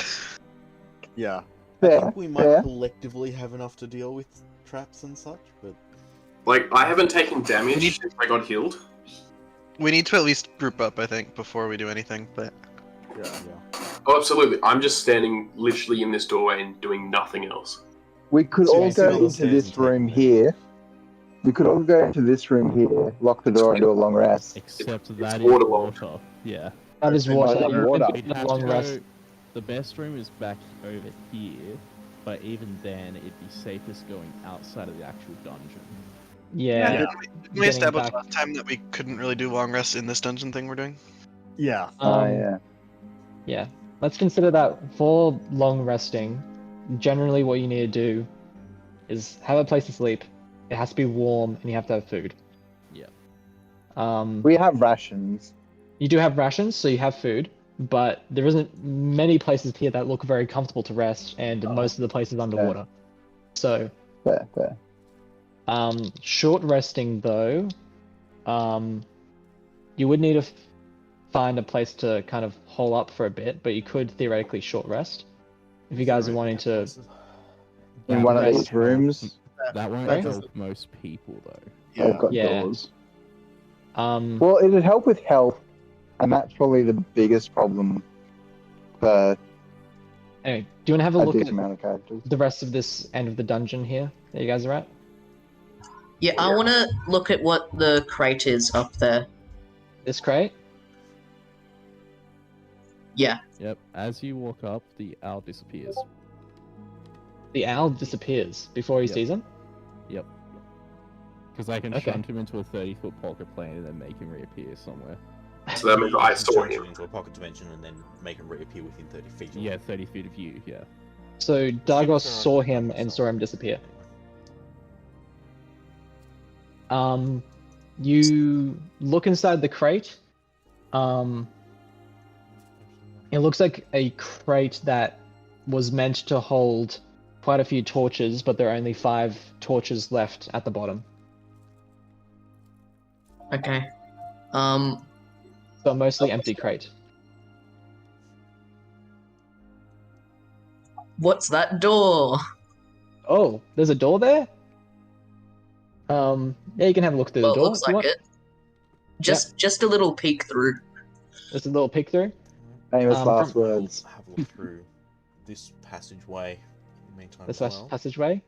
Yeah. I Fair, think we might fair. collectively have enough to deal with traps and such, but Like, I haven't taken damage since I got healed. We need to at least group up, I think, before we do anything. But Yeah. Oh, absolutely. I'm just standing literally in this doorway and doing nothing else. We could So all you sit go on the into stairs this and take room them. here. We could all go into this room here, lock the door, and do a long rest. Except It's that is waterlogged. water. Yeah. That is Oh, water. that's You water. could We'd get a have long to rest. go. The best room is back over here, but even then, it'd be safest going outside of the actual dungeon. Yeah. Yeah. we Getting established back- last time that we couldn't really do long rests in this dungeon thing we're doing. Yeah. Yeah. Yeah. Let's consider that for long resting. Generally, what you need to do is have a place to sleep. It has to be warm, and you have to have food. Yeah. We have rations. You do have rations, so you have food, but there isn't many places here that look very comfortable to rest, and most of the places underwater. So, Fair. short resting though, you would need to find a place to kind of hole up for a bit, but you could theoretically short rest if you guys are wanting to. In That one of won't these help- rooms, That won't Sorry? help most people though. they've Yeah. got Yeah. doors. Well, Well, it'd help with health, and that's probably the biggest problem for anyway, do you want to have a a look decent at amount of characters. the rest of this end of the dungeon here that you guys are at? Yeah, I want to look at what the crate is up there. This crate? Yeah. Yep. As you walk up, the owl disappears. The owl disappears before he Yep. sees him? Yep. Because I can Okay. shunt him into a 30-foot pocket plane and then make him reappear somewhere. So that means I saw Jump him. into a pocket dimension and then make him reappear within 30 feet. Yeah, 30 feet of you. Yeah. So Dargos saw him and saw him disappear. You look inside the crate. It looks like a crate that was meant to hold quite a few torches, but there are only 5 torches left at the bottom. Okay. So mostly empty crate. What's that door? Oh, there's a door there? Yeah, you can have a look through Well, the it door. looks if you like want. it. Just a little peek through. There's a little peek through. Famous last from- words. Have a look through this passageway in the meantime This as well. passageway.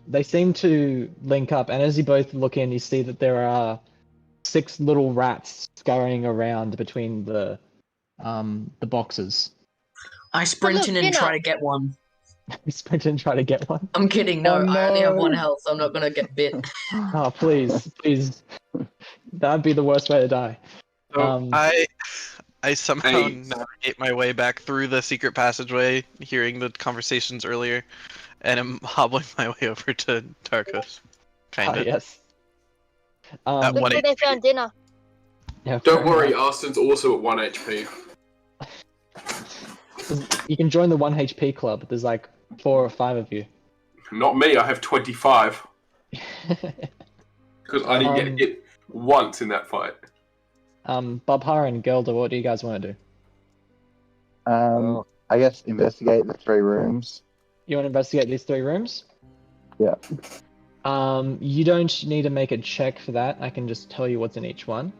They seem to link up, and as you both look in, you see that there are 6 little rats scurrying around between the boxes. I sprint look, in and dinner. try to get one. You sprint and try to get one. I'm kidding. No, Oh, I only have no. 1 health. I'm not gonna get bit. Oh, please. That'd be the worst way to die. So I somehow Hey. navigate my way back through the secret passageway, hearing the conversations earlier, and I'm hobbling my way over to Tarkos. Kinda. Yes. At Looks one like they HP. found dinner. Yeah, fair Don't worry, enough. Austin's also at 1 HP. You can join the 1 HP club. There's like 4 or 5 of you. Not me, I have 25. Because I didn't get hit once in that fight. Babhar and Gelder, what do you guys want to do? I guess investigate the 3 rooms. You want to investigate these 3 rooms? Yeah. You don't need to make a check for that. I can just tell you what's in each one.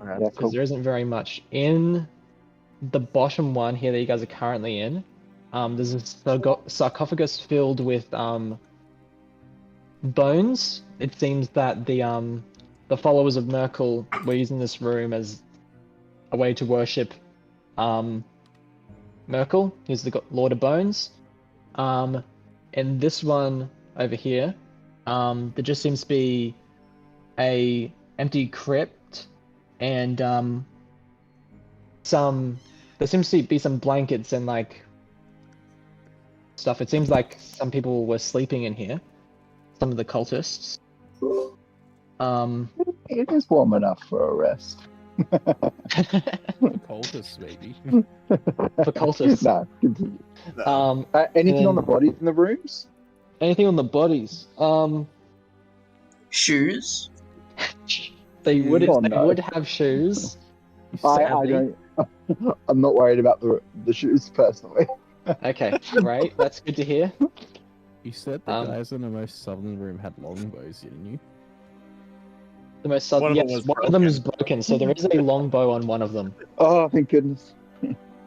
Yeah, Because cool. there isn't very much. In the bottom one here that you guys are currently in, there's a sarcophagus filled with bones. It seems that the followers of Merkel were using this room as a way to worship Merkel, who's the Lord of Bones. And this one over here, there just seems to be a empty crypt and there seems to be some blankets and like stuff. It seems like some people were sleeping in here, some of the cultists. It is warm enough for a rest. Cultists, maybe. For cultists. No, continue. Anything then- on the bodies in the rooms? Anything on the bodies? Shoes. They would Oh, no. have shoes. I sadly. don't. I'm not worried about the shoes personally. Okay, great. That's good to hear. You said the guys in the most southern room had longbows, didn't you? The most southern. One of them Yes, was one of them is broken, so there is a longbow on one of them. Oh, thank goodness.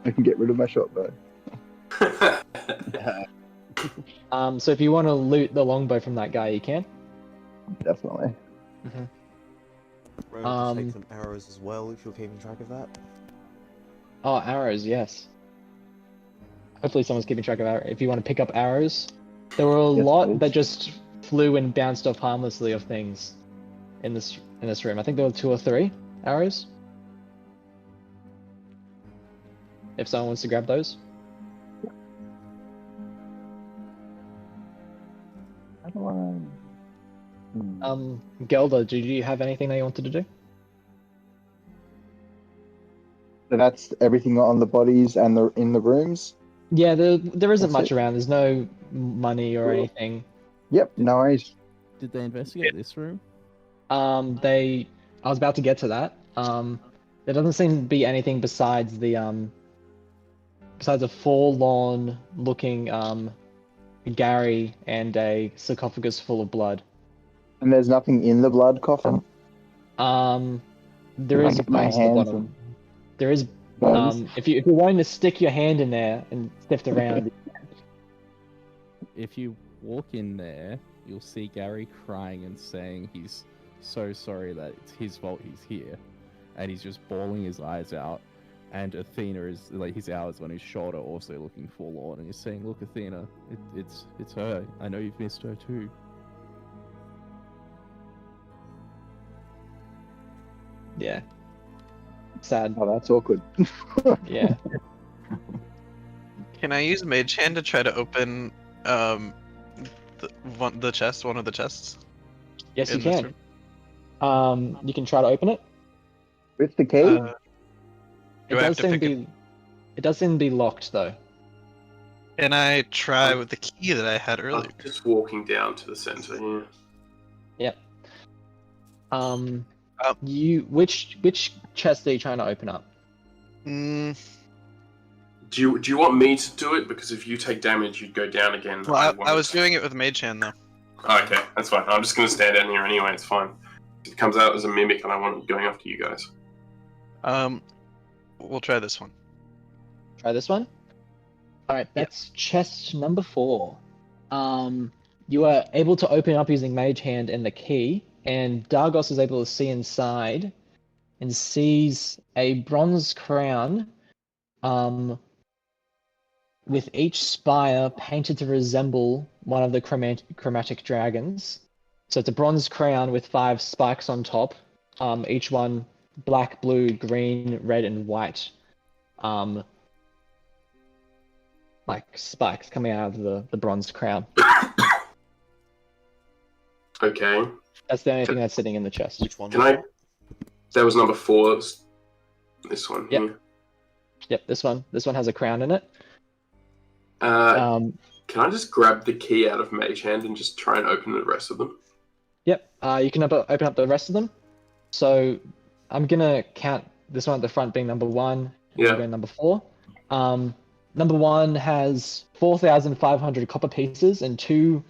I can get rid of my short bow. So if you want to loot the longbow from that guy, you can. Definitely. Remember to take some arrows as well if you're keeping track of that. Oh, arrows, yes. Hopefully someone's keeping track of arrows. If you want to pick up arrows, there were a Yes, lot please. that just flew and bounced off harmlessly of things in this room. I think there were 2 or 3 arrows. If someone wants to grab those. How do I... Gelder, did you have anything that you wanted to do? So that's everything on the bodies and in the rooms? Yeah, there isn't That's much it? around. There's no money or anything. Yep, no worries. Did they investigate this room? I was about to get to that. There doesn't seem to be anything besides a forlorn looking Gary and a sarcophagus full of blood. And there's nothing in the blood coffin? There If I is get my bones at the hands bottom. and- There is Bones? if you're wanting to stick your hand in there and sift around. If you walk in there, you'll see Gary crying and saying he's so sorry that it's his fault he's here, and he's just bawling his eyes out. And Athena is like his hours on his shoulder, also looking forlorn, and he's saying, "Look, Athena, it's her. I know you've missed her too." Yeah. Sad. Oh, that's awkward. Yeah. Can I use Mage Hand to try to open the chest, one of the chests? Yes, you in this can. room? You can try to open it. With the key? It Do I have does to seem pick to be. It does seem to be locked though. Can I try with the key that I had earlier? I'm just walking down to the center here. Yep. Which chest are you trying to open up? Mm, Do you want me to do it? Because if you take damage, you'd go down again. well, I was won't. doing it with Mage Hand though. Oh, okay, that's fine. I'm just gonna stand down here anyway. It's fine. It comes out as a mimic, and I want it going after you guys. We'll try this one. Try this one. All right, that's chest number 4. You are able to open it up using Mage Hand and the key, and Dargos is able to see inside, and sees a bronze crown, with each spire painted to resemble one of the chromatic dragons. So it's a bronze crown with 5 spikes on top, each one black, blue, green, red, and white. Like spikes coming out of the bronze crown. Okay. That's the only thing that's sitting in the chest. Which one? Can I? That was number 4. That was this one. Yep. Here. Yep, this one. This one has a crown in it. Can I just grab the key out of Mage Hand and just try and open the rest of them? Yep. You can open up the rest of them. So I'm gonna count this one at the front being number 1. Yeah. Going number 4. Number 1 has 4,500 copper pieces and 2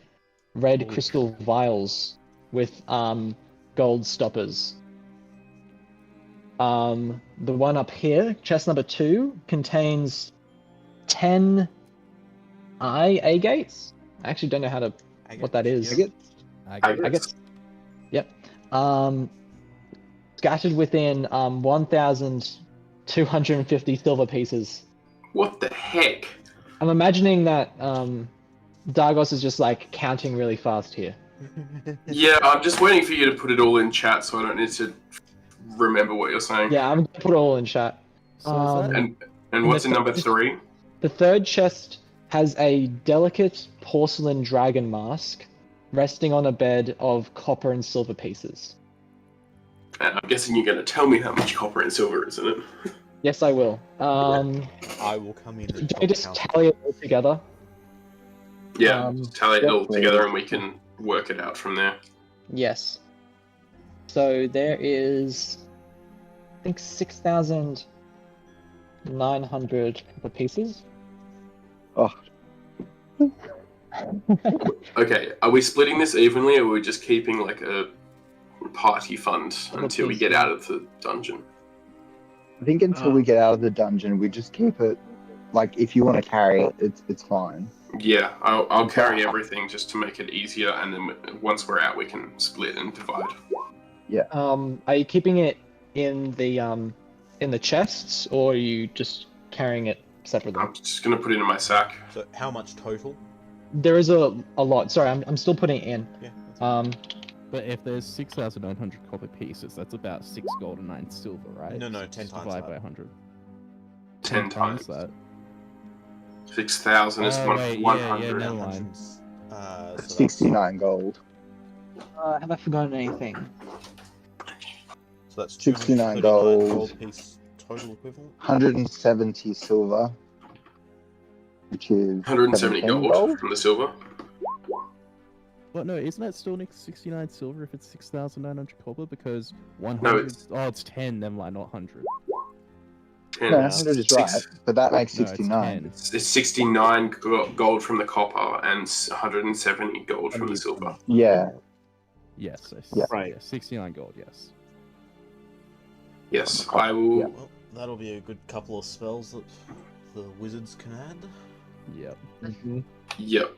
red Holy crystal vials with gold stoppers. The one up here, chest number 2, contains 10 agates. I actually don't know how to what that is. Agates. Yep. Scattered within 1,250 silver pieces. What the heck? I'm imagining that Dargos is just like counting really fast here. Yeah, I'm just waiting for you to put it all in chat so I don't need to remember what you're saying. Yeah, I'm gonna put it all in chat. So is that And what's in number 3? The third chest has a delicate porcelain dragon mask resting on a bed of copper and silver pieces. And I'm guessing you're going to tell me how much copper and silver is in it. Yes, I will. I will come in and Do I just count. tally it all together? Yeah, just tally it yep, all please. together and we can work it out from there. Yes. So there is, I think, 6,900 copper pieces. Oh, Okay, are we splitting this evenly or are we just keeping like a party fund until we get out of the dungeon. I think until we get out of the dungeon, we just keep it. Like, if you want to carry it, it's fine. Yeah, I'll carry everything just to make it easier, and then once we're out, we can split and divide. Are you keeping it in the chests, or are you just carrying it separately? I'm just gonna put it in my sack. So how much total? There is a lot. Sorry, I'm still putting it in. Yeah. That's But if there's 6,900 copper pieces, that's about 6 gold and 9 silver, right? No, 10 times Divide that. by 100. 10 times. that. 6,000 is Oh, wait, 100. yeah, never mind. So that's 69 gold. Have I forgotten anything? So that's 69 239 gold. piece total equivalent. 170 silver, which is 170 17 gold from the silver. But no, isn't that still 69 silver if it's 6,900 copper? Because 100... No, it's- Oh, it's 10, never mind, not 100. 10. No, 100 is right, but that makes No, it's 69. 10. It's 69 gold from the copper and 170 gold from the silver. Yeah. Yes, so Yeah. Right. Yeah, 69 gold, yes. Yes, I will. Yeah. Well, that'll be a good couple of spells that the wizards can add. Yep. Yep.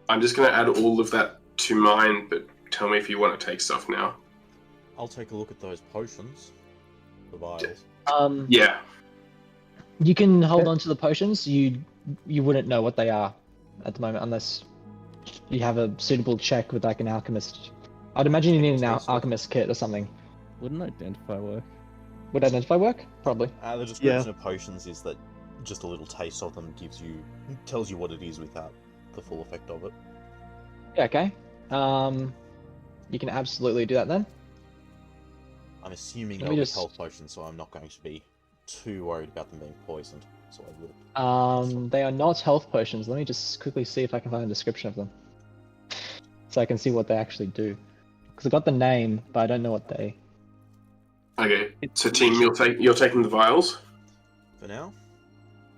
I'm just going to add all of that to mine, but tell me if you want to take stuff now. I'll take a look at those potions. The vials. Yeah. You can hold on to the potions. You wouldn't know what they are at the moment unless you have a suitable check with like an alchemist. I'd imagine you need an alchemist kit or something. Wouldn't identify work? Would identify work? Probably. The description of potions is that just a little taste of them tells you what it is without the full effect of it. Yeah, okay. You can absolutely do that then. I'm assuming Let they'll me be just- health potions, so I'm not going to be too worried about them being poisoned. So I will. They are not health potions. Let me just quickly see if I can find a description of them. So I can see what they actually do. Because I got the name, but I don't know what they... Okay. So, team, you're taking the vials? For now,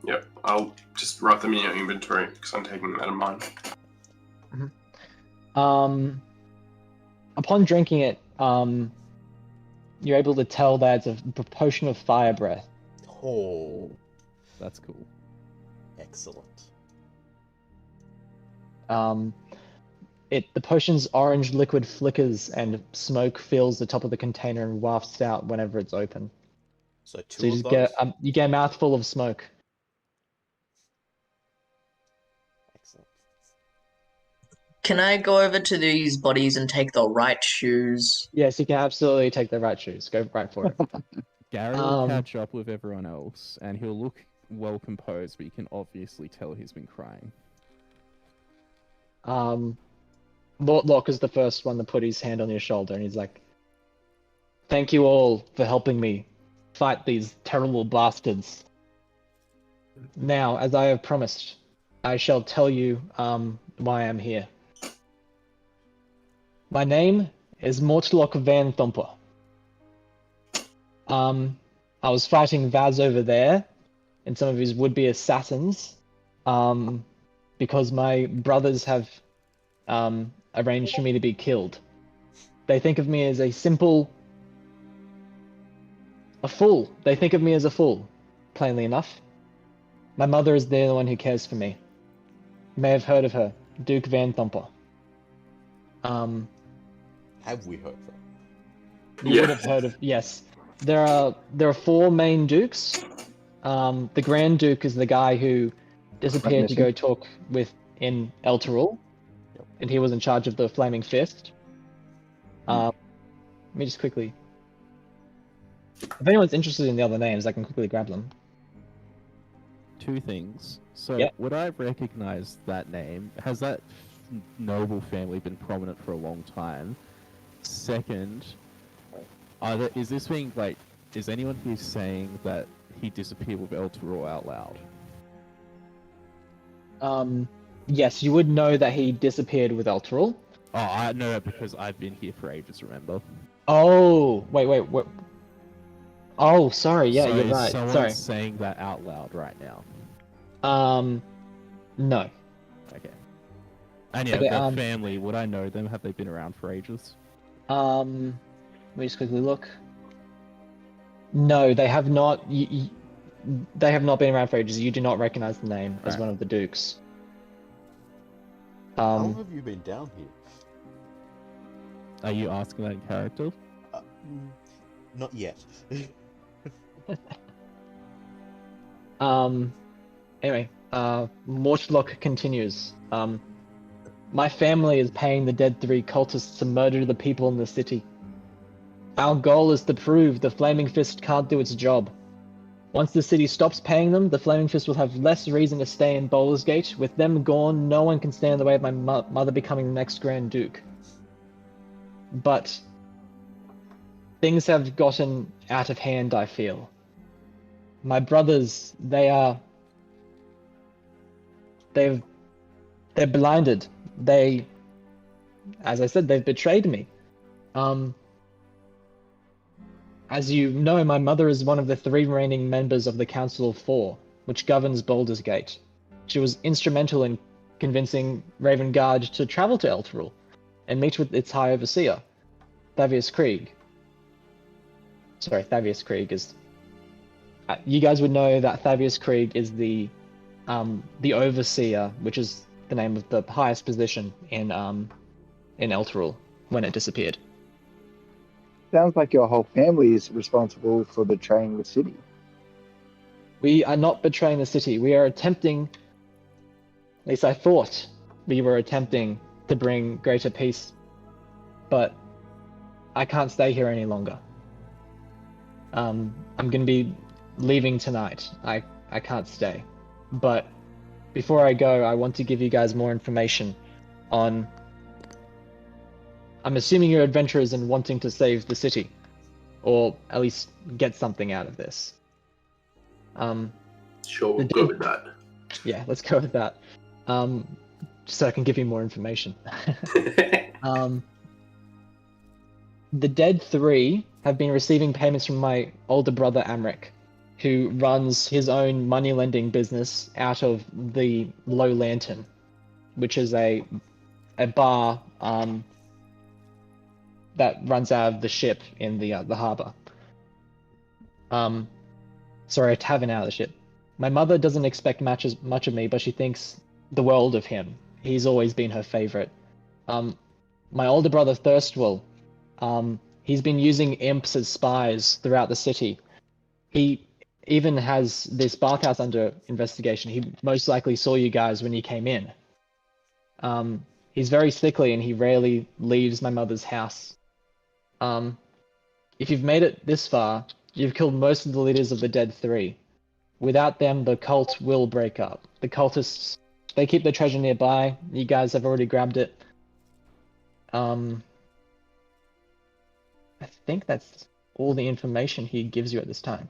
Yep. I'll just write them in your inventory because I'm taking them out of mine. Upon drinking it, you're able to tell that it's a potion of fire breath. oh, That's cool. excellent. The potion's orange liquid flickers and smoke fills the top of the container and wafts out whenever it's open. So two So you of just those. get a mouthful of smoke. Excellent. Can I go over to these bodies and take the right shoes? Yes, you can absolutely take the right shoes. Go right for it. Gary will Um, catch up with everyone else, and he'll look well composed, but you can obviously tell he's been crying. Locke is the first one to put his hand on your shoulder, and he's like, "Thank you all for helping me fight these terrible bastards. Now, as I have promised, I shall tell you why I'm here. My name is Mortlock Vanthampur. I was fighting Vaz over there and some of his would-be assassins because my brothers have arranged for me to be killed. They think of me as a fool. They think of me as a fool, plainly enough. My mother is the one who cares for me. You may have heard of her, Duke Vanthampur. Have we heard that? You would have heard of, yes. There are 4 main dukes. The Grand Duke is the guy who disappeared to go talk with in Elturul, and he was in charge of the Flaming Fist. Let me just quickly... If anyone's interested in the other names, I can quickly grab them. 2 things. So, Yep. would I recognize that name? Has that noble family been prominent for a long time? Second, is this being, like, is anyone here saying that he disappeared with Elturul out loud? Yes, you would know that he disappeared with Elturul. Oh, I know that because I've been here for ages, remember? Oh, wait. Oh, sorry, yeah, So you're is right. someone Sorry. saying that out loud right now? No. Okay. And yeah, Okay, the family, would I know them? Have they been around for ages? me just quickly look. No, they have not. They have not been around for ages. You do not recognize the name as Right. one of the dukes. How long have you been down here? Are you asking that in character? Not yet. Anyway, Mortlock continues. My family is paying the dead 3 cultists to murder the people in the city. Our goal is to prove the Flaming Fist can't do its job. Once the city stops paying them, the Flaming Fist will have less reason to stay in Baldur's Gate. With them gone, no one can stand in the way of my mother becoming the next Grand Duke. But things have gotten out of hand, I feel. My brothers, they're blinded. As I said, they've betrayed me. As you know, my mother is one of the 3 reigning members of the Council of 4, which governs Baldur's Gate. She was instrumental in convincing Ravengard to travel to Elturel and meet with its High Overseer, Thavius Krieg. Sorry, Thavius Krieg is... you guys would know that Thavius Krieg is the Overseer, which is the name of the highest position in Elturel when it disappeared. Sounds like your whole family is responsible for betraying the city. We are not betraying the city. We are attempting, at least I thought we were attempting to bring greater peace, but I can't stay here any longer. I'm going to be leaving tonight. I can't stay. But before I go, I want to give you guys more information on... I'm assuming you're adventurers and wanting to save the city, or at least get something out of this. Sure, we'll go with that. Yeah, let's go with that. So I can give you more information. The dead 3 have been receiving payments from my older brother Amric, who runs his own money lending business out of the Low Lantern, which is a bar that runs out of the ship in the harbor. Sorry, a tavern out of the ship. My mother doesn't expect much of me, but she thinks the world of him. He's always been her favorite. My older brother Thirstwell, he's been using imps as spies throughout the city. He even has this bathhouse under investigation. He most likely saw you guys when you came in. He's very sickly and he rarely leaves my mother's house. If you've made it this far, you've killed most of the leaders of the dead 3. Without them, the cult will break up. The cultists, they keep their treasure nearby. You guys have already grabbed it. I think that's all the information he gives you at this time.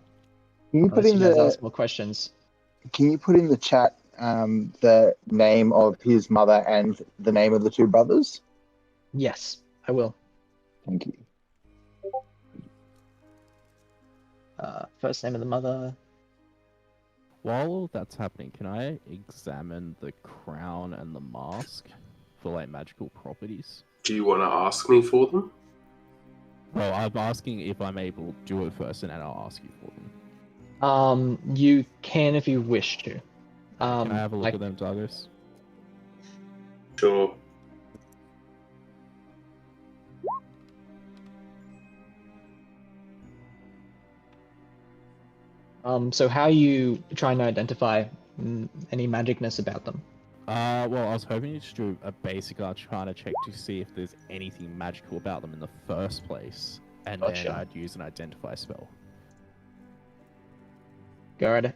Can you put Unless in you guys the ask more questions. Can you put in the chat the name of his mother and the name of the 2 brothers? Yes, I will. Thank you. First name of the mother. While all that's happening, can I examine the crown and the mask for like magical properties? Do you want to ask me for them? Well, I'm asking if I'm able to do it first, and then I'll ask you for them. You can if you wish to. Can I have a look at them, Dagos? Sure. So how are you trying to identify any magicness about them? Well, I was hoping you just do a basic Arcana check to see if there's anything magical about them in the first place, and then Gotcha. I'd use an identify spell. Go ahead.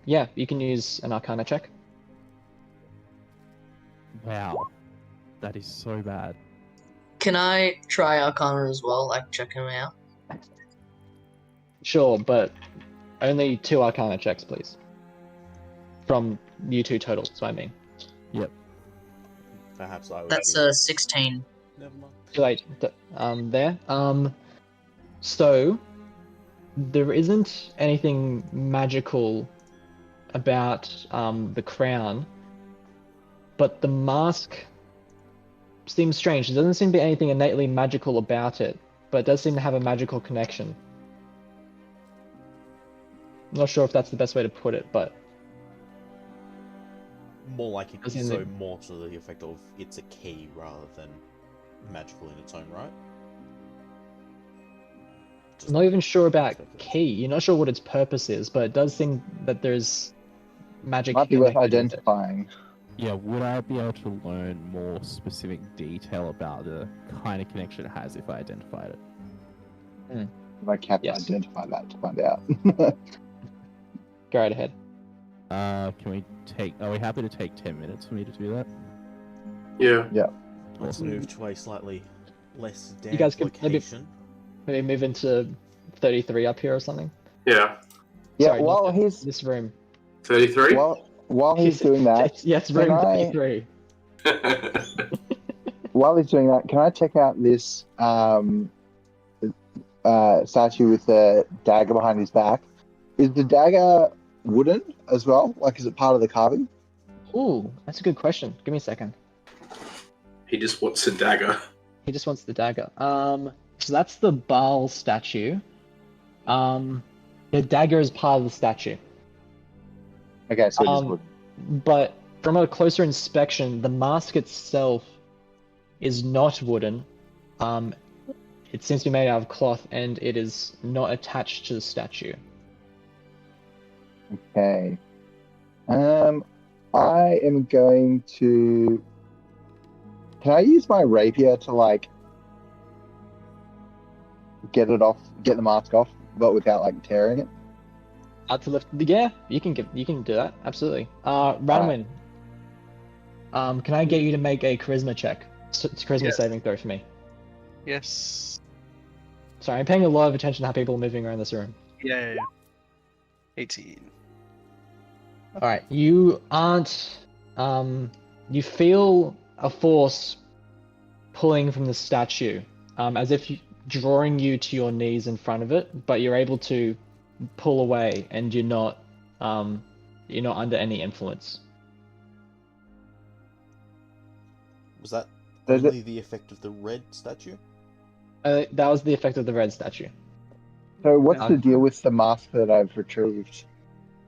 Yeah, you can use an Arcana check. Wow, that is so bad. Can I try Arcana as well, like check him out? Sure, but only 2 Arcana checks, please. From you 2 total, so I mean. Perhaps I would. That's be... a 16. Never mind. Too late. There. So there isn't anything magical about the crown, but the mask seems strange. There doesn't seem to be anything innately magical about it. but it does seem to have a magical connection. I'm not sure if that's the best way to put it, but More like it, As in so the- more to the effect of it's a key rather than magical in its own right. I'm not even sure about key. You're not sure what its purpose is, but it does seem that there's magic. Might be worth connected with it. identifying. Yeah, would I be able to learn more specific detail about the kind of connection it has if I identified it? I can't Yes. identify that to find out. Go right ahead. Can we take? Are we happy to take 10 minutes for me to do that? Yeah. Let's move to a slightly less damp guys can maybe- location. Maybe move into 33 up here or something. Yeah. Yeah, Sorry, while not he's this room. 33? while he's doing that, Yes, can room I- 33. while he's doing that, can I check out this statue with the dagger behind his back? Is the dagger wooden as well? Like, is it part of the carving? Ooh, that's a good question. Give me a second. He just wants a dagger. He just wants the dagger. So that's the Baal statue. The dagger is part of the statue. Okay, so it is Um, wooden. But from a closer inspection, the mask itself is not wooden. It seems to be made out of cloth, and it is not attached to the statue. Okay. I am going to. Can I use my rapier to like get the mask off, but without like tearing it? To lift, yeah, you can do that, absolutely. Ranwin, can I get you to make a charisma check? It's charisma Yes. saving throw for me. Yes. Sorry, I'm paying a lot of attention to how people are moving around this room. Yeah. 18. All right, you aren't. You feel a force pulling from the statue, as if drawing you to your knees in front of it, but you're able to pull away, and you're not under any influence. Was that Does only the effect of the red statue? That was the effect of the red statue. So what's Yeah. the deal with the mask that I've retrieved?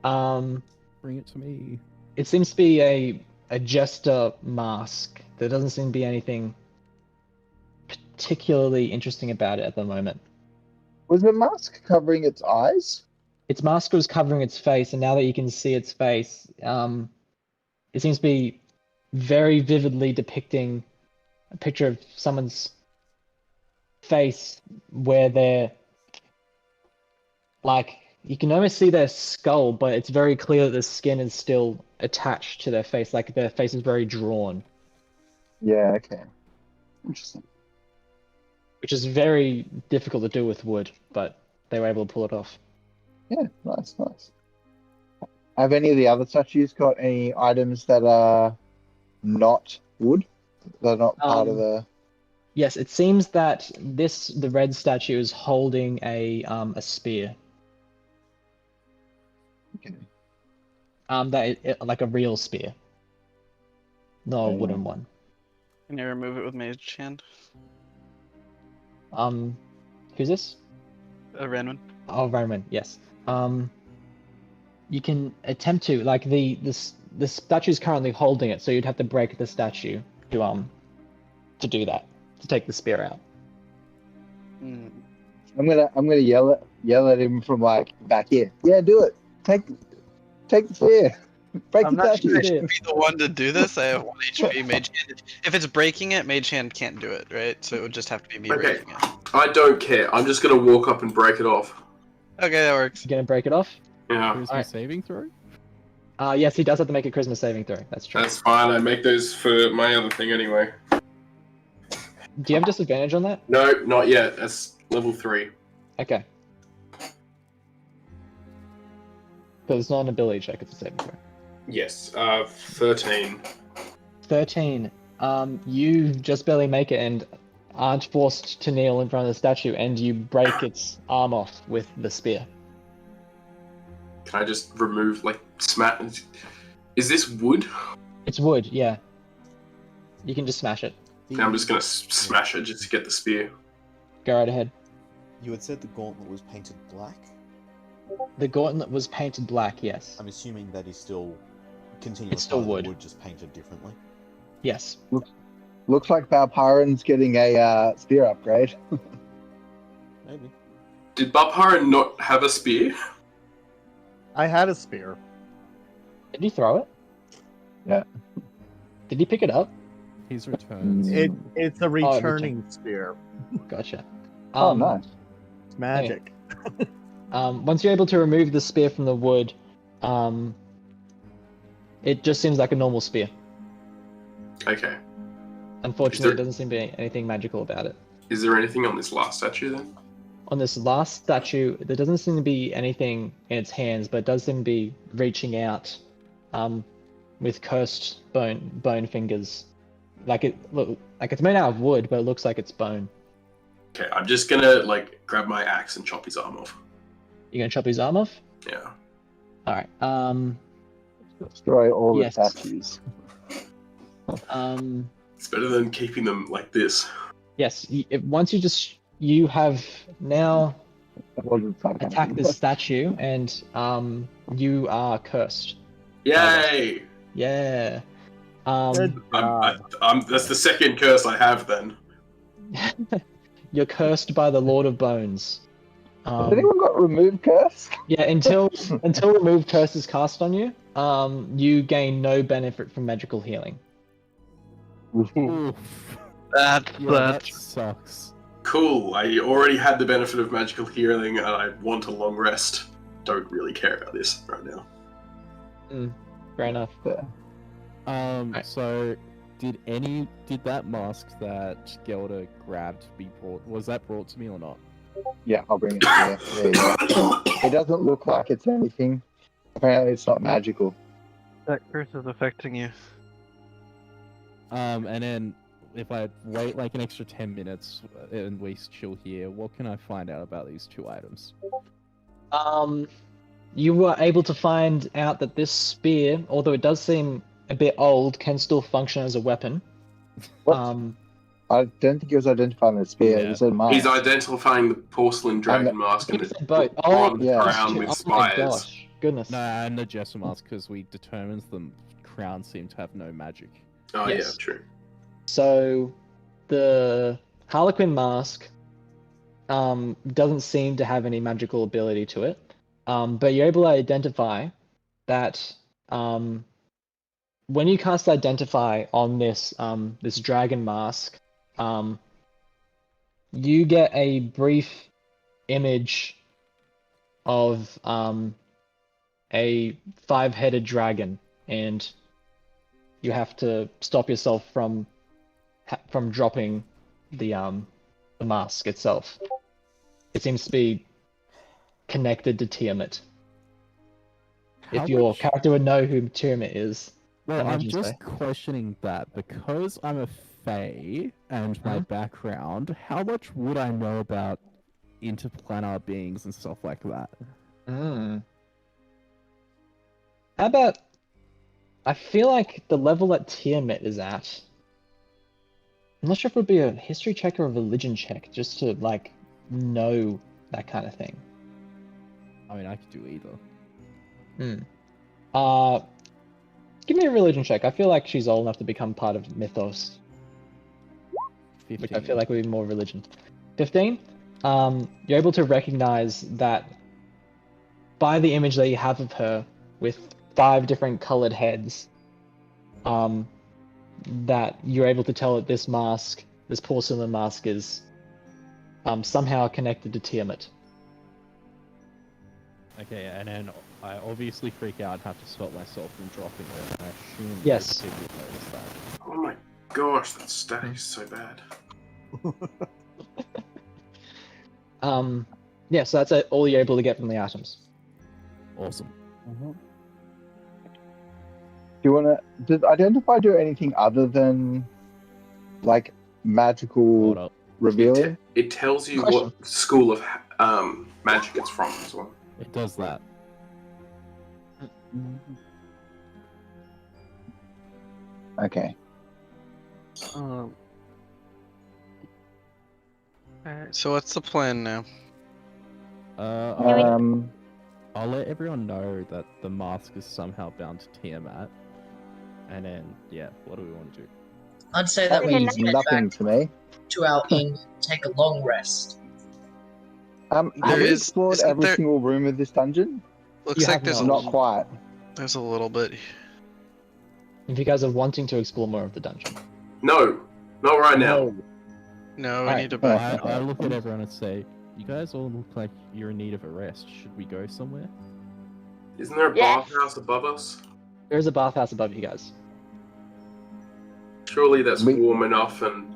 Bring it to me. It seems to be a jester mask. There doesn't seem to be anything particularly interesting about it at the moment. Was the mask covering its eyes? Its mask was covering its face, and now that you can see its face, it seems to be very vividly depicting a picture of someone's face where they're like, you can almost see their skull, but it's very clear that the skin is still attached to their face, like their face is very drawn, Yeah, okay. Interesting. which is very difficult to do with wood, but they were able to pull it off. Yeah, nice. Have any of the other statues got any items that are not wood? They're not part of the. Yes, it seems that the red statue is holding a spear. Okay. Like a real spear, not a Okay. wooden one. Can you remove it with Mage Hand? Who's this? Ranman. Oh, Roman. Yes. You can attempt to, like, the statue is currently holding it, so you'd have to break the statue to do that, to take the spear out. Hmm. I'm gonna yell at him from like back here. Yeah, do it. Take the spear. Break I'm the not sure I statue. should be the one to do this. I have 1 HP. Mage Hand. If it's breaking it, Mage Hand can't do it, right? So it would just have to be me Okay. breaking it. I don't care. I'm just gonna walk up and break it off. Okay, that works. You gonna break it off? Yeah, Charisma Alright. saving throw? Yes, he does have to make a charisma saving throw. That's true. that's fine. I make those for my other thing anyway. Do you have disadvantage on that? No, not yet. That's level 3. Okay. Because it's not an ability check; it's a saving throw. Yes, 13. 13. You just barely make it and aren't forced to kneel in front of the statue, and you break its arm off with the spear. Can I just remove, like, smash? Is this wood? It's wood, yeah. You can just smash it. I'm just gonna smash it just to get the spear. go right ahead. You had said the gauntlet was painted black. The gauntlet was painted black, yes. I'm assuming that is still continuous It's still part of wood. the wood, just painted differently. Yes. Looks like Valparan's getting a spear upgrade. Maybe. Did Babhara not have a spear? I had a spear. Did he throw it? Yeah. Did he pick it up? He's returns. It's a returning spear. Gotcha. Oh, nice. It's magic. Once you're able to remove the spear from the wood, it just seems like a normal spear. Okay. Unfortunately, there doesn't seem to be anything magical about it. Is there anything on this last statue then? On this last statue, there doesn't seem to be anything in its hands, but it does seem to be reaching out with cursed bone fingers. Like it's made out of wood, but it looks like it's bone. Okay, I'm just gonna grab my axe and chop his arm off. You're gonna chop his arm off? Yeah. Alright. Destroy all yes. the statues. It's better than keeping them like this. Yes. Once you have now That wasn't something. attacked this statue, and you are cursed. Yay! Yeah. Good job. That's the second curse I have then. You're cursed by the Lord of Bones. Has anyone got remove curse? Yeah, until remove curse is cast on you, you gain no benefit from magical healing. Oof. That That sucks. Cool. I already had the benefit of magical healing, and I want a long rest. Don't really care about this right now. Fair enough. So did that mask that Gelder grabbed was that brought to me or not? Yeah, I'll bring it to you. There you go. It doesn't look like it's anything. Apparently it's not magical. That curse is affecting you. And then if I wait like an extra 10 minutes and we chill here, what can I find out about these two items? You were able to find out that this spear, although it does seem a bit old, can still function as a weapon. What? I don't think he was identifying the spear. Yeah. He said mask. He's identifying the porcelain dragon mask and the Both. bronze yeah. crown with Oh my spires. gosh, goodness. No, and the Jester mask because we determined the crown seemed to have no magic. Oh Yes. yeah, true. So, the Harlequin mask doesn't seem to have any magical ability to it, but you're able to identify that when you cast Identify on this this dragon mask, you get a brief image of a 5-headed dragon, and you have to stop yourself from dropping the mask itself. It seems to be connected to Tiamat. If your character would know who Tiamat is. Well, I'm imagine just so. questioning that because I'm a Fae and my background, how much would I know about interplanar beings and stuff like that? How about... I feel like the level that Tiamat is at... I'm not sure if it would be a history check or a religion check, just to, know that kind of thing. I mean, I could do either. Give me a religion check. I feel like she's old enough to become part of mythos. 15. Which I feel like would be more religion. 15? You're able to recognize that by the image that you have of her with 5 different colored heads, that you're able to tell that this mask, this porcelain mask, is somehow connected to Tiamat. Okay, and then I obviously freak out and have to stop myself from dropping it. I assume Yes. people notice that. Oh my gosh, that stat is so bad. Yeah, so that's all you're able to get from the items. Awesome. Do you want to... Does Identify do anything other than, magical Hold up. revealing? It tells you Question. what school of magic it's from as well. It does that. Okay. Alright, so what's the plan now? I'll let everyone know that the mask is somehow bound to Tiamat. And then, yeah, what do we want to do? I'd say That that we means head nothing back to me. to our inn, take a long rest. Have There we is- explored isn't every there- single room of this dungeon? Looks You like have there's a, Not quite. there's a little bit. If you guys are wanting to explore more of the dungeon. No, not right now. No, we Alright, need to alright. back I up. look at everyone and say, you guys all look like you're in need of a rest. Should we go somewhere? Isn't there a Yes. bathhouse above us? There is a bathhouse above you guys. Surely that's We- warm enough and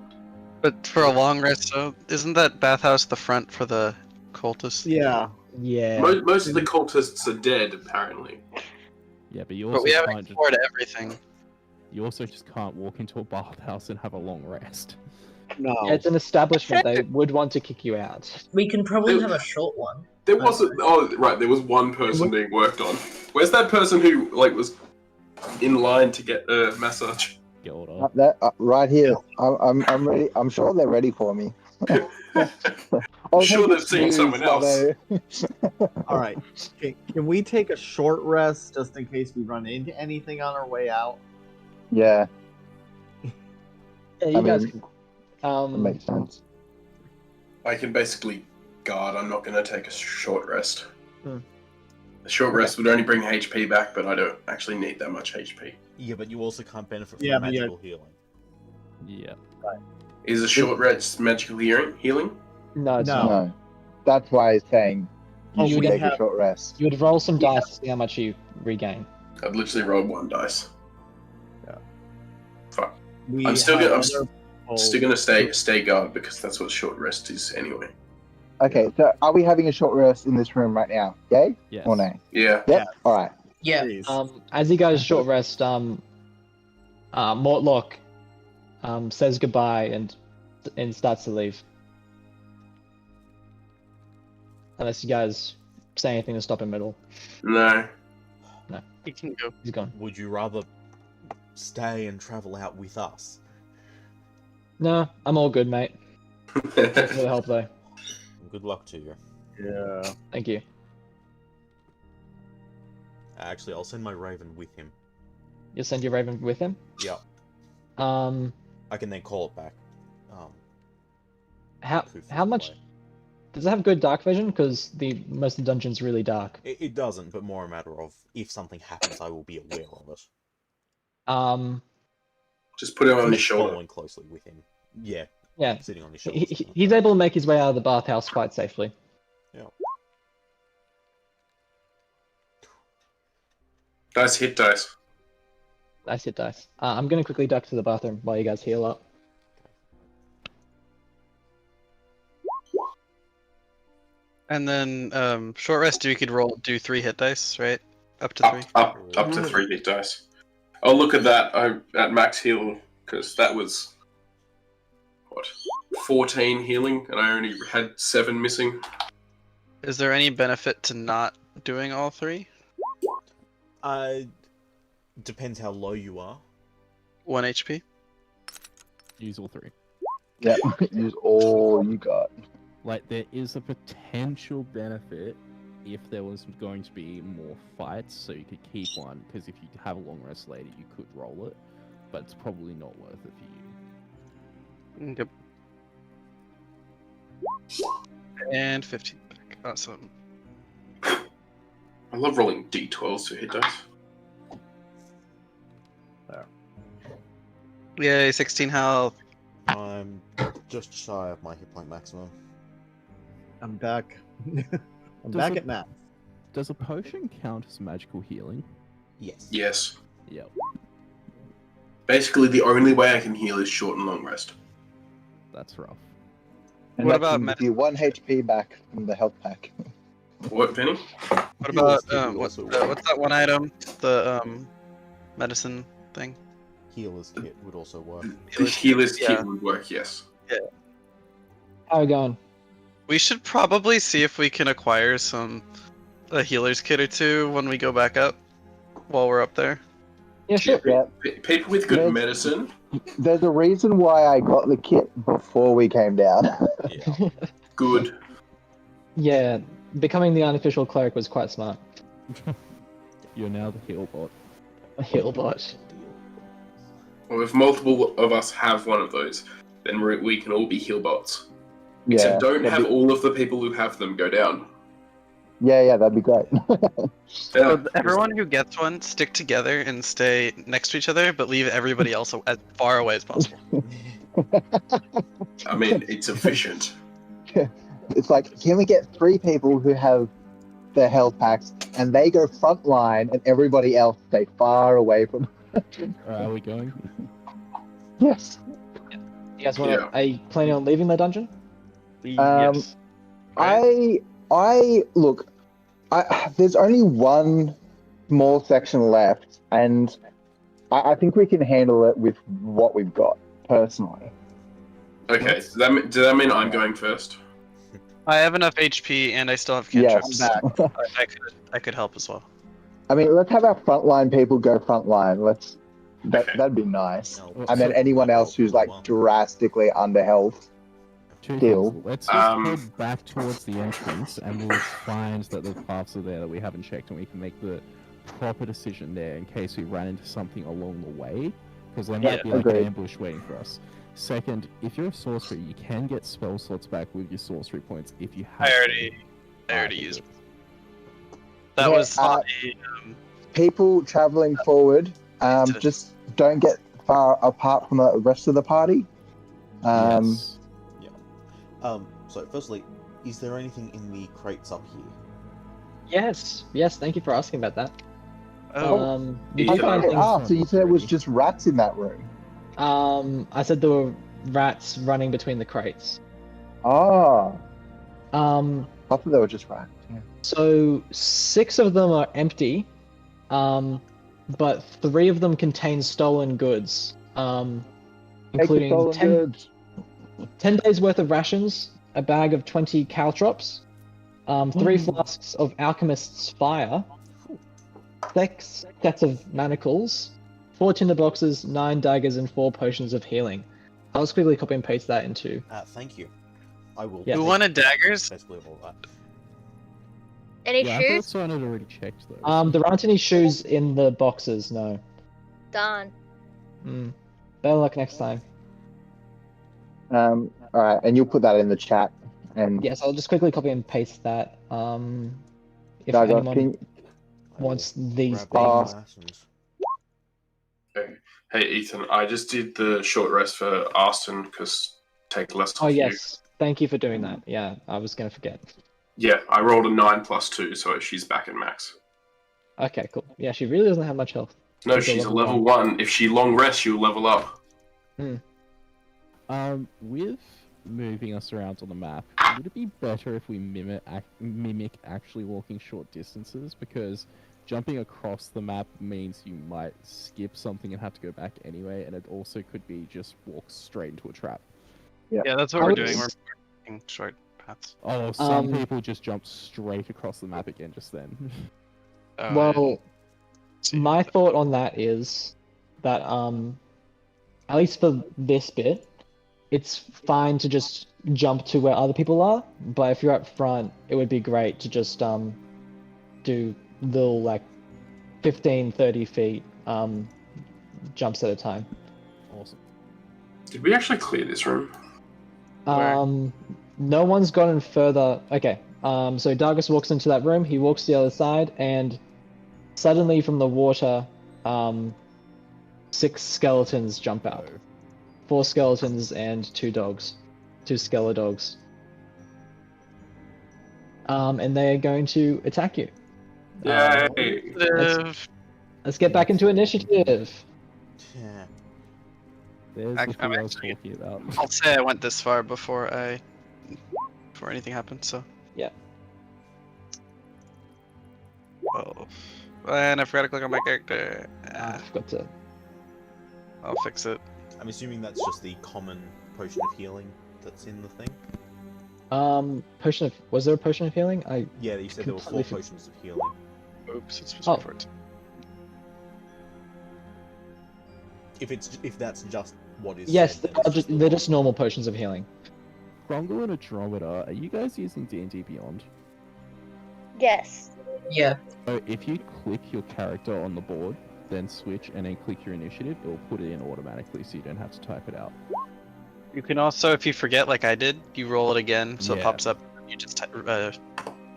But for a long rest, so isn't that bathhouse the front for the cultists? Yeah. Yeah. most of the cultists are dead, apparently. Yeah, but you But we also haven't can't just, explored everything. you also just can't walk into a bathhouse and have a long rest. No. Yeah, it's an establishment. They would want to kick you out. We can probably have a short one. There wasn't. Oh, right. There was one person being worked on. Where's that person who was in line to get a massage? Get order. Right here. I'm ready. I'm sure they're ready for me. I'm sure they've seen someone else. All right. Okay, can we take a short rest just in case we run into anything on our way out? Yeah, Yeah, you I guys. mean, Can, that makes sense. I can basically guard. I'm not going to take a short rest. Hmm. A short rest would only bring HP back, but I don't actually need that much HP. Yeah, but you also can't benefit from Yeah, but magical healing. Yeah. Is a short rest magical healing? no, it's No. not. No, that's why I'm saying you Oh, should we take have- a short rest. You would roll some dice to see how much you regain. I've literally rolled one dice. We I'm still have gonna- other people- Still going to stay guard because that's what short rest is anyway. Okay, so are we having a short rest in this room right now? Yay Yes. or nay? Yeah. Yep. All right. Yeah. Please. As you guys short rest, Mortlock says goodbye and starts to leave. Unless you guys say anything to stop him at all. No. You can go. He's gone. Would you rather stay and travel out with us? No, I'm all good, mate. Thanks for the help, though. Good luck to you. Yeah. Thank you. Actually, I'll send my raven with him. You'll send your raven with him. Yeah, Um, I can then call it back. how Poof how much away. does it have good dark vision? Because most of the dungeon's really dark. It doesn't, but more a matter of if something happens, I will be aware of it. Just put it on his He's shoulder. following closely with him. Yeah, Yeah, sitting on his shoulder. he's able to make his way out of the bathhouse quite safely. Dice hit dice. Nice hit dice. I'm gonna quickly duck to the bathroom while you guys heal up. And then short rest, you could do 3 hit dice, right? Up to 3. Up to 3 hit dice. Oh, look at that. At max heal, because that was, 14 healing, and I only had 7 missing. Is there any benefit to not doing all 3? Depends how low you are. 1 HP? Use all 3. Yeah, use all you got. Like, there is a potential benefit if there was going to be more fights, so you could keep one, because if you have a long rest later, you could roll it, but it's probably not worth it for you. Yep. And 15 back. Awesome. I love rolling d12s for hit dice. Yay, 16 health. I'm just shy of my hit point maximum. I'm back. I'm Does back it- at max. Does a potion count as magical healing? Yes. Yes. Yep. Basically, the only way I can heal is short and long rest. That's rough. And What that about can give you 1 HP back from the health pack. What, Vinny? What Healer's about kit would what's also work. that one item? The medicine thing. Healer's kit would also work. The healer's kit Yeah. would work, yes. How are we going? We should probably see if we can acquire a healer's kit or 2 when we go back up, while we're up there. Yeah, sure. Yeah. People with good Yes. medicine There's a reason why I got the kit before we came down. Yeah. Good. Yeah, becoming the unofficial cleric was quite smart. You're now the heal bot. A heal bot. Well, if multiple of us have one of those, then we can all be heal bots. Yeah, Except don't that'd have be- all of the people who have them go down. yeah, that'd be great. Yeah. So everyone who gets one, stick together and stay next to each other, but leave everybody else as far away as possible. I mean, it's efficient. It's like, can we get 3 people who have their health packs, and they go front line, and everybody else stay far away from? Are we going? Yes. You guys want to? Yeah. Are you planning on leaving the dungeon? Yes. Right? I look. There's only one small section left, and I think we can handle it with what we've got. Personally, Okay, does that mean I'm going first? I have enough HP and I still have yes. cantrips. I could help as well. I mean, let's have our frontline people go frontline. Okay. That'd be nice. No, And then anyone else who's like drastically under health. Two Deal. things. Let's just head back towards the entrance, and we'll find that the paths are there that we haven't checked, and we can make the proper decision there in case we run into something along the way, because there might be like an agreed. ambush waiting for us. Second, if you're a sorcerer, you can get spell slots back with your sorcery points if you have. I already used. That Yeah, was the, People traveling forward, Incident. just don't get far apart from the rest of the party. Yes. So firstly, is there anything in the crates up here? Yes. Thank you for asking about that. oh, You Yeah. do find things. So you said it was just rats in that room. I said there were rats running between the crates. Oh, Um, I thought they were just rats. Yeah. so 6 of them are empty, but 3 of them contain stolen goods, including Stolen 10, goods. 10 days worth of rations, a bag of 20 caltrops, 3 flasks of alchemist's fire, 6 sets of manacles, 4 tinder boxes, 9 daggers, and 4 potions of healing. I'll just quickly copy and paste that into. Thank you. I will. Yeah. who wanted daggers? Basically all that. Any Yeah, I thought shoes? someone had already checked those. There aren't any shoes in the boxes, no. Done. Better luck next time. All right, and you'll put that in the chat. And Yes, I'll just quickly copy and paste that. If Dago, anyone can- I wants will these grab things. that and- Okay. Hey, Ethan, I just did the short rest for Austin because take less off Oh you. yes, thank you for doing that. Yeah, I was gonna forget. Yeah, I rolled a 9 plus 2, so she's back in max. Okay, cool. Yeah, she really doesn't have much health. No, She's a she's a level level 1. If she long rests, she'll level up. With moving us around on the map, would it be better if we mimic actually walking short distances? Because jumping across the map means you might skip something and have to go back anyway, and it also could be just walk straight into a trap. Yeah, that's what I we're would doing. s- We're making short paths. Oh, some Um, people just jump straight across the map again just then. Oh, Well, see. my thought on that is that at least for this bit, it's fine to just jump to where other people are, but if you're up front, it would be great to just do little like 15, 30 feet jumps at a time. Awesome. Did we actually clear this room? Where? No one's gotten further. Okay. So Dargus walks into that room. He walks to the other side, and suddenly from the water, 6 skeletons jump out. 4 skeletons and 2 dogs, 2 skeledogs. And they are going to attack you. Yay! Let's get back into initiative. Yeah. There's I'm the thing I was actually- talking about. I'll say I went this far before anything happened. So. Yeah. Oh, and I forgot to click on my character. I forgot to. I'll fix it. I'm assuming that's just the common potion of healing that's in the thing. Potion of. Was there a potion of healing? Yeah, you said there were 4 Completely potions of healing. Oops, it's supposed Oh. to be 14. if that's just what is Yes, said, then it's just the they're roll. just normal potions of healing. Grongol and Andromeda, are you guys using D&D Beyond? Yes. Yeah. So if you click your character on the board, then switch and then click your initiative, it will put it in automatically so you don't have to type it out. You can also, if you forget, like I did, you roll it again, so it Yeah. pops up. You just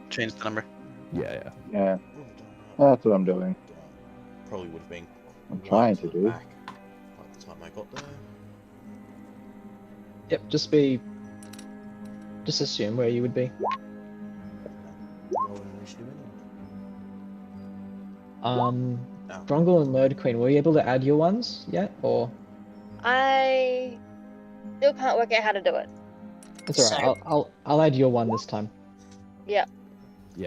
change the number. Yeah. Yeah, that's what I'm doing. Probably would have been. I'm right trying to to the do. back by the time I got there. Yep, just assume where you would be. Roll an initiative in. Um, Oh. Grongol and Murder Queen, were you able to add your ones yet, or? I still can't work out how to do it. It's alright. I'll add your one this time. Yeah,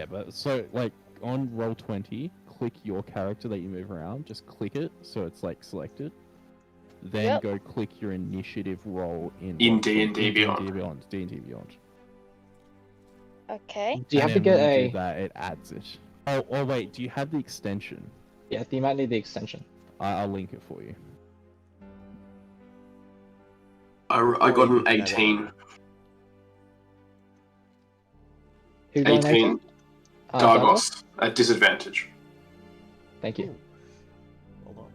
but so like on Roll20, click your character that you move around, just click it so it's like selected. Then Yep. go click your initiative roll in D&D Beyond. D&D Beyond. Okay. Do you have to And get then when you a? do that, it adds it. Oh wait, do you have the extension? Yeah, you might need the extension. I'll link it for you. I got an 18. Who got an 18. Dargos? Dargos at disadvantage. Thank you. Hold on.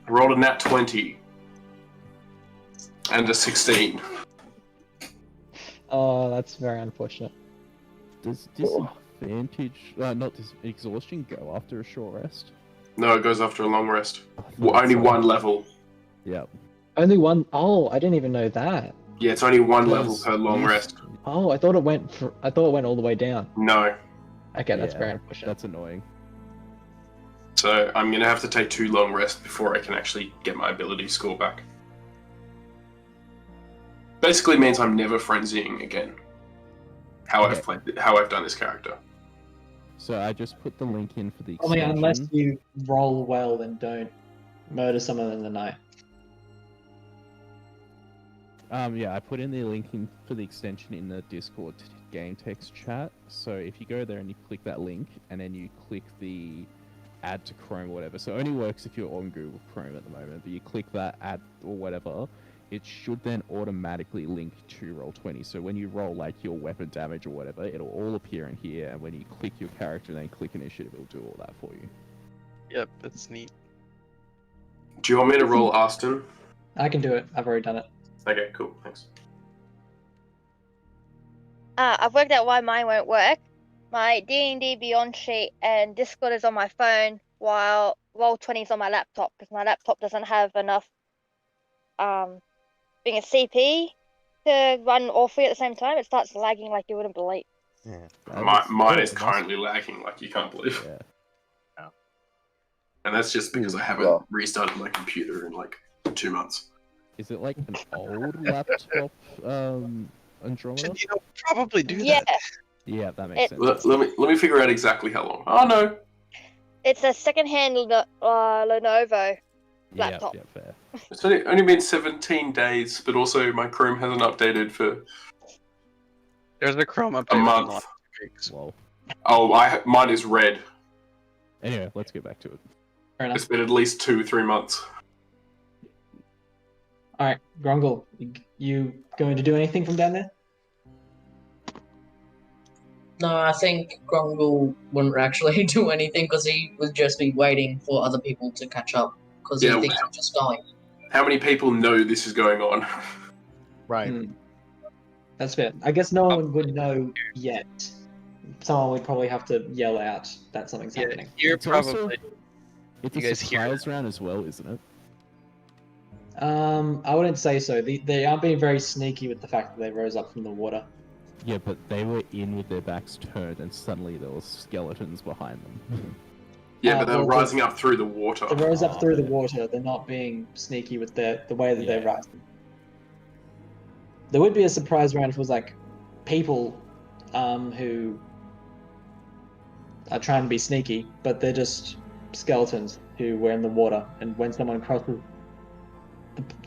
I rolled a nat 20 and a 16. Oh, that's very unfortunate. Does disadvantage, not this exhaustion, go after a short rest? No, it goes after a long rest. I Well, thought only so. one level. Yeah. Only one. Oh, I didn't even know that. Yeah, it's only one level Because per long you- rest. Oh, I thought it went. I thought it went all the way down. No. Okay, that's Yeah, very unfortunate. That's annoying. So I'm going to have to take 2 long rests before I can actually get my ability score back. Basically means I'm never frenzying again. How Okay. how I've done this character. So I just put the link in for the I mean, extension. unless you roll well and don't murder someone in the night. Yeah, I put in the link in for the extension in the Discord game text chat. So if you go there and you click that link, and then you click the add to Chrome or whatever. So it only works if you're on Google Chrome at the moment, but you click that add or whatever, it should then automatically link to Roll20. So when you roll like your weapon damage or whatever, it'll all appear in here, and when you click your character and then click initiative, it'll do all that for you. Yep, that's neat. Do you want me to roll Austin? I can do it. I've already done it. Okay, cool, thanks. I've worked out why mine won't work. My D&D Beyond sheet and Discord is on my phone, while Roll20 is on my laptop, because my laptop doesn't have enough being a CP to run all 3 at the same time. It starts lagging like you wouldn't believe. Yeah. Mine is currently lagging like you can't believe. Yeah. And that's just because I haven't Well. restarted my computer in like 2 months. Is it like an old laptop, Andromeda? You know, probably do Yeah, that. Yeah, that makes It- sense. Let me figure out exactly how long. Oh no, it's a second-hand Lenovo. Yeah, laptop. yeah, fair. it's only been 17 days, but also my Chrome hasn't updated for There's a Chrome update a within the month. last 2 weeks. Well, Oh, mine is red. anyway, let's get back to it. Fair enough. It's been at least 2-3 months. All right, Grongol, you going to do anything from down there? No, I think Grongol wouldn't actually do anything because he would just be waiting for other people to catch up because Yeah, he thinks I'm just going. How many people know this is going on? Right. Hmm. That's fair. I guess no one would know yet. Someone would probably have to yell out that something's Yeah, happening. you're It's also- probably. It's You a guys hear surprise round as well, isn't it? I wouldn't say so. They aren't being very sneaky with the fact that they rose up from the water. Yeah, but they were in with their backs turned, and suddenly there were skeletons behind them. Yeah, but they're well, rising up through the water. They rose up through the yeah. water. They're not being sneaky with the way that they're Yeah. rising. There would be a surprise round if it was like people who are trying to be sneaky, but they're just skeletons who were in the water, and when someone crosses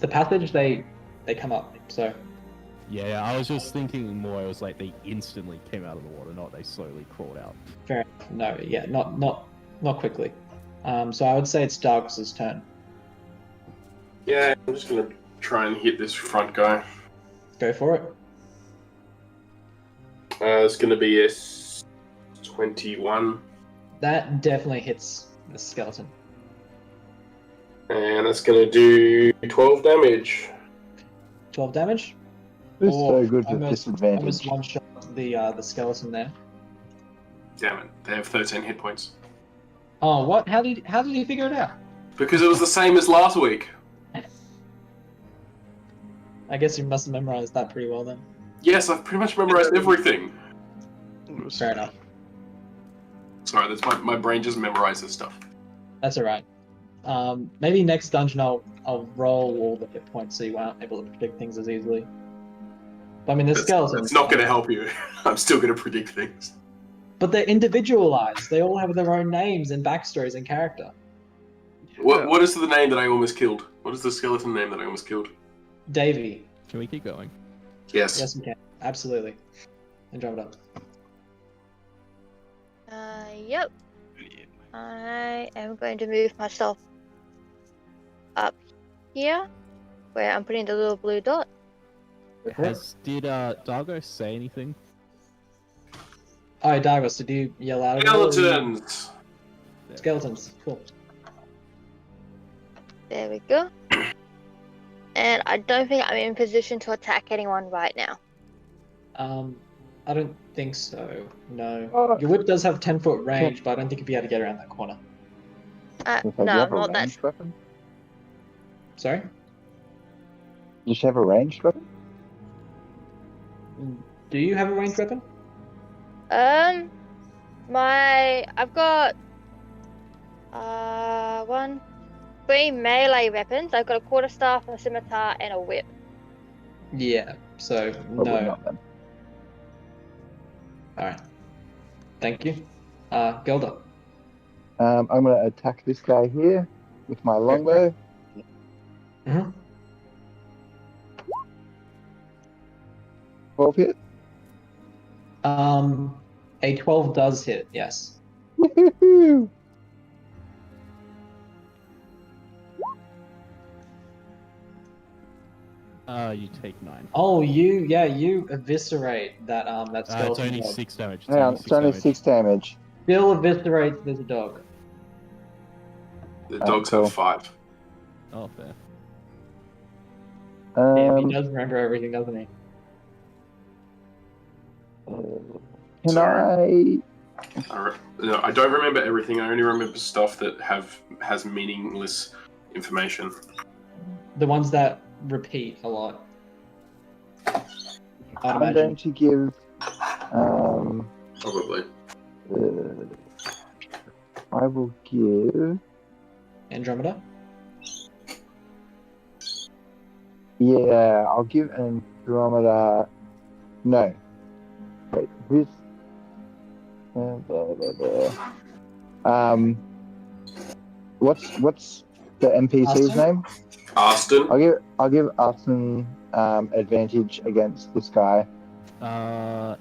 the passage, they come up. So Yeah, I was just thinking more. It was like they instantly came out of the water, not they slowly crawled out. fair enough. No, yeah, not quickly. So I would say it's Dargus's turn. Yeah, I'm just gonna try and hit this front guy. Go for it. It's gonna be a 21, That definitely hits the skeleton. and that's gonna do 12 damage. 12 damage. It's so good with Almost disadvantage. one shot the skeleton there. Damn it, they have 13 hit points. Oh, what? How did he figure it out? Because it was the same as last week. I guess you must have memorized that pretty well then. Yes, I've pretty much memorized everything. Fair enough. Sorry, that's my brain just memorizes stuff. That's alright. Maybe next dungeon I'll roll all the hit points so you aren't able to predict things as easily. But I mean, the skeleton. It's not going to help you. I'm still going to predict things. But they're individualized. They all have their own names and backstories and character. What is the name that I almost killed? What is the skeleton name that I almost killed? Davey. Can we keep going? Yes. Yes, we can. Absolutely. Andromeda. Yep. I am going to move myself up here, where I'm putting the little blue dot. Did Dargo say anything? Oh, Dargos, did you yell out? Skeletons! Skeletons. Cool. There we go. And I don't think I'm in position to attack anyone right now. I don't think so. No. Your whip does have 10-foot range, but I don't think you'd be able to get around that corner. Do No, you have a not that. ranged weapon? Sorry? You should have a ranged weapon? Do you have a ranged weapon? I've got 3 melee weapons. I've got a quarterstaff, a scimitar, and a whip. Yeah. So Probably no. not then. All right. Thank you. Gelder. I'm gonna attack this guy here with my longbow. Mhm. 12 hit. A 12 does hit. Yes. Woohoo! You take 9. Oh, you eviscerate that that skeleton. It's only dog. 6 damage. Hang on, it's only 6 damage. Bill eviscerates this dog. The dogs cool. have 5. Oh, fair. Damn, he Um, does remember everything, doesn't he? can Sorry. No, I don't remember everything. I only remember stuff that has meaningless information. The ones that repeat a lot. I'd I'm imagine. going to give. Probably. I will give. Andromeda. Yeah, I'll give Andromeda. No. Wait, who's. What's the NPC's Austin? name? Austin. I'll give Austin advantage against this guy.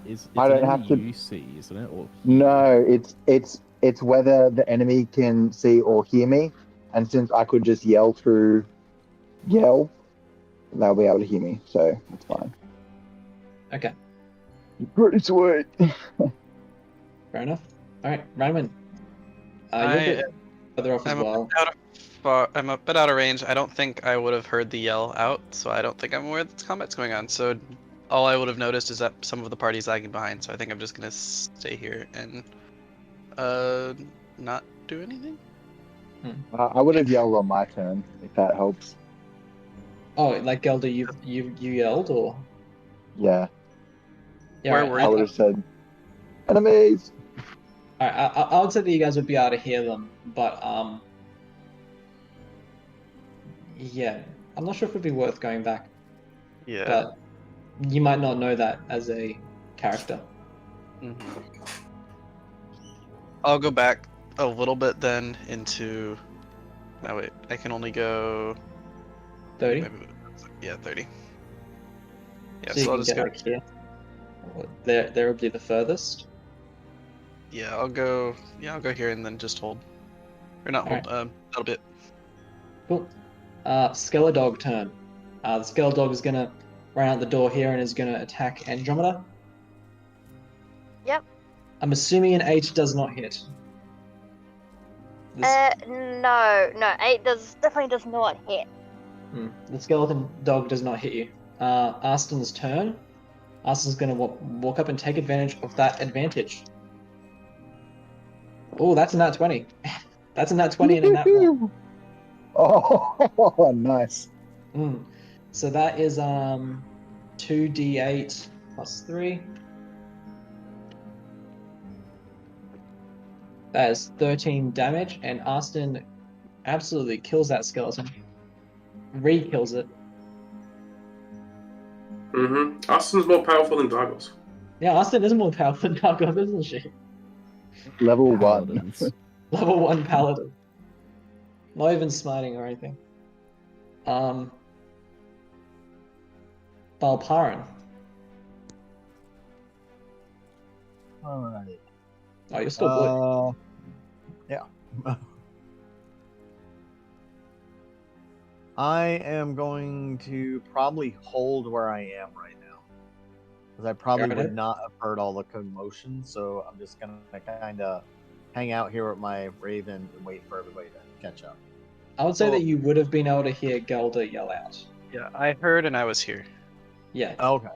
It's I don't an have to- UC, isn't it? Or No, it's whether the enemy can see or hear me, and since I could just yell, they'll be able to hear me, so it's fine. Okay. Pretty sweet. Fair enough. All right, Ryman. You're a I- bit further off as I'm well. I'm a bit out of range. I don't think I would have heard the yell out, so I don't think I'm aware that combat's going on. So all I would have noticed is that some of the party's lagging behind. So I think I'm just gonna stay here and not do anything. I would have yelled on my turn if that helps. Oh, like Gelder, you yelled or? Yeah, Yeah. Where right, were I would have said enemies. All right, I would say that you guys would be able to hear them, but yeah, I'm not sure if it'd be worth going back. Yeah. But you might not know that as a character. I'll go back a little bit then into. No wait, I can only go. 30. Maybe, yeah, 30. Yeah, So you so I'll can just get go. like here. There would be the furthest. Yeah, I'll go. Yeah, I'll go here and then just hold, or not hold. Alright. That'll be it. Cool. Skeledog turn. The Skeledog is gonna run out the door here and is gonna attack Andromeda. Yep. I'm assuming an 8 does not hit. No, 8 definitely does not hit. The skeleton dog does not hit you. Aston's turn. Aston's gonna walk up and take advantage of that advantage. Oh, that's a nat 20. That's a nat 20 and a nat 1. Oh, nice. So that is 2d8 plus 3. That is 13 damage, and Aston absolutely kills that skeleton. Re-kills it. Austin's more powerful than Dargos. Yeah, Aston is more powerful than Dargos, isn't she? Level 1. Paladins. Level 1 paladin. Not even smiting or anything. Balparan. Alright. Oh, you're still blue. Yeah. I am going to probably hold where I am right now. Because I probably Got would it. not have heard all the commotion, so I'm just going to kind of hang out here with my Raven and wait for everybody to catch up. I would say that you would have been able to hear Gelder yell out. Yeah, I heard and I was here. Yeah. Okay.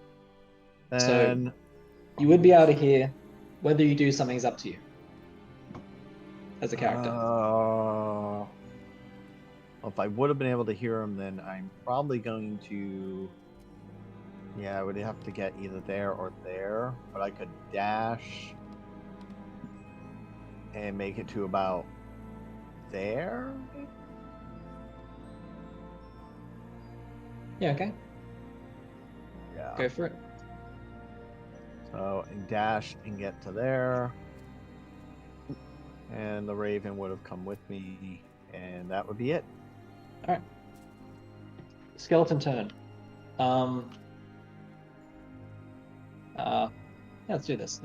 Then You would be able to hear. Whether you do something is up to you. As a character. If I would have been able to hear him, then I'm probably going to... Yeah, I would have to get either there or there, but I could dash and make it to about there. Yeah, okay. Yeah. Go for it. So, and dash and get to there. And the Raven would have come with me, and that would be it. Alright. Skeleton turn. Yeah, let's do this.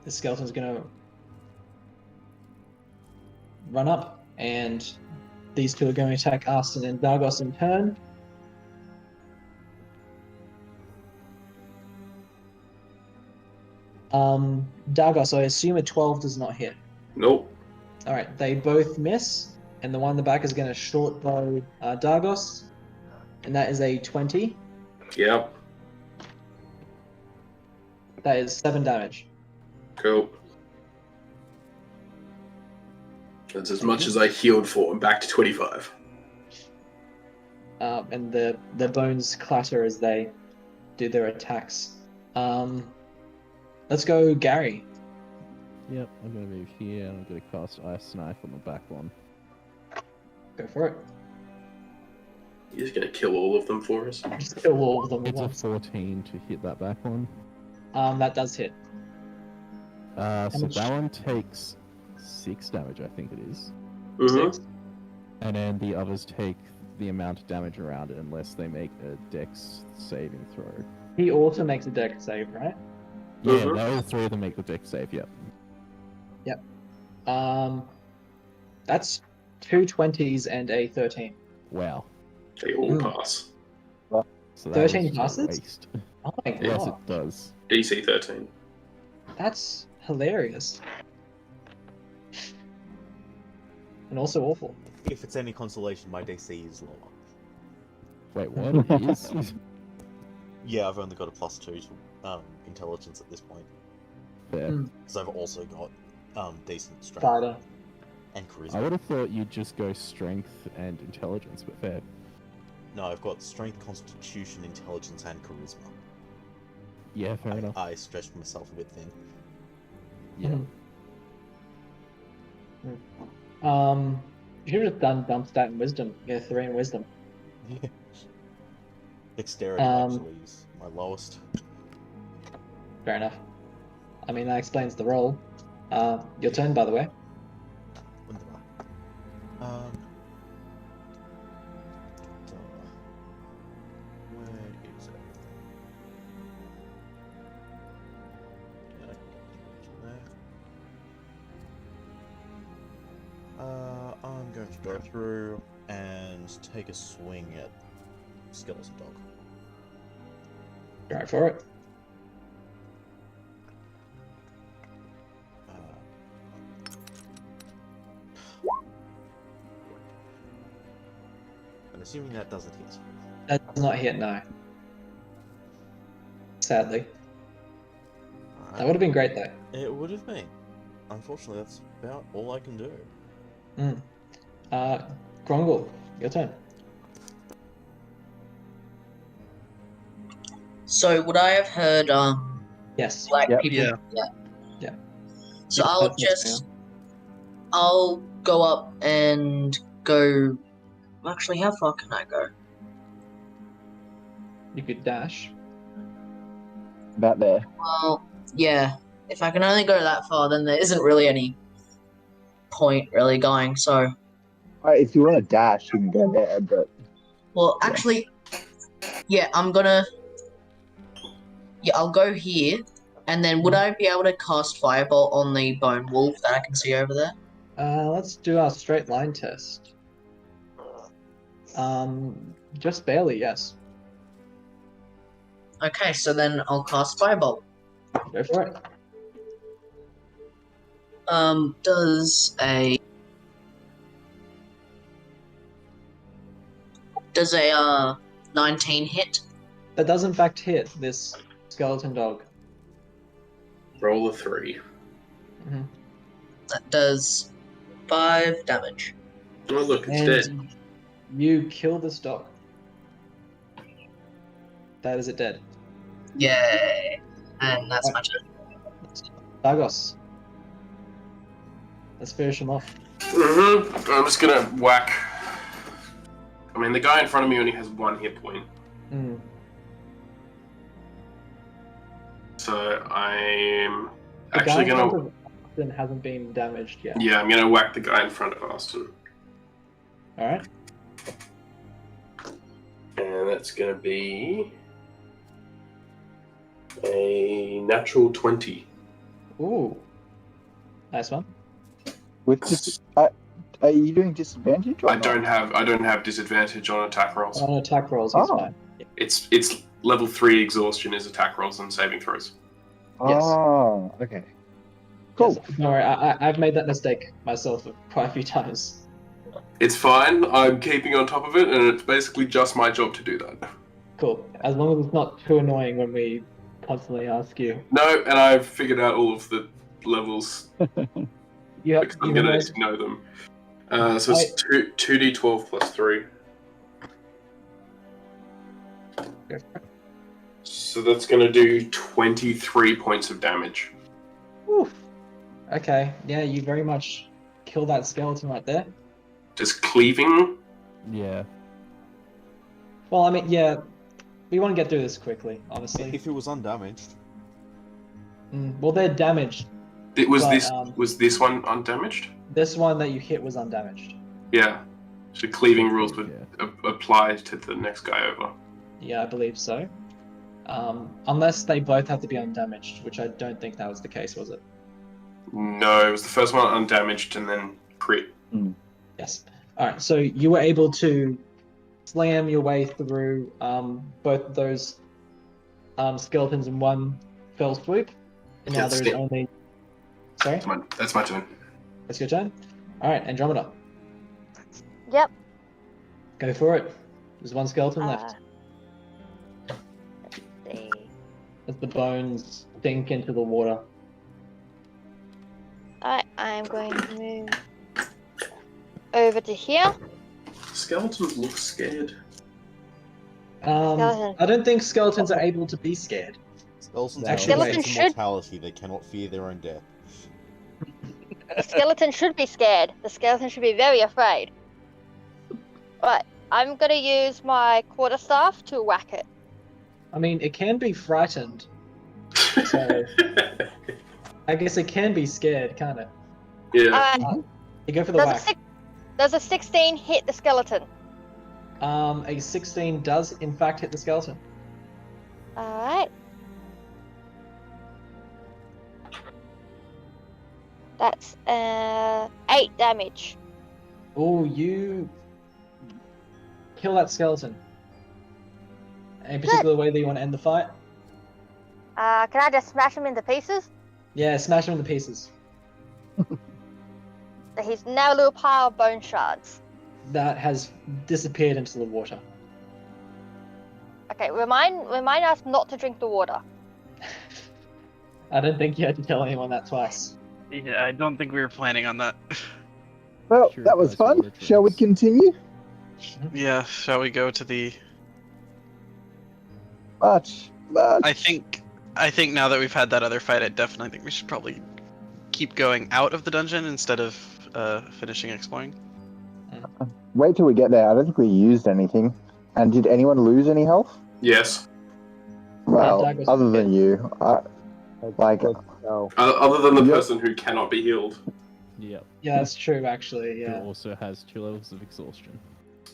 The skeleton's gonna run up, and these two are going to attack Aston and Dargos in turn. Dargos, I assume a 12 does not hit. Nope. Alright, they both miss, and the one in the back is going to short bow Dargos, and that is a 20. Yep. That is 7 damage. Cool. That's as much as I healed for. I'm back to 25. And the bones clatter as they do their attacks. Let's go, Gary. Yep, I'm gonna move here and I'm gonna cast Ice Knife on the back one. Go for it. You're just gonna kill all of them for us? Just kill all of them at It's a once. 14 to hit that back one. That does hit. So much? that one takes 6 damage, I think it is. Six. And then the others take the amount of damage around it unless they make a dex saving throw. He also makes a dex save, right? Yeah, all 3 of them make the dex save, yep. That's 2 20s and a 13. Wow. They all pass. So that 13 was just a passes? waste. Oh my god. Yes, it does. DC 13. That's hilarious. And also awful. If it's any consolation, my DC is lower. Wait, what? It is? Yeah, I've only got a +2 to intelligence at this point. Fair. Because I've also got decent strength Fighter. and charisma. I would have thought you'd just go strength and intelligence, but fair. No, I've got strength, constitution, intelligence, and charisma. Yeah, fair enough. I stretched myself a bit thin. Yeah. You should have just done dump stat and wisdom. Yeah, 3 in wisdom. Dexterity actually is my lowest. Fair enough. I mean, that explains the roll. Your turn, by the way. Wunderbar. Where is everything? I'm going to go through. and take a swing at Skeleton Dog. Go for it. I'm assuming that doesn't hit. That does not hit, no. Sadly. Alright. That would have been great, though. It would have been. Unfortunately, that's about all I can do. Grongol, your turn. So would I have heard Yes. black Yep. people? Yeah. Yeah. Yeah. So Yeah, I'll that's what's just I'll go up and go. Actually, how far can I go? You could dash. About there. Well, yeah. If I can only go that far, then there isn't really any point really going. So, If you want to dash, you can go there, but well, Yeah. actually, yeah, I'm gonna. Yeah, I'll go here, and then would I be able to cast Firebolt on the Bone Wolf that I can see over there? Let's do our straight line test. Just barely, yes. Okay, so then I'll cast Firebolt. Go for it. Does a 19 hit? That does in fact hit this skeleton dog. Roll a 3. That does 5 damage. Oh, look, it's And dead. you kill this dog. That is it dead. Yay! And that's my turn. Dagos. Let's finish him off. I'm just gonna whack. I mean, the guy in front of me only has 1 hit point. So I'm The actually guy in gonna. front of Austin hasn't been damaged yet. Yeah, I'm gonna whack the guy in front of Austin. Alright. And that's gonna be a natural 20. Ooh. Nice one. with are you doing disadvantage? Or I not? don't have disadvantage on attack rolls. On attack rolls, he's Oh. fine. It's level 3 exhaustion is attack rolls and saving throws. Yes. Oh, okay. Cool. Yes. Don't worry, I've made that mistake myself quite a few times. It's fine. I'm keeping on top of it, and it's basically just my job to do that. Cool. As long as it's not too annoying when we constantly ask you. No, and I've figured out all of the levels Yep. because I'm you gonna know- need to know them. So it's 2d12 plus 3. So that's gonna do 23 points of damage. Oof. Okay. Yeah, you very much kill that skeleton right there. Does cleaving? Yeah. Well, I mean, yeah, we want to get through this quickly, honestly. If it was undamaged, Well, they're damaged. It was But, was this one undamaged? This one that you hit was undamaged. Yeah. So cleaving rules would Yeah. apply to the next guy over. Yeah, I believe so. Unless they both have to be undamaged, which I don't think that was the case, was it? No, it was the first one undamaged and then crit. Yes. All right. So you were able to slam your way through both of those skeletons in one fell swoop. And now Yes, there's yeah. only. Sorry, That's my turn. that's your turn. All right, Andromeda, Yep. go for it. There's one skeleton left. Let's see. As the bones sink into the water. Alright, I'm going to move over to here. Skeletons look scared. Skeleton. I don't think skeletons are able to be scared. skeletons Actually, have wait. sense of Skeleton should- mortality. They cannot fear their own death. The skeleton should be scared. The skeleton should be very afraid. Right, I'm gonna use my quarterstaff to whack it. I mean, it can be frightened. So I guess it can be scared, can't it? Yeah. You go for the Does a, whack. does a 16 hit the skeleton? A 16 does in fact hit the skeleton. Alright. That's 8 damage. Oh, you kill that skeleton. Any particular way that you want to end the fight? Can I just smash him into pieces? Yeah, smash him into pieces. So he's now a little pile of bone shards. That has disappeared into the water. Okay, remind us not to drink the water. I don't think you had to tell anyone that twice. Yeah, I don't think we were planning on that. Well, Sure, that was guys, fun. water Shall we drinks. continue? Yeah, shall we go to the? Much. I think now that we've had that other fight, I definitely think we should probably keep going out of the dungeon instead of finishing exploring. Wait till we get there. I don't think we used anything. And did anyone lose any health? Yes. Well, Doug was other than you. Like, Other than the Yep. person who cannot be healed. Yep. Yeah, that's true, actually. Who Yeah. also has 2 levels of exhaustion.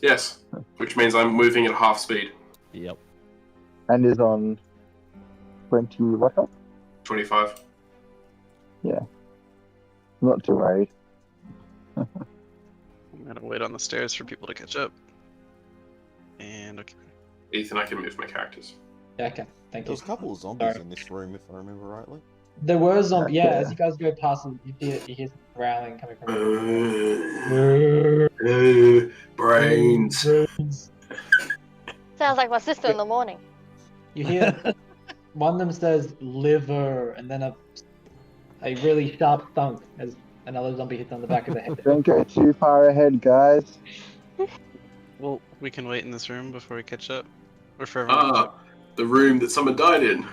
Yes. Which means I'm moving at half speed. Yep. and is on 20 what health? 25. Not too worried. I'm gonna wait on the stairs for people to catch up. And okay. Ethan, I can move my characters. Yeah, okay. Thank There you. was a couple of zombies Sorry. in this room, if I remember rightly. There were zombies. Yeah, Yeah. as you guys go past them, you hear growling coming from Brains. Sounds like my sister in the morning. You hear one of them says liver, and then a really sharp thunk as another zombie hits on the back of the head. Don't go too far ahead, guys. Well, we can wait in this room before we catch up. Or for everyone. Ah, the room that someone died in.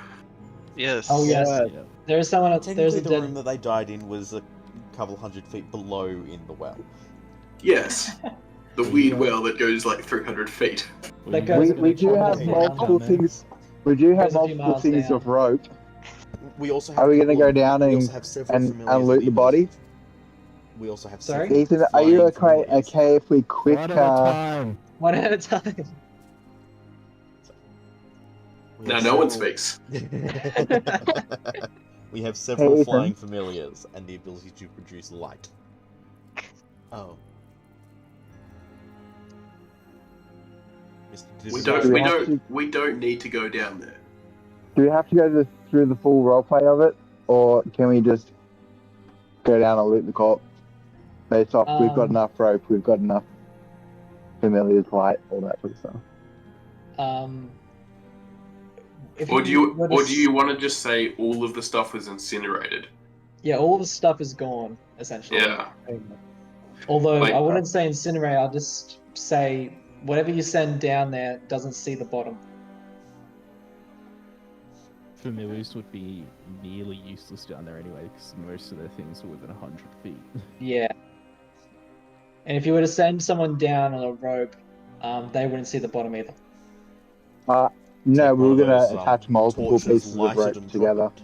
Yes. Oh yes, Yeah. there's someone. There's Technically, a the dead. room that they died in was a couple hundred feet below in the well. Yes. The weird well that goes like 300 feet. That goes We do have multiple things. We do have Goes a few multiple miles things down. of rope. We also have Are we gonna people- go down we and also have several and familiars loot with the body? We also have Sorry? several Ethan, are you flying okay? familiars. Okay, if we quick? One at a time. One at a time. We Now have no one several- speaks. We have several Ethan. flying familiars and the ability to produce light. Oh. We Do don't. we We have don't. to- We don't need to go down there. Do we have to go through the full roleplay of it, or can we just go down and loot the corpse? Based off, we've got enough rope, we've got enough familiars, light, all that sort of stuff. If Or do you? were to Or do you want to just say all of the stuff was incinerated? Yeah, all the stuff is gone essentially. Yeah. Although Like- I wouldn't say incinerate. I'll just say whatever you send down there doesn't see the bottom. Familiars would be nearly useless down there anyway, because most of their things are within 100 feet. Yeah. And if you were to send someone down on a rope, they wouldn't see the bottom either. No, Take we were one of gonna those, attach multiple torches, pieces of light it rope and drop together. it.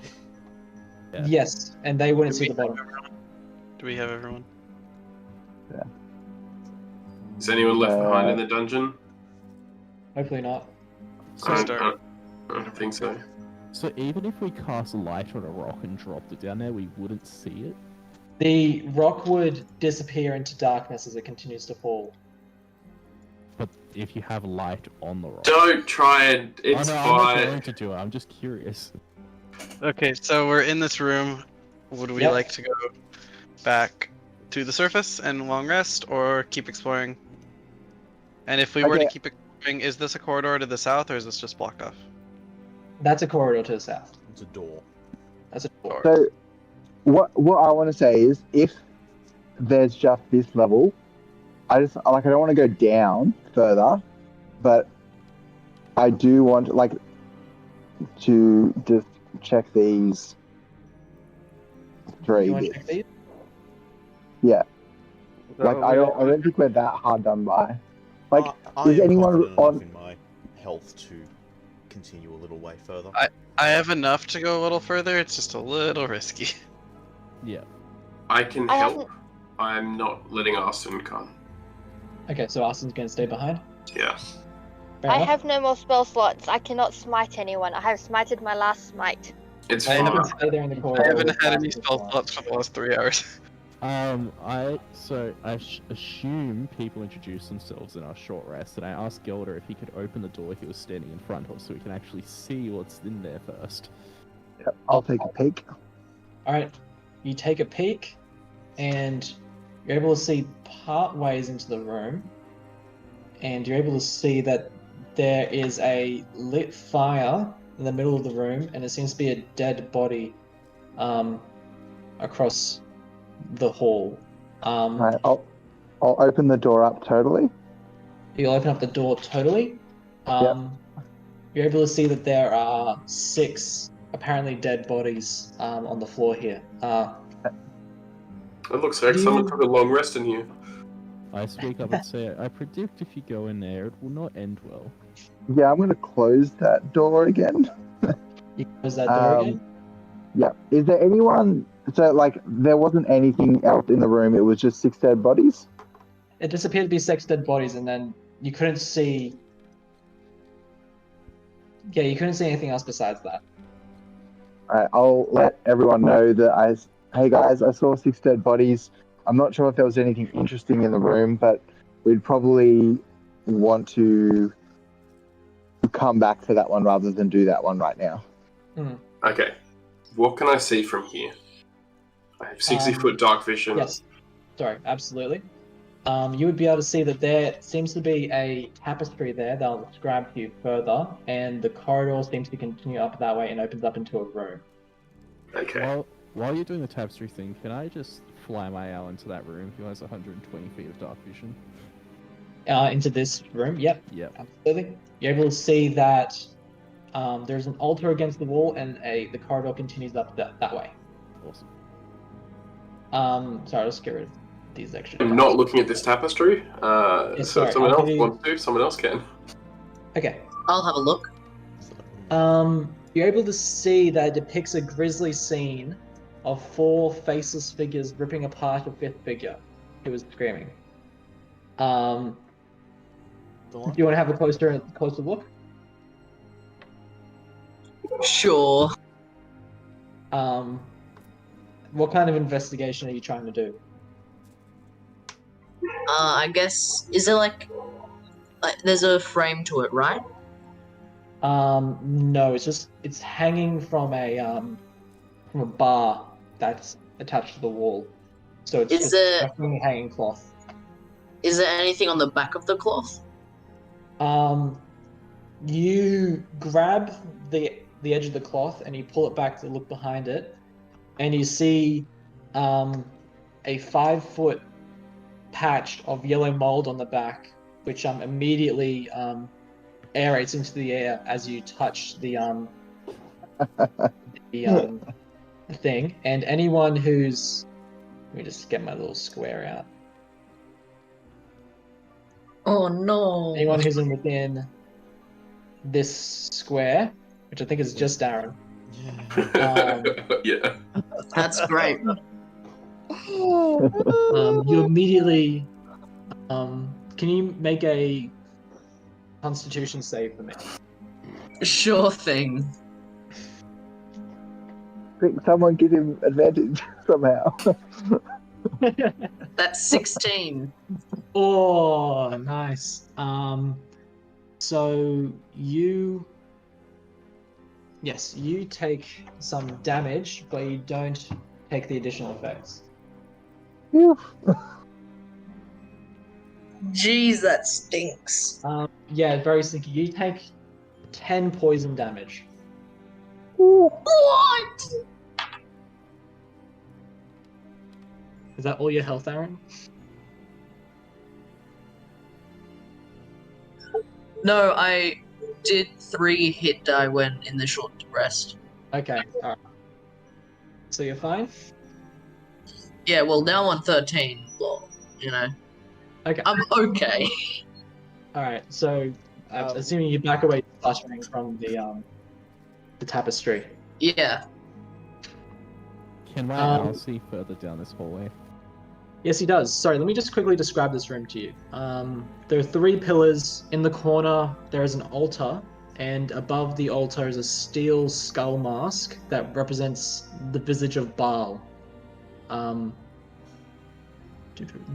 Yeah. Yes, and they wouldn't Do see we the bottom. have everyone? Do we have everyone? Is anyone left behind in the dungeon? Hopefully not. So, I don't think so. so even if we cast light on a rock and dropped it down there, we wouldn't see it? The rock would disappear into darkness as it continues to fall. But if you have light on the rock... Don't try and. It's oh, no, I'm not fine. going to do it, I'm just curious. Okay, so we're in this room. Would we Yep. like to go back to the surface and long rest, or keep exploring? And if we were to Okay. keep exploring, is this a corridor to the south, or is this just blocked off? That's a corridor to the south. It's a door. That's a door. So, what I want to say is, if there's just this level, I don't want to go down further, but I do want to just check these three You want to bits. check these? Yeah, I don't think we're that hard done by. Like, I is am anyone confident on? enough in my health to continue a little way further. I have enough to go a little further. It's just a little risky. Yeah. I can I help. haven't- I'm not letting Austin come. Okay, so Austin's going to stay behind. Yeah. Fair I enough. have no more spell slots. I cannot smite anyone. I have smited my last smite. It's I fine. haven't stayed there in the corridor. I haven't with had any Austin spell for slots for the last 3 hours. I assume people introduce themselves in our short rest, and I asked Gilder if he could open the door he was standing in front of, so we can actually see what's in there first. Yep, I'll take a peek. All right, you take a peek, and you're able to see part ways into the room, and you're able to see that there is a lit fire in the middle of the room, and there seems to be a dead body across the hall. Right, I'll open the door up totally. You'll open up the door totally. Yep. You're able to see that there are 6 apparently dead bodies on the floor here. It looks like someone took a long rest in here. I speak up and say, I predict if you go in there, it will not end well. Yeah, I'm gonna close that door again. You close that door again? Yeah. Is there anyone? So, like, there wasn't anything else in the room. It was just 6 dead bodies. It just appeared to be 6 dead bodies, and then you couldn't see. Yeah, you couldn't see anything else besides that. Alright, I'll let everyone know that hey guys, I saw 6 dead bodies. I'm not sure if there was anything interesting in the room, but we'd probably want to come back for that one rather than do that one right now. Okay. What can I see from here? I have 60-foot dark vision. Yes. Sorry, absolutely. You would be able to see that there seems to be a tapestry there that will describe to you further, and the corridor seems to continue up that way and opens up into a room. Okay. While you're doing the tapestry thing, can I just fly my owl into that room who has 120 feet of dark vision? Into this room? Yep. Yep. Absolutely. You're able to see that there's an altar against the wall, and the corridor continues up that way. Awesome. Sorry, I'll just get rid of these extra. I'm not looking at this tapestry. Yes, So sorry, if someone I'll else give you- wants to, someone else can. Okay. I'll have a look. You're able to see that it depicts a grisly scene of 4 faceless figures ripping apart a 5th figure who was screaming. Do you want to have a closer look? Sure. What kind of investigation are you trying to do? I guess, is there like there's a frame to it, right? No, it's hanging from a bar that's attached to the wall. So it's just a hanging cloth. Is there anything on the back of the cloth? You grab the edge of the cloth and you pull it back to look behind it, and you see a 5-foot patch of yellow mold on the back, which immediately aerates into the air as you touch the thing. And anyone who's, let me just get my little square out. Oh no! Anyone who's within this square, which I think is just Darren. Yeah. That's great. You immediately can you make a Constitution save for me? Sure thing. Someone give him advantage somehow. That's 16. Oh, nice. So you take some damage, but you don't take the additional effects. Jeez, that stinks. Yeah, very stinky. You take 10 poison damage. What? Is that all your health, Aaron? No, I did 3 hit die when in the short rest. Okay, alright. So you're fine? Yeah, well, now I'm on 13. Well, you know. Okay. I'm okay. Alright, so I'm assuming you back away fluttering from the tapestry. Yeah. Can my owl see further down this hallway? Yes, he does. Sorry, let me just quickly describe this room to you. There are 3 pillars. In the corner, there is an altar, and above the altar is a steel skull mask that represents the visage of Baal.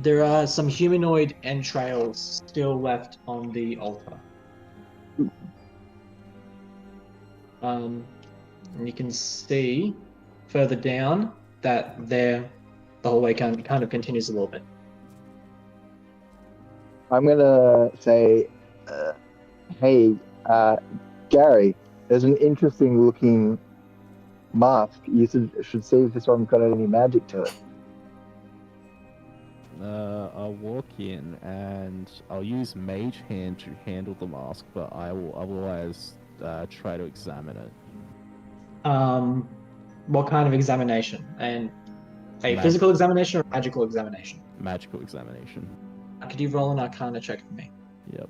There are some humanoid entrails still left on the altar. And you can see further down that the hallway kind of continues a little bit. I'm gonna say, hey, Gary, there's an interesting looking mask. You should see if this one's got any magic to it. I'll walk in and I'll use Mage Hand to handle the mask, but I will otherwise try to examine it. What kind of examination? And a Mag- physical examination or a magical examination? Magical examination. Could you roll an Arcana check for me? Yep.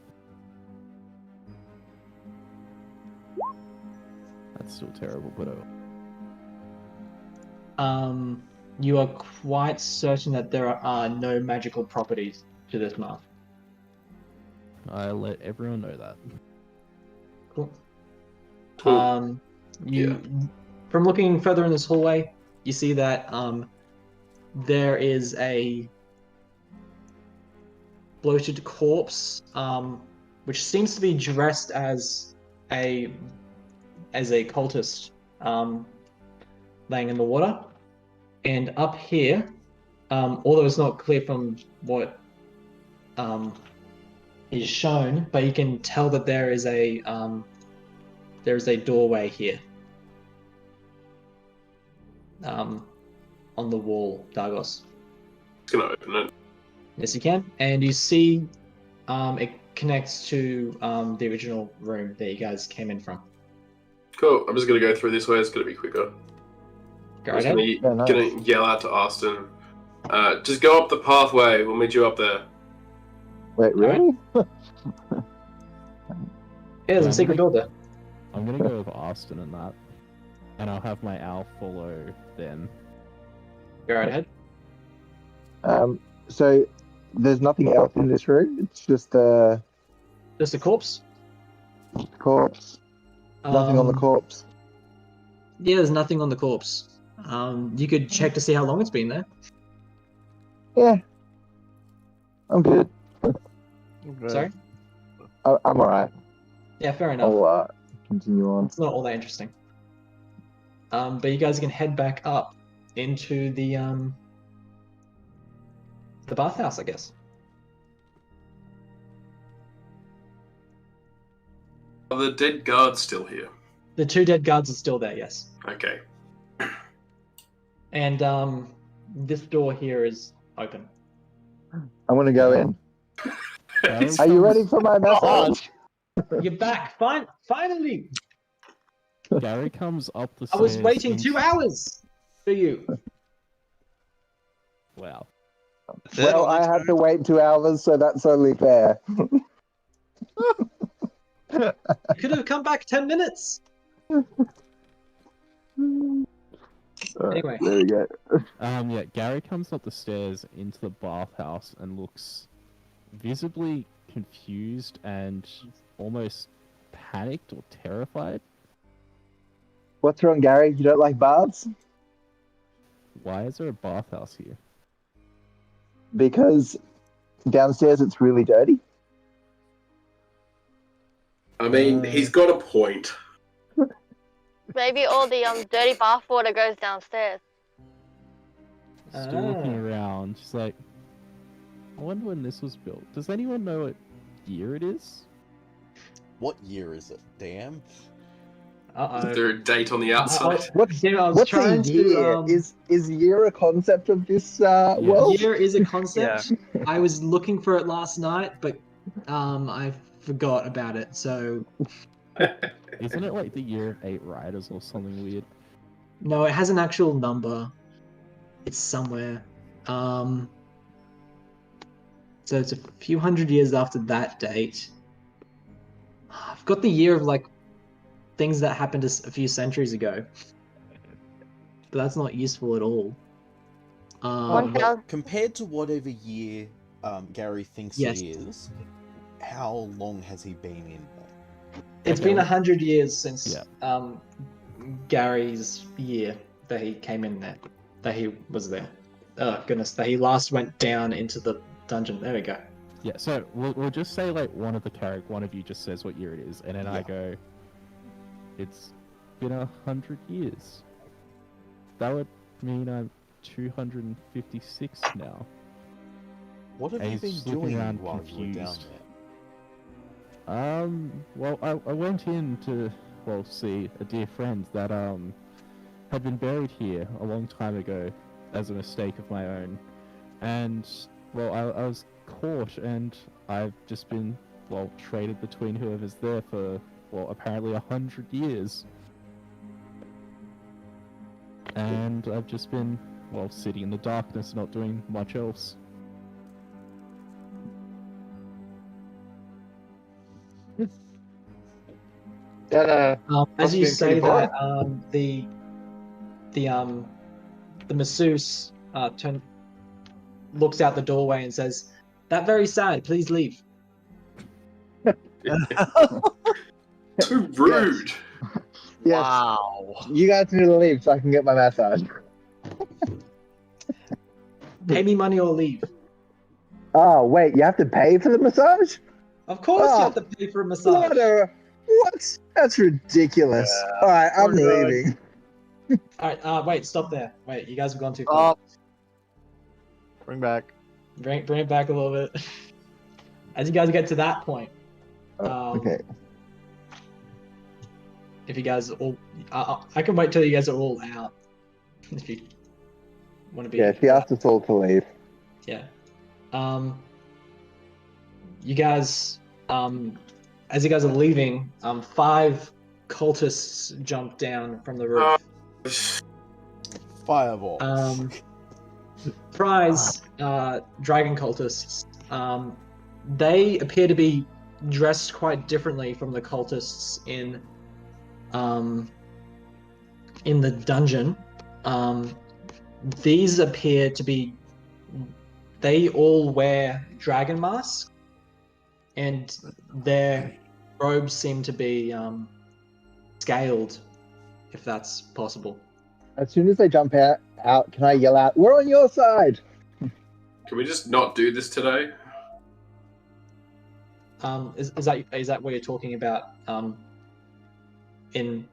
That's still terrible, but you are quite certain that there are no magical properties to this mask. I let everyone know that. Cool. Cool. From looking further in this hallway, you see that there is a bloated corpse, which seems to be dressed as a cultist, laying in the water. And up here, although it's not clear from what is shown, but you can tell that there is a doorway here. On the wall, Dargos. Just gonna open it. Yes, you can. And you see it connects to the original room that you guys came in from. Cool. I'm just gonna go through this way. It's gonna be quicker. Go I'm right just ahead. gonna yell out to Austin. Just go up the pathway. We'll meet you up there. Wait, really? Yeah, there's a secret door there. I'm gonna go with Austin and that. And I'll have my owl follow them. Go right ahead. So there's nothing else in this room. It's just a Just a corpse. corpse. Nothing on the corpse. Yeah, there's nothing on the corpse. You could check to see how long it's been there. Yeah, I'm good. Sorry? I'm alright. Yeah, fair enough. I'll continue on. It's not all that interesting. But you guys can head back up into the bathhouse, I guess. Are the dead guards still here? The two dead guards are still there, yes. Okay. And this door here is open. I'm gonna go in. Gary Are you comes- ready for my message? You're back! Finally! Gary comes up the I stairs. was waiting in- 2 hours for you. Wow. Well, I had to wait 2 hours, so that's only fair. You could have come back 10 minutes. Anyway. There we go. Yeah, Gary comes up the stairs into the bathhouse and looks visibly confused and almost panicked or terrified. What's wrong, Gary? You don't like baths? Why is there a bathhouse here? Because downstairs it's really dirty. I mean, he's got a point. Maybe all the dirty bathwater goes downstairs. Still looking around, just like, I wonder when this was built. Does anyone know what year it is? What year is it? Damn. Is there a date on the outside? What's I was what's a trying year? to. Is year a concept of this world? Year is a concept. I was looking for it last night, but I forgot about it. So Isn't it like the year of 8 riders or something weird? no, it has an actual number. It's somewhere. So it's a few hundred years after that date. I've got the year of like things that happened a few centuries ago, but that's not useful at all. But compared to whatever year Gary thinks Yes. it is, how long has he been in there? It's been 100 years since Yeah. Gary's year that he came in there, that he was there. Oh goodness, that he last went down into the dungeon. There we go. Yeah, so we'll just say like one of you just says what year it is, and then I go, it's been 100 years. That would mean I'm 256 now. What have And you he's been looking doing around while you were down confused. there? Well, I went in to, well, see a dear friend that, had been buried here a long time ago as a mistake of my own. And, well, I was caught and I've just been, well, traded between whoever's there for, well, apparently 100 years. And I've just been, well, sitting in the darkness, not doing much else. That As Must you be say pretty that, the masseuse looks out the doorway and says, "That very sad. Please leave." Too rude. Yes. Wow. You guys need to leave so I can get my massage. Pay me money or leave. Oh wait, you have to pay for the massage? Of course, you Oh, have to pay for a massage. What? That's ridiculous. All right, I'm we're good. leaving. All right, wait, stop there. Wait, you guys have gone too far. Bring back. Bring it back a little bit. As you guys get to that point, Okay. if you guys all, I can wait till you guys are all out. If you want to be. Yeah, she asked us all to leave. Yeah. You guys, as you guys are leaving, 5 cultists jump down from the roof. Fireball. Prize, dragon cultists. They appear to be dressed quite differently from the cultists in the dungeon. These appear to be. They all wear dragon masks, and their robes seem to be scaled, if that's possible. As soon as they jump out, can I yell out, "We're on your side"? Can we just not do this today? Is that what you're talking about? In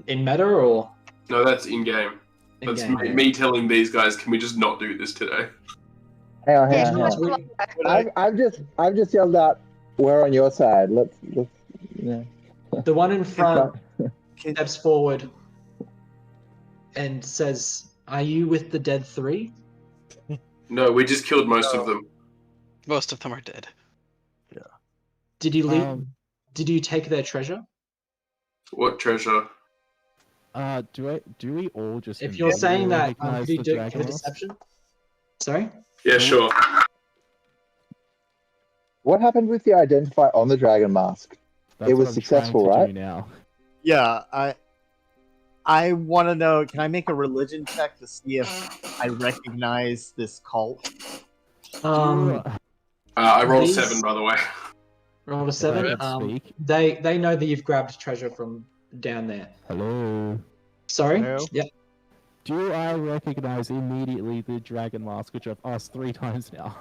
meta or? No, that's in game. That's in-game? me telling these guys, can we just not do this today? Hang on. Yeah. I've just yelled out, "We're on your side." Let's yeah. The one in front steps forward and says, "Are you with the dead 3?" No, we just killed most of them. Most of them are dead. Did you leave? Did you take their treasure? What treasure? Do we all just? If you're saying that, recognize could you the do dragon give a mask? deception? Sorry. Yeah, sure. What happened with the identify on the dragon mask? That's It what was I'm successful, trying to right? do now. Yeah, I want to know. Can I make a religion check to see if I recognize this cult? I rolled These- a 7, by the way. Roll a If I 7. could speak. They know that you've grabbed treasure from down there. Hello. Sorry. No. Yep. Do I recognize immediately the dragon mask, which I've asked 3 times now?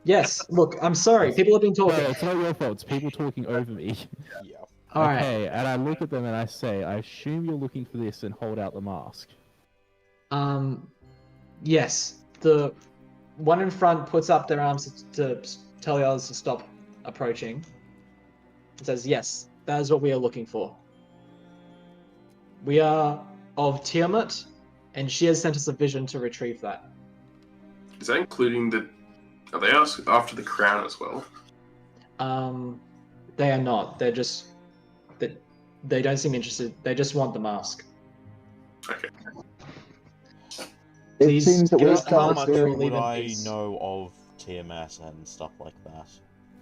Yes. Look, I'm sorry. People have been No, talking. it's not your fault. It's people talking over me. Yeah. All right. Okay, and I look at them and I say, I assume you're looking for this, and hold out the mask. Yes. The one in front puts up their arms to tell the others to stop approaching. It says, "Yes, that is what we are looking for. We are of Tiamat, and she has sent us a vision to retrieve that." Is that including the... Are they after the crown as well? They are not. They're just that they don't seem interested. They just want the mask. Okay. It Please seems that give we're us the How mask much or starting leave would in I peace. know of Tiamat and stuff like that?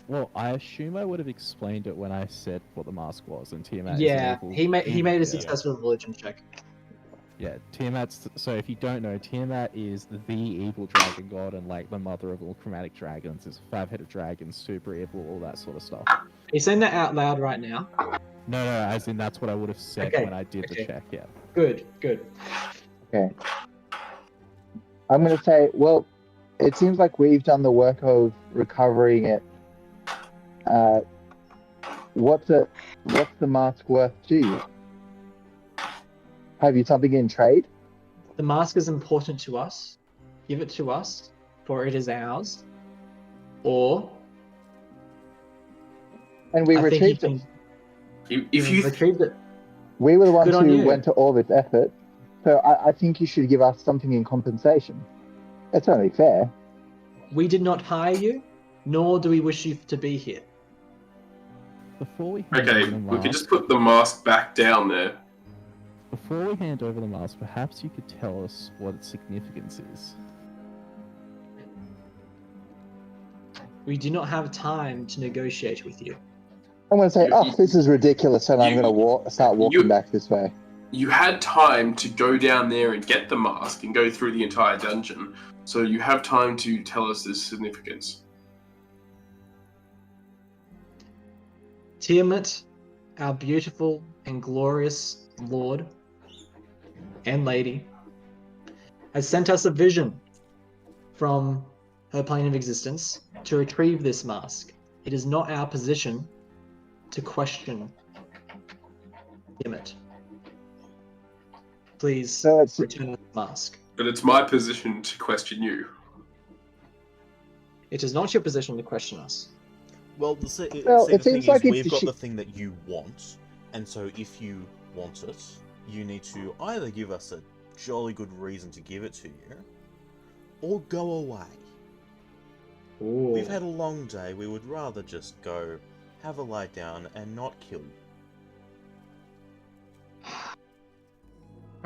Well, I assume I would have explained it when I said what the mask was, and Tiamat Yeah, is an evil... he made a yeah. successful religion check. Yeah, Tiamat's... So if you don't know, Tiamat is the evil dragon god and, like, the mother of all chromatic dragons. It's a 5-headed dragon, super evil, all that sort of stuff. Are you saying that out loud right now? No, as in that's what I would have said Okay, when I did okay. the check, yeah. Good. Okay. I'm going to say, well, it seems like we've done the work of recovering it. What's the mask worth to you? Have you something in trade? The mask is important to us. Give it to us, for it is ours. Or And we I think retrieved you it. can If you retrieve it. We were the ones Good on who you. went to all this effort. So I think you should give us something in compensation. That's only fair. We did not hire you, nor do we wish you to be here. Before we hand okay, over the we could just mask, put the mask back down there. before we hand over the mask, perhaps you could tell us what its significance is. We do not have time to negotiate with you. I'm going to say, You- oh, this is ridiculous, and I'm you- going to start walking back this way. You had time to go down there and get the mask and go through the entire dungeon, so you have time to tell us its significance. Tiamat, our beautiful and glorious lord and lady, has sent us a vision from her plane of existence to retrieve this mask. It is not our position to question Tiamat. Please So it's return the mask. But it's my position to question you. It is not your position to question us. Well, the it thing seems is, like we've it's got the thing that you want, and so if you want it, you need to either give us a jolly good reason to give it to you, or go away. Ooh. We've had a long day, we would rather just go, have a lie down, and not kill you.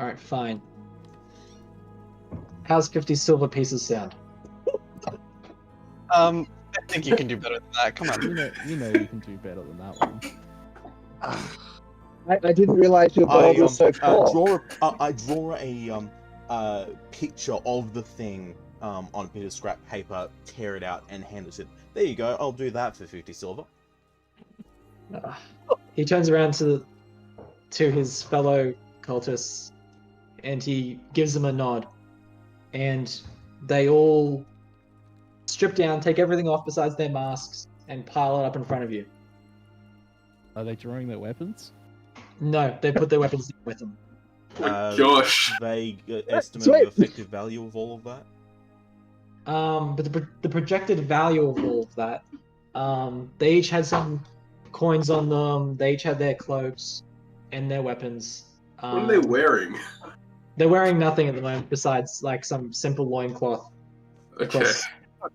Alright, fine. How's 50 silver pieces sound? I think you can do better than that. Come on. You know you can do better than that one. I didn't realize your gold was so poor. I draw a picture of the thing on a bit of scrap paper, tear it out, and hand it to. There you go. I'll do that for 50 silver. He turns around to his fellow cultists and he gives them a nod. And they all strip down, take everything off besides their masks, and pile it up in front of you. Are they drawing their weapons? No, they put their weapons down with them. Gosh. Vague estimate Sweet. of effective value of all of that? But the projected value of all of that, they each had some coins on them, they each had their cloaks and their weapons. What are they wearing? They're wearing nothing at the moment besides like some simple loincloth. Okay. Plus,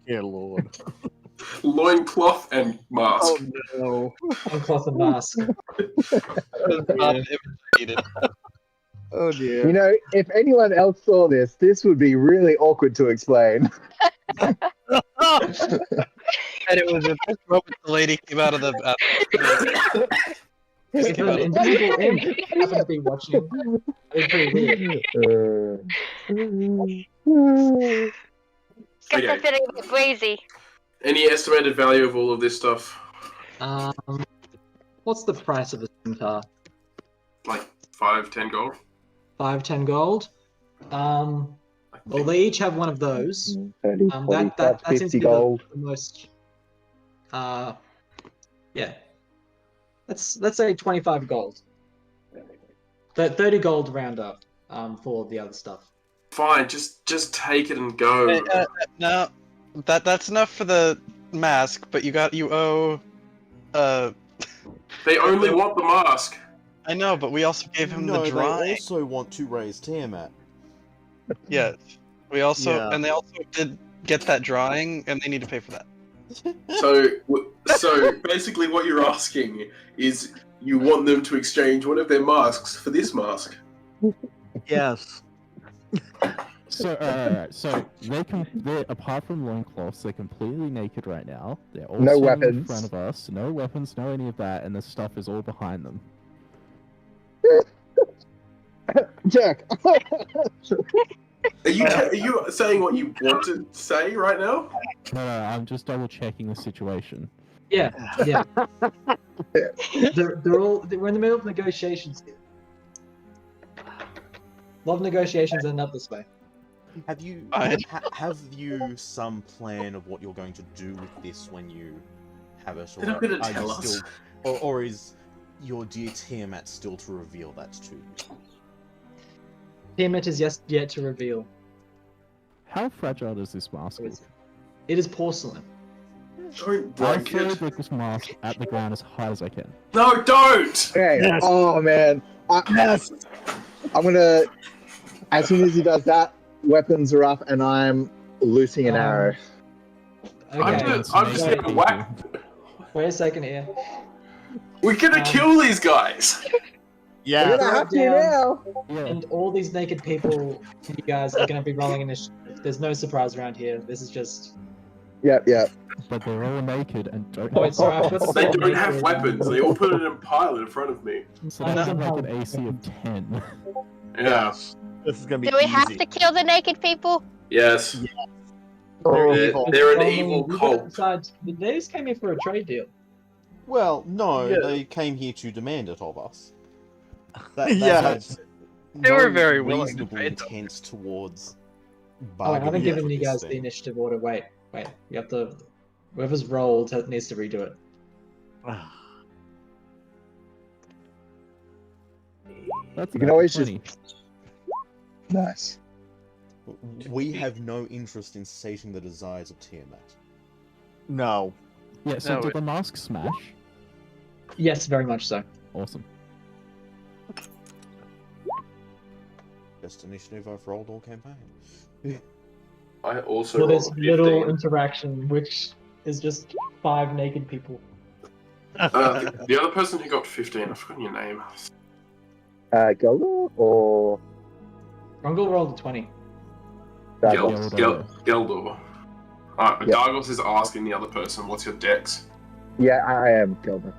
Dear Lord. Loincloth and mask. Oh no. loincloth and mask. Not an image needed. Oh dear. You know, if anyone else saw this, this would be really awkward to explain. And it was at this moment the lady came out of the. If an invisible imp happened to be watching, it's pretty weird. Guess Okay. I'm feeling a bit crazy. Any estimated value of all of this stuff? What's the price of a scimitar? Like 5-10 gold? 5-10 gold. Well, they each have one of those. 30, 40, That seems 50 to be gold. the most. Yeah. Let's say 25 gold. 30 gold round up. For the other stuff. Fine, just take it and go. No, that's enough for the mask, but you owe. They only want the mask. I know, but we also gave him No, the drawing. they also want to raise Tiamat. Yeah, we also Yeah. and they also did get that drawing, and they need to pay for that. So basically, what you're asking is you want them to exchange one of their masks for this mask. Yes. So, alright, so they're apart from loincloths, they're completely naked right now. They're all No standing in weapons. front of us, no weapons, no any of that, and the stuff is all behind them. Jack! Are you saying what you want to say right now? No, I'm just double checking the situation. Yeah. We're in the middle of negotiations here. A lot of negotiations end up this way. Have you Fine. have you some plan of what you're going to do with this when you have it, They're not gonna are you tell us. still, or is your dear Tiamat still to reveal that to you? Tiamat is yet to reveal. How fragile does this mask look? It is porcelain. Don't I break throw it. this mask at the ground as high as I can. No, don't! Okay. Yes. Oh man. Yes. I'm gonna. As soon as he does that, weapons are up, and I'm loosing an arrow. Okay. I'm just gonna whack. Wait a second here. We're gonna kill these guys! We're Yeah. gonna have to Down. now. Yeah. And all these naked people, you guys are going to be rolling initiative. There's no surprise around here. This is just. Yep. But they're all naked and don't. Oh, it's alright, but They don't have weapons. They all put it in a pile in front of me. So they have like an AC of 10. Yeah. This is gonna be Do we easy. have to kill the naked people? Yes. They're They're, evil. they're an Rolling- evil you cult. Besides, they just came here for a trade deal. Well, no, Yeah. they came here to demand it of us. Yeah. has They were very willing to reasonable trade them. intent towards Oh, I bargaining haven't given for you this guys the thing. initiative order. Wait. You have to. Whoever's rolled needs to redo it. That's You can about always 20. Nice. We have no interest in sating the desires of Tiamat. No. Yeah, so No, did it- the mask smash? Yes, very much so. Awesome. Best initiative I've rolled all campaign. I also Well, rolled there's a little 15. interaction, which is just 5 naked people. The other person who got 15, I've forgotten your name. Gelder or Rungel rolled a 20. Dargos? Geldor. Alright, Yep. Dargos is asking the other person, what's your dex? Yeah, I am Gelder.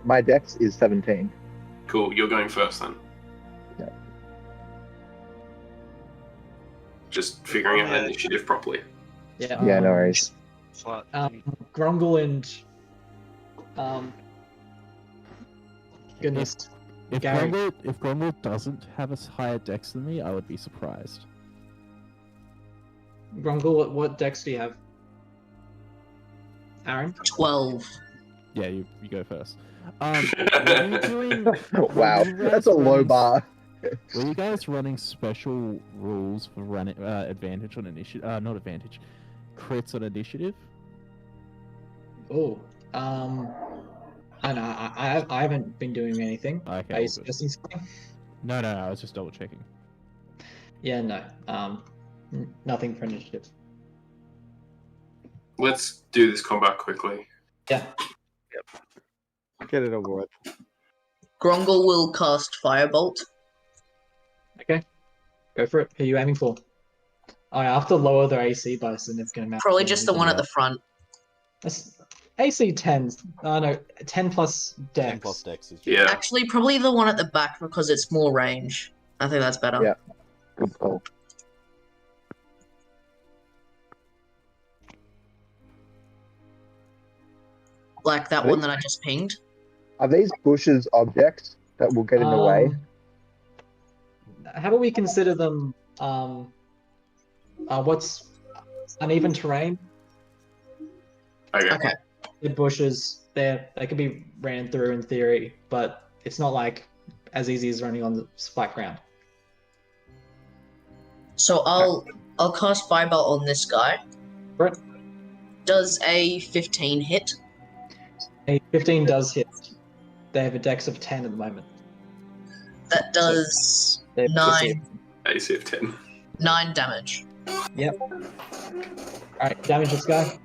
My dex is 17. Cool, you're going first then. Yep. Just figuring out initiative properly. Yeah. Yeah, no worries. Slot. Grungle and goodness, If Gary. Grumble doesn't have a higher dex than me, I would be surprised. Grungle, what dex do you have? Aaron? 12. Yeah, you go first. Were you doing, Wow, you guys that's a low running- bar. were you guys running special rules for running advantage on initiative? Not advantage, crits on initiative. Oh, I know. I haven't been doing anything. Okay, Are all you good. suggesting something? No, I was just double checking. Yeah, no. Nothing for initiative. Let's do this combat quickly. Yeah. Get it over with. Grongol will cast Firebolt. Okay. Go for it. Who are you aiming for? Oh, I have to lower their AC by a significant amount. Probably just the one at the front. That's AC 10. No, 10 plus dex. 10 plus dex is Yeah. Actually, probably the one at the back because it's more range. I think that's better. Yeah. Good call. Like that one that I just pinged. Are these bushes objects that will get in the way? How about we consider them? What's uneven terrain? Okay. Okay. The bushes, they could be ran through in theory, but it's not like as easy as running on the flat ground. So I'll cast Firebolt on this guy. Right. Does a 15 hit? A 15 does hit. They have a dex of 10 at the moment. That does They have 9 AC of 10. 9 damage. Alright, damage this guy.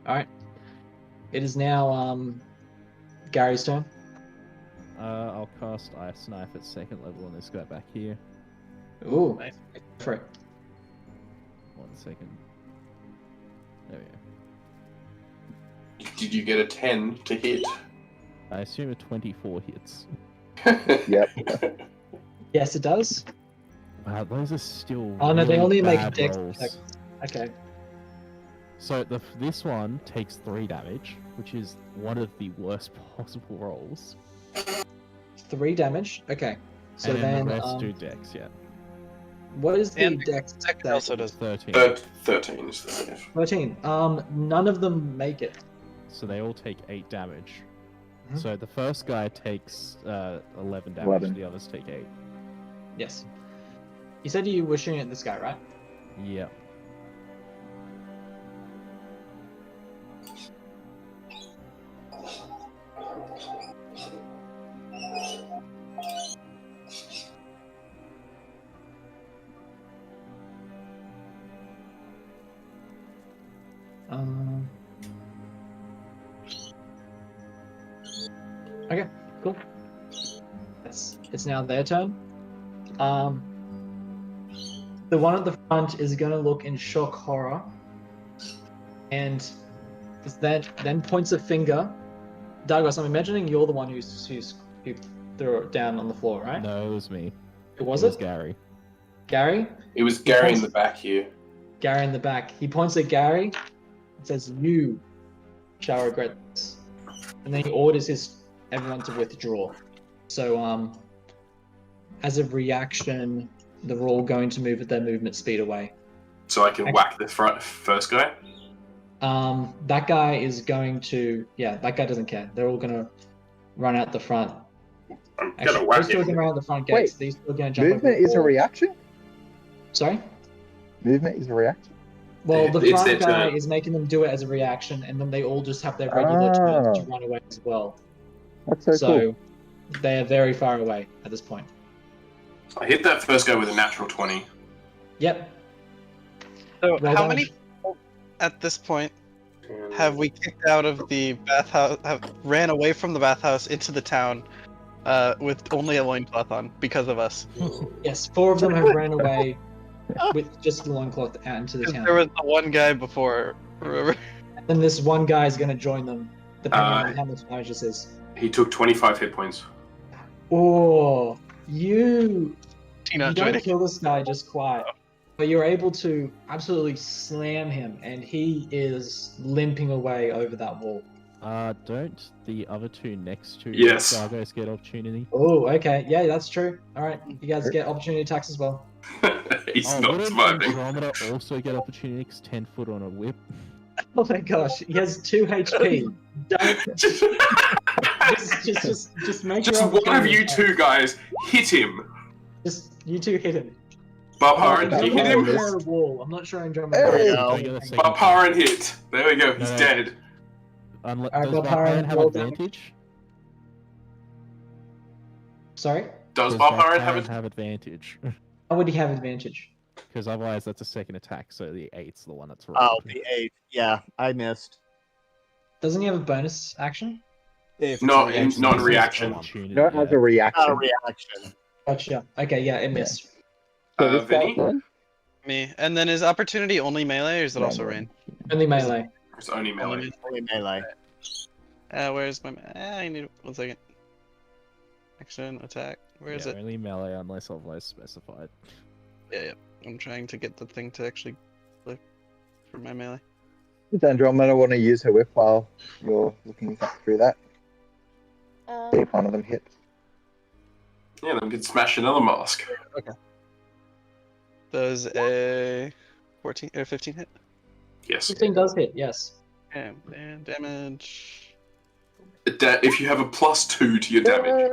Alright. It is now Gary's turn. I'll cast Ice Knife at 2nd level on this guy back here. Ooh, go for it. 1 second. There we go. Did you get a 10 to hit? I assume a 24 hits. Yep. Yes, it does. Wow, those are still. Oh no, they really only make bad dex rolls. check. Okay. So this one takes 3 damage. which is one of the worst possible rolls. 3 damage. Okay. So And then, the rest do dex, yeah. what is the And dex? Second save? also does. 13. 13 is the save. 13. None of them make it. So they all take 8 damage. Mhm. So the first guy takes 11 damage, 11. the others take 8. Yes. You said you were shooting at this guy, right? Yeah. Okay, cool. It's now their turn. The one at the front is going to look in shock horror, and then points a finger. Douglas, I'm imagining you're the one who threw it down on the floor, right? No, it was me. Who was It was it? Gary. Gary? It was Gary in the back here. Gary in the back. He points at Gary and says, "You shall regret this." And then he orders everyone to withdraw. So, as a reaction, they're all going to move at their movement speed away. So I can whack the first guy? That guy is going to... Yeah, that guy doesn't care. They're all going to run out the front. I'm Actually, gonna whack these two are going him. to run out the front Wait, gates. These two are going to jump over Movement the is a wall. reaction? Sorry? Movement is a reaction? Well, the It's front their guy turn. is making them do it as a reaction, and then they all just have their regular turn to run away as well. That's so, So cool. they are very far away at this point. I hit that first guy with a natural 20. Yep. So Roll how damage. many people at this point have we kicked out of the bathhouse? Have ran away from the bathhouse into the town with only a loincloth on because of us? Yes, 4 of them have ran away with just the loincloth out into the 'Cause town. there was the one guy before. Remember? And then this one guy is going to join them, depending on how much damage this is. He took 25 hit points. Oh, you Tina don't joining. kill this guy just quite, but you're able to absolutely slam him, and he is limping away over that wall. Don't the other 2 next to Yes. Dargos get opportunity? Oh, okay. Yeah, that's true. All right, you guys get opportunity attacks as well. He's not wouldn't surviving. Andromeda also get opportunity 'cause 10 foot on a whip? Oh my gosh, he has 2 HP. Don't just just make just your one of opportunity you attack. 2 guys hit him. Just you 2 hit him. Barparan, did you hit him? Andromeda on the wall. I'm not sure Andromeda. Hey! Don't get a second Barparan hit. There we go. He's No. dead. Unless, Alright, does Barparan, Barparan have roll damage. advantage? Sorry? Does Barparan have it? have advantage? How would he have advantage? Because otherwise that's a second attack, so the 8's the one that's Oh, rolled. the 8. Yeah, I missed. Doesn't he have a bonus action? If No, it's in reaction, non-reaction. Opportunity, No, it has yeah. a reaction. Not a reaction. Gotcha. Okay, yeah, it missed. So this Vinny? guy's then? Me. And then is opportunity only melee or is it also rain? Only melee. It's only melee. Only melee. Where's my? I need 1 second. Action, attack. Where is Yeah, it? only melee unless otherwise specified. Yeah. I'm trying to get the thing to actually look for my melee. Does Andromeda want to use her whip while you're looking through that? See if one of them hits. Yeah, then we could smash another mask. Does a 14 or 15 hit? Yes. 15 does hit, yes. And damage. If you have a +2 to your damage,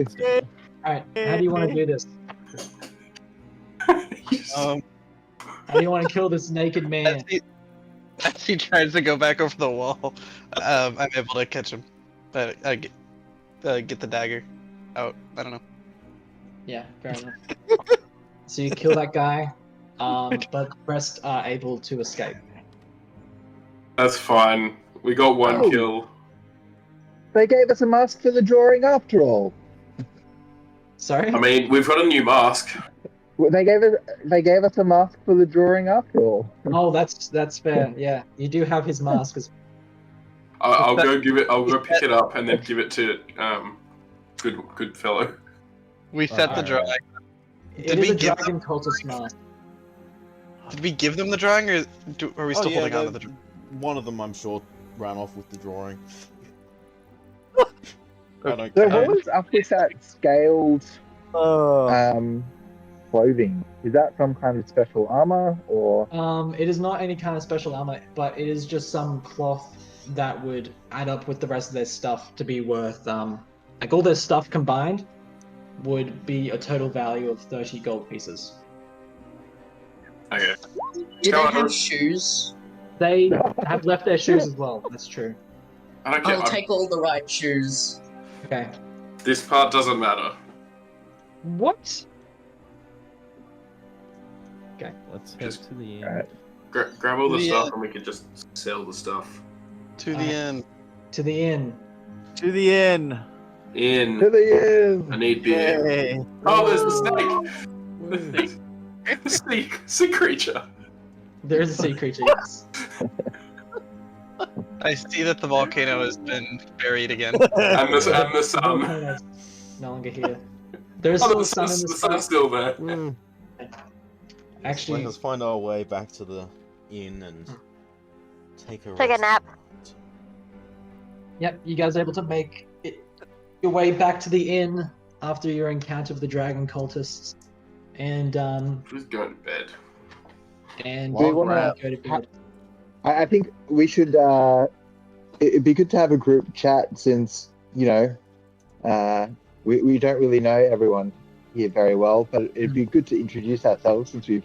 it's dead. Yay! Alright, how do you want to do this? Um, How do you want to kill this naked man? as he tries to go back over the wall, I'm able to catch him. But I get the dagger out. I don't know. Yeah, fair enough. So you kill that guy, but the rest are able to escape. That's fine. We got 1 Oh. kill. They gave us a mask for the drawing after all. Sorry? I mean, we've got a new mask. Well, they gave us a mask for the drawing after all. Oh, that's fair. Yeah, you do have his mask. I'll go give it. I'll go pick it up and then give it to good fellow. We set the Alright. drawing. It Did is we a give dragon cultist mask. Did we give them the drawing, or are we still Oh, yeah, holding on to the drawing? one of them, I'm sure, ran off with the drawing. So what was up with that scaled Oh. clothing? Is that some kind of special armor or? It is not any kind of special armor, but it is just some cloth that would add up with the rest of their stuff to be worth, like all their stuff combined would be a total value of 30 gold pieces. Okay. Do they Go on. have shoes? They have left their shoes as well, that's true. I don't care. I'll take all the right shoes. Okay. This part doesn't matter. What? Let's head Just- to the end. Alright. Grab all the Yeah. stuff and we can just sell the stuff. To the end. To the inn. To the inn. To In. the I end. need beer. Yay. Oh, there's the snake. The snake. Sea creature. There is a sea creature, yes. I see that the volcano has been buried again. And the sun. Volcano's no longer here. There is Oh, still the sun in the sun's sky. still there. Woo. Actually, Let us find our way back to the inn and take a Take a rest. nap. yep, you guys are able to make your way back to the inn after your encounter with the dragon cultists. And Who's going to bed? and Do we wanna- go to bed. I think we should. It'd be good to have a group chat since we don't really know everyone here very well, but it'd be good to introduce ourselves since we've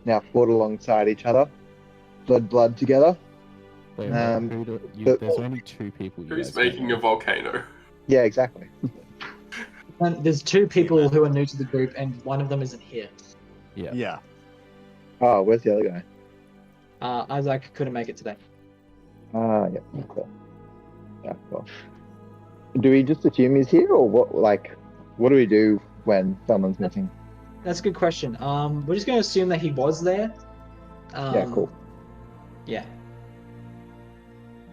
now fought alongside each other, blood together. Wait, Um, there's only two people. You Who's guys making know. a volcano? Yeah, exactly. And there's two people who are new to the group, and one of them isn't here. Yeah. Yeah. Oh, where's the other guy? Isaac couldn't make it today. Yeah. Cool. Yeah, cool. Do we just assume he's here, or what? Like, what do we do when someone's missing? That's a good question. We're just going to assume that he was there. Yeah, cool. Yeah.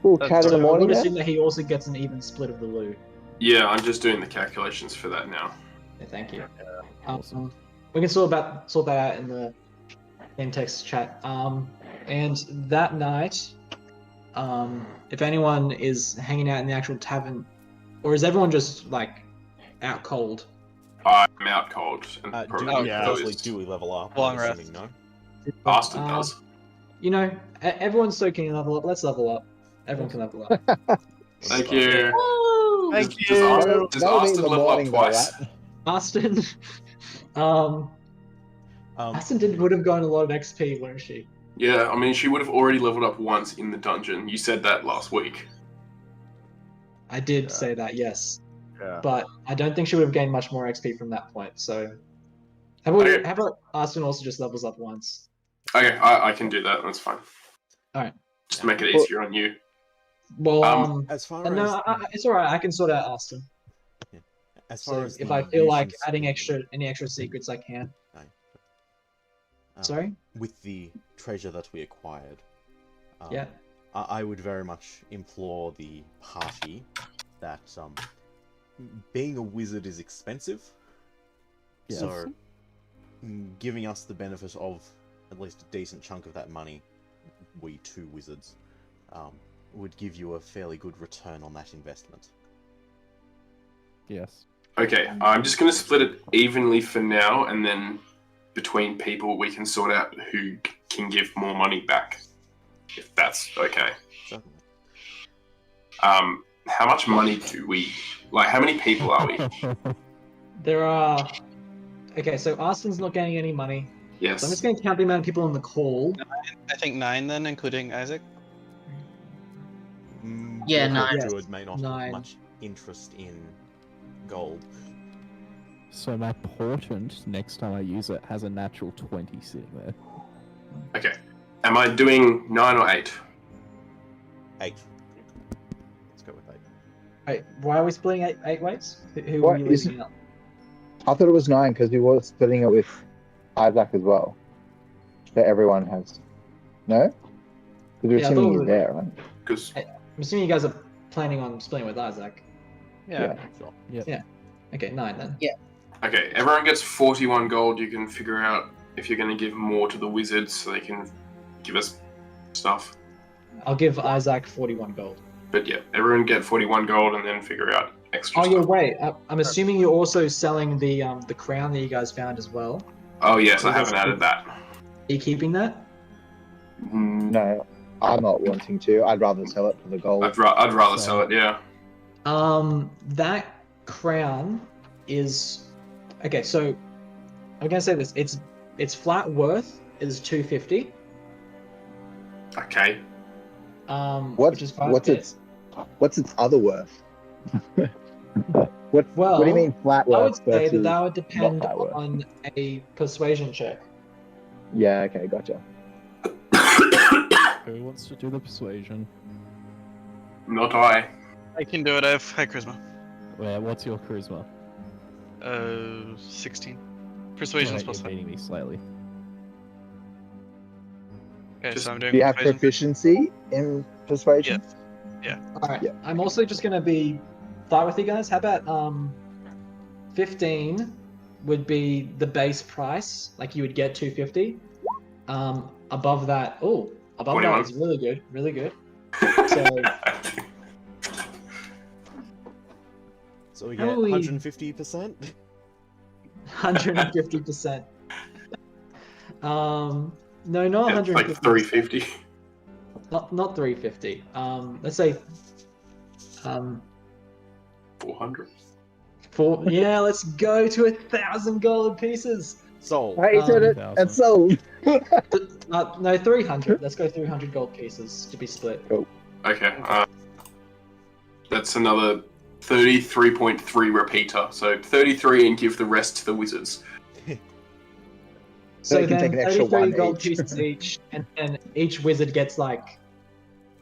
Cool. That's Chat in So the I morning. would Then? assume that he also gets an even split of the loot. Yeah, I'm just doing the calculations for that now. Yeah, thank you. Awesome. We can sort that out in the in-text chat. And that night, if anyone is hanging out in the actual tavern, or is everyone just like out cold? I'm out cold. And Do probably we, yeah. firstly, do we level up? Long I'm rest. assuming no. Austin Uh, does. You know, everyone's so keen to level up. Let's level up. Everyone can level up. Thank you. Woo! Thank Does you. Austin, does That'll be in Austin the level up morning, though, twice? right? Austin, Um, Austin would have gotten a lot of XP, wouldn't she? Yeah, I mean, she would have already leveled up once in the dungeon. You said that last week. I did say that, yes. Yeah. But I don't think she would have gained much more XP from that point. So, how Okay. about Austin also just levels up once? Okay, I can do that. That's fine. Alright. Just to make it Well- easier on you. Well, as far no, as it's alright. I can sort out Austin. as far So as if the I feel like use adding and- any extra secrets, I can. um, Sorry. with the treasure that we acquired, Yeah. I would very much implore the party that being a wizard is expensive. Yes. So giving us the benefit of at least a decent chunk of that money, we two wizards, would give you a fairly good return on that investment. Yes. Okay, I'm just going to split it evenly for now, and then between people we can sort out who can give more money back, if that's okay. Certainly. How much money do we... Like, how many people are we? There are. Okay, so Austin's not getting any money. Yes. So I'm just going to count the amount of people on the call. I think 9 then, including Isaac. Yeah, Your nine. druid may not Nine. have much interest in gold. So my portent, next time I use it, has a natural 20 sitting there. Okay. Am I doing 9 or 8? 8. Let's go with 8. Wait, why are we splitting eight ways? Who What are you is- losing up? I thought it was 9 because we were splitting it with Isaac as well. That everyone has. No? Because we're Yeah, I assuming thought he's we- there, right? Because I'm assuming you guys are planning on splitting with Isaac. Yeah. Sure. Okay, 9 then. okay, everyone gets 41 gold. You can figure out if you're going to give more to the wizards so they can give us stuff. I'll give Isaac 41 gold. But yeah, everyone get 41 gold and then figure out extra Oh, yeah, stuff. wait. I'm assuming you're also selling the crown that you guys found as well. Oh yes, So I haven't added that. Are you keeping that? No, I'm not wanting to. I'd rather sell it for the gold. I'd rather sell it. Yeah. That crown is okay. So I'm gonna say this. Its flat worth is 250. Okay. Which is fine. What's its other worth? What do you mean flat worth? I would say versus that would depend not flat worth? on a persuasion check. Yeah. Okay. Gotcha. Who wants to do the persuasion? Not I. I can do it. I have high charisma. Where? What's your charisma? 16. Persuasion's You're plus 5. beating me slightly. Okay, so I'm doing Do you have persuasion. proficiency in persuasion? All right. Yeah. I'm also just gonna be flat with you guys. How about 15 would be the base price, like you would get 250. Above that, above 21. that is really good, really good. So So we How get are we- 150%. 150%. No, not Yeah, 150. like 350. Not 350. Let's say 400. yeah, let's go to 1,000 gold pieces. Sold. I said it 1,000. and sold. No, 300. Let's go 300 gold pieces to be split. Okay. That's another 33.3 repeater. So 33 and give the rest to the wizards. So So they can then take an extra 33 one gold each. pieces each, and each wizard gets like,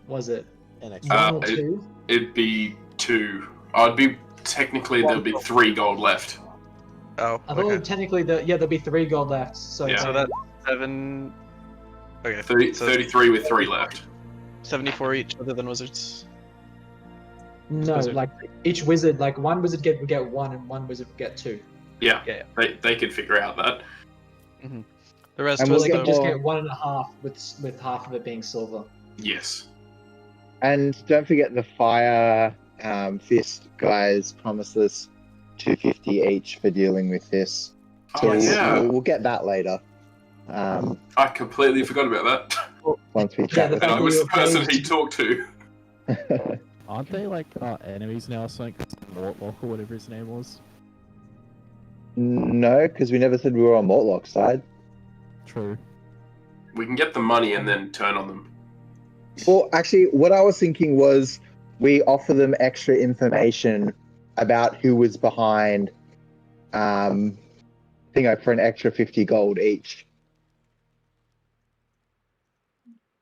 was it An extra. one or it- two? It'd be 2. I'd be technically there'd be 3 gold left. Oh, I thought okay. technically there'll be 3 gold left. So Yeah. So that's 7. Okay. 33 with 3 left. 74 each, other than wizards. no, Wizard. like each wizard, like one wizard would get 1 and one wizard would get 2. Yeah. Yeah. They could figure out that. The rest And So we'll was they get could just more- get 1.5 with half of it being silver. Yes. And don't forget the fire fist guys promised us 250 each for dealing with this. So Oh yeah. we'll get that later. I completely forgot about that. Once we Yeah, chat the with And I fact was that the person you're he talked to. them. Aren't they like enemies now? Something Mortlock or whatever his name was. No, because we never said we were on Mortlock's side. True. We can get the money and then turn on them. Well, actually, what I was thinking was we offer them extra information about who was behind, for an extra 50 gold each.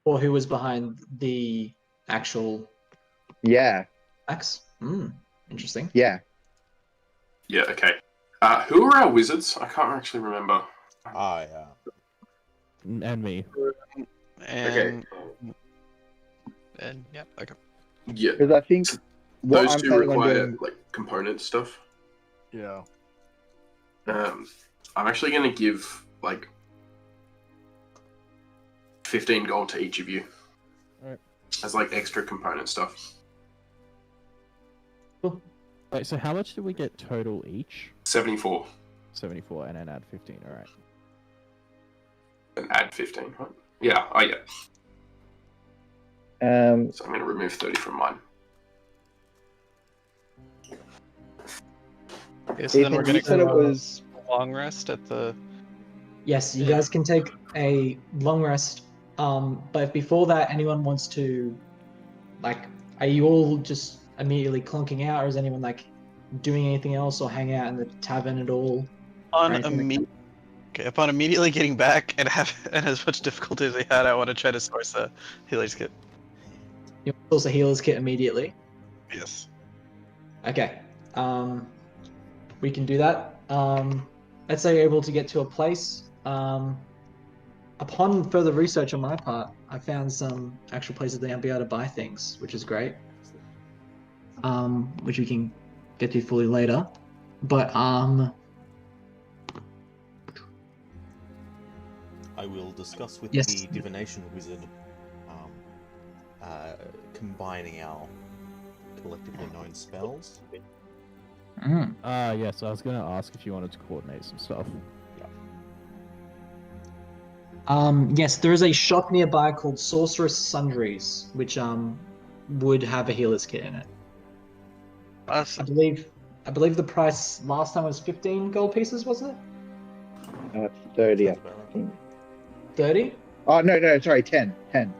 Or who was behind the actual Yeah, axe? Interesting. yeah. Yeah, okay. Who are our wizards? I can't actually remember. And me. And yeah, okay. Yeah. Because I think what Those I'm two planning on require doing. like component stuff. Yeah. I'm actually going to give like 15 gold to each of you. Alright. As like extra component stuff. Wait, so how much did we get total each? 74 74 and then add 15. All right. and add 15, right? Yeah, oh yeah. So I'm going to remove 30 from mine. Okay, so then we're Ethan, gonna you said it go was. long rest at the. Yes, you guys can take a long rest. But before that, anyone wants to, like, are you all just immediately clunking out, or is anyone like doing anything else, or hang out in the tavern at all? Upon immediately getting back and as much difficulty as I had, I want to try to source a healer's kit. You source a healer's kit immediately. Yes. Okay. We can do that. Let's say you're able to get to a place. Upon further research on my part, I found some actual places that I'll be able to buy things, which is great. Which we can get to fully later. But I will discuss with Yes. the divination wizard combining our collectively known spells. Yes, I was gonna ask if you wanted to coordinate some stuff. Yes, there is a shop nearby called Sorceress Sundries, which would have a healer's kit in it. I Awesome. believe the price last time was 15 gold pieces, wasn't it? 30, I Sounds about right. think. 30? Oh, no, sorry, 10. 10.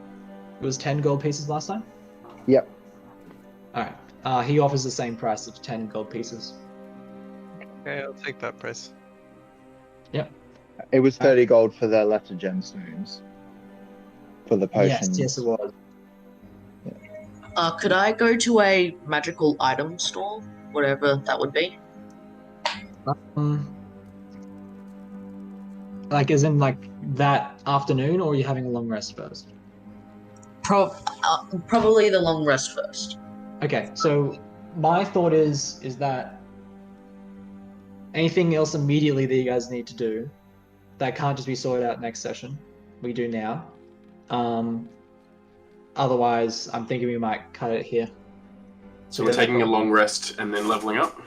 It was 10 gold pieces last time? Yep. Alright. He offers the same price of 10 gold pieces. Okay, I'll take that price. Yep. It was 30 gold for the lesser gemstones. For the potions. Yes, it was. Could I go to a magical item store, whatever that would be? Like, as in, like, that afternoon, or are you having a long rest first? Probably the long rest first. Okay, so my thought is that anything else immediately that you guys need to do that can't just be sorted out next session, we do now. Otherwise, I'm thinking we might cut it here. So we're taking a long rest and then leveling up?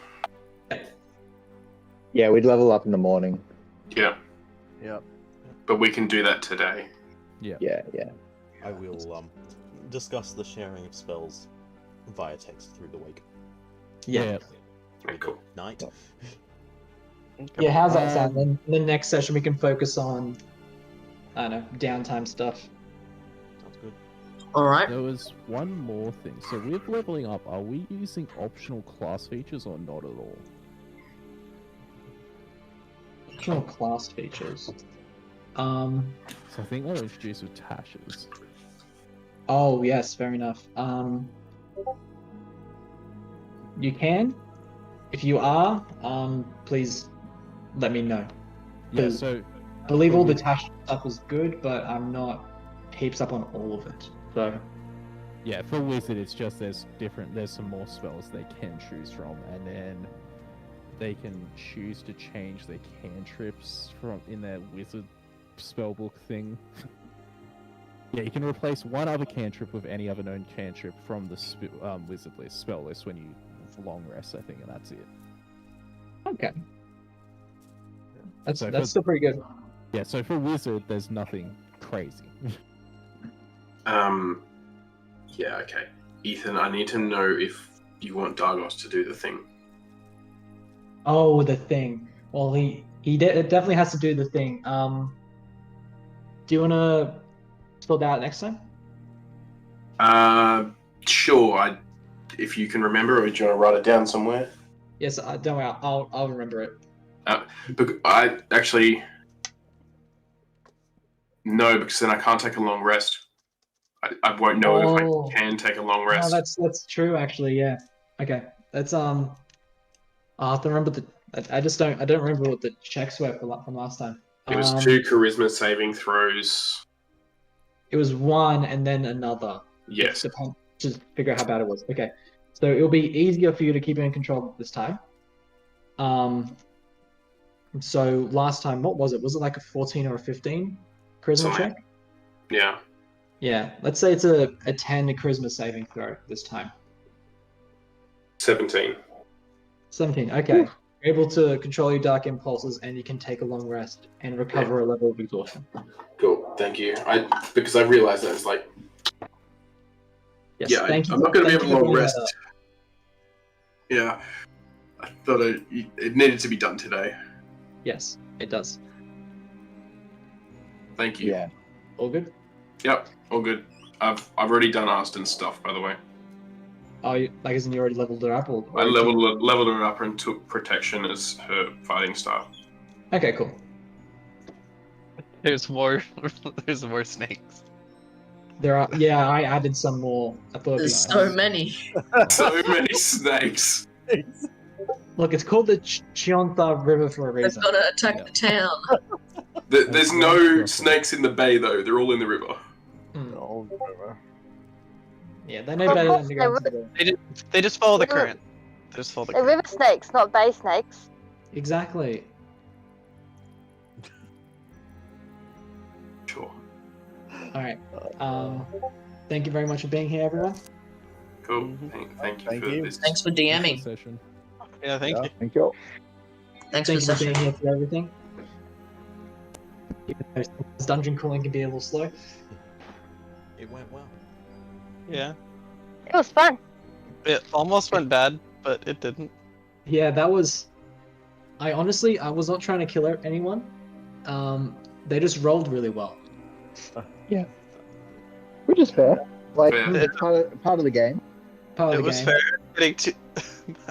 Yeah, we'd level up in the morning. Yeah. Yep. But we can do that today. Yeah. I will discuss the sharing of spells via text through the week. Yeah. Okay, cool. Night. Yeah, how's that sound? Then the next session we can focus on, I don't know, downtime stuff. Sounds good. Alright. There was one more thing. So with leveling up, are we using optional class features or not at all? Optional class features. So I think they're introduced with Tashes. Oh yes, fair enough. You can. If you are, please let me know. Yeah, 'Cause so I believe all the Tash stuff is good, but I'm not heaps up on all of it. So yeah, for Wizard it's just there's some more spells they can choose from, and then they can choose to change their cantrips from in their Wizard spellbook thing. Yeah, you can replace one other cantrip with any other known cantrip from the Wizard list, spell list when you long rest, I think, and that's it. okay, that's So that's still pretty good. Yeah, so for Wizard, there's nothing crazy. Yeah, okay. Ethan, I need to know if you want Dargos to do the thing. Oh, the thing. Well, it definitely has to do the thing. Do you wanna spell that out next time? Sure. If you can remember, or do you want to write it down somewhere? Yes, don't worry. I'll remember it. But I actually no, because then I can't take a long rest. I won't know Oh. if I can take a long Oh, rest. that's true actually. Yeah. Okay. That's I'll have to remember I don't remember what the checks were from last time. It was 2 charisma saving throws. It was 1 and then another. Yes. Just figure out how bad it was. Okay. So it'll be easier for you to keep it in control this time. So last time, what was it? Was it like a 14 or a 15 charisma Something. check? Yeah. Yeah. Let's say it's a 10 charisma saving throw this time. 17. 17. Okay. You're able to control your dark impulses, and you can take a long rest and recover a level of exhaustion. Cool. Thank you. Because I realized that it's like, Yes. yeah, Thank you. I'm not going to be Thank able you to for long bringing rest. that up. Yeah. I thought it needed to be done today. Yes, it does. Thank you. Yeah. All good? Yep. All good. I've already done Aston's stuff, by the way. Oh, like as in you already leveled her up, or I leveled her up and took protection as her fighting style. Okay, cool. There's more. There's more snakes. There are. Yeah, I added some more. I thought. There's so many. So many snakes. Look, it's called the Chionta River for a They've reason. got to attack the town. There's no snakes in the bay though. They're all in the river. Oh, whatever. Yeah, they know better than to go into the. They just follow the current. They just follow the They're current. river snakes, not bay snakes. Exactly. Sure. All right. thank you very much for being here, everyone. Cool. Mhm. Thank you Thank for you. this. Thanks for Good DMing. session. Yeah, thank you. Thank you. Thanks Thank for you for being session. here for everything. Even though sometimes dungeon crawling can be a little slow. It went well. Yeah. It was fun. It almost went bad, but it didn't. Yeah, that was. I honestly, I was not trying to kill anyone. They just rolled really well. Which is fair. Like, Fair. it's part of the game. Part of It the was game. fair. Getting two.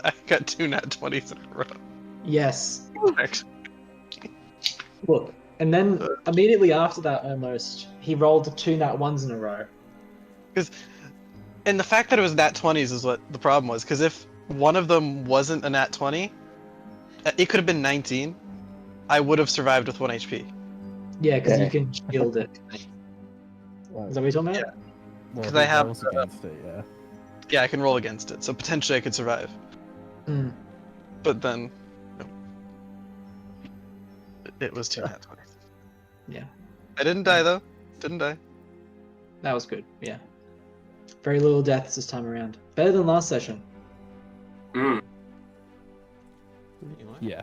I got 2 nat 20s in a row. Yes. Actually. Look, and then immediately after that, almost he rolled 2 nat 1s in a row. And the fact that it was nat 20s is what the problem was. Because if one of them wasn't a nat 20, it could have been 19. I would have survived with 1 HP. Yeah, because Yeah. you can shield it. Is that what you're talking about? Well, 'Cause he I have, rolls against it, yeah. Yeah, I can roll against it, so potentially I could survive. Mm. But then, no. It was 2 nat 20s. Yeah, I didn't die though. Didn't die. that was good. Yeah. Very little deaths this time around. Better than last session. Mm. Anyway, Yeah.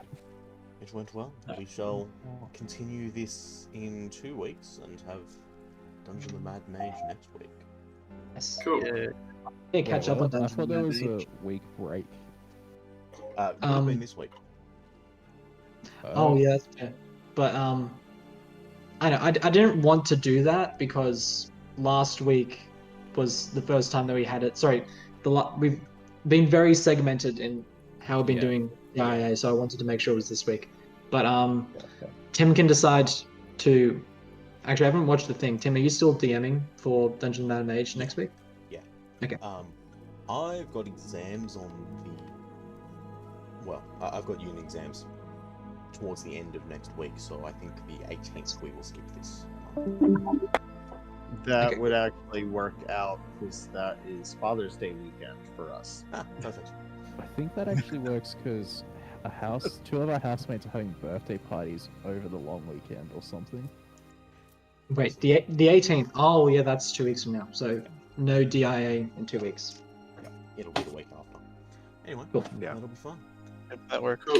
it went well. We shall continue this in 2 weeks and have Dungeon of the Mad Mage next week. Yes. Cool. Yeah. Yeah, catch Wait, up on what? I Dungeon thought there Mad was a Mage. week break. Would have been Um, this week. Oh yeah, that's fair. But I know I didn't want to do that because last week was the first time that we had it. Sorry, we've been very segmented in how we've been Yeah. doing the IA, so I wanted to make sure it was this week. But Okay. Tim can decide to. Actually, I haven't watched the thing. Tim, are you still DMing for Dungeon Mad Mage next week? Yeah. Okay. I've got exams on the. Well, I've got uni exams towards the end of next week, so I think the 18th we will skip this. That Okay. would actually work out because that is Father's Day weekend for us. Perfect. I think that actually works because two of our housemates are having birthday parties over the long weekend or something. Wait, the 18th. Oh yeah, that's 2 weeks from now. So no DIA in 2 weeks. Yeah, it'll be the week after. Anyway, Cool. Yeah. that'll be fun. That worked. Cool.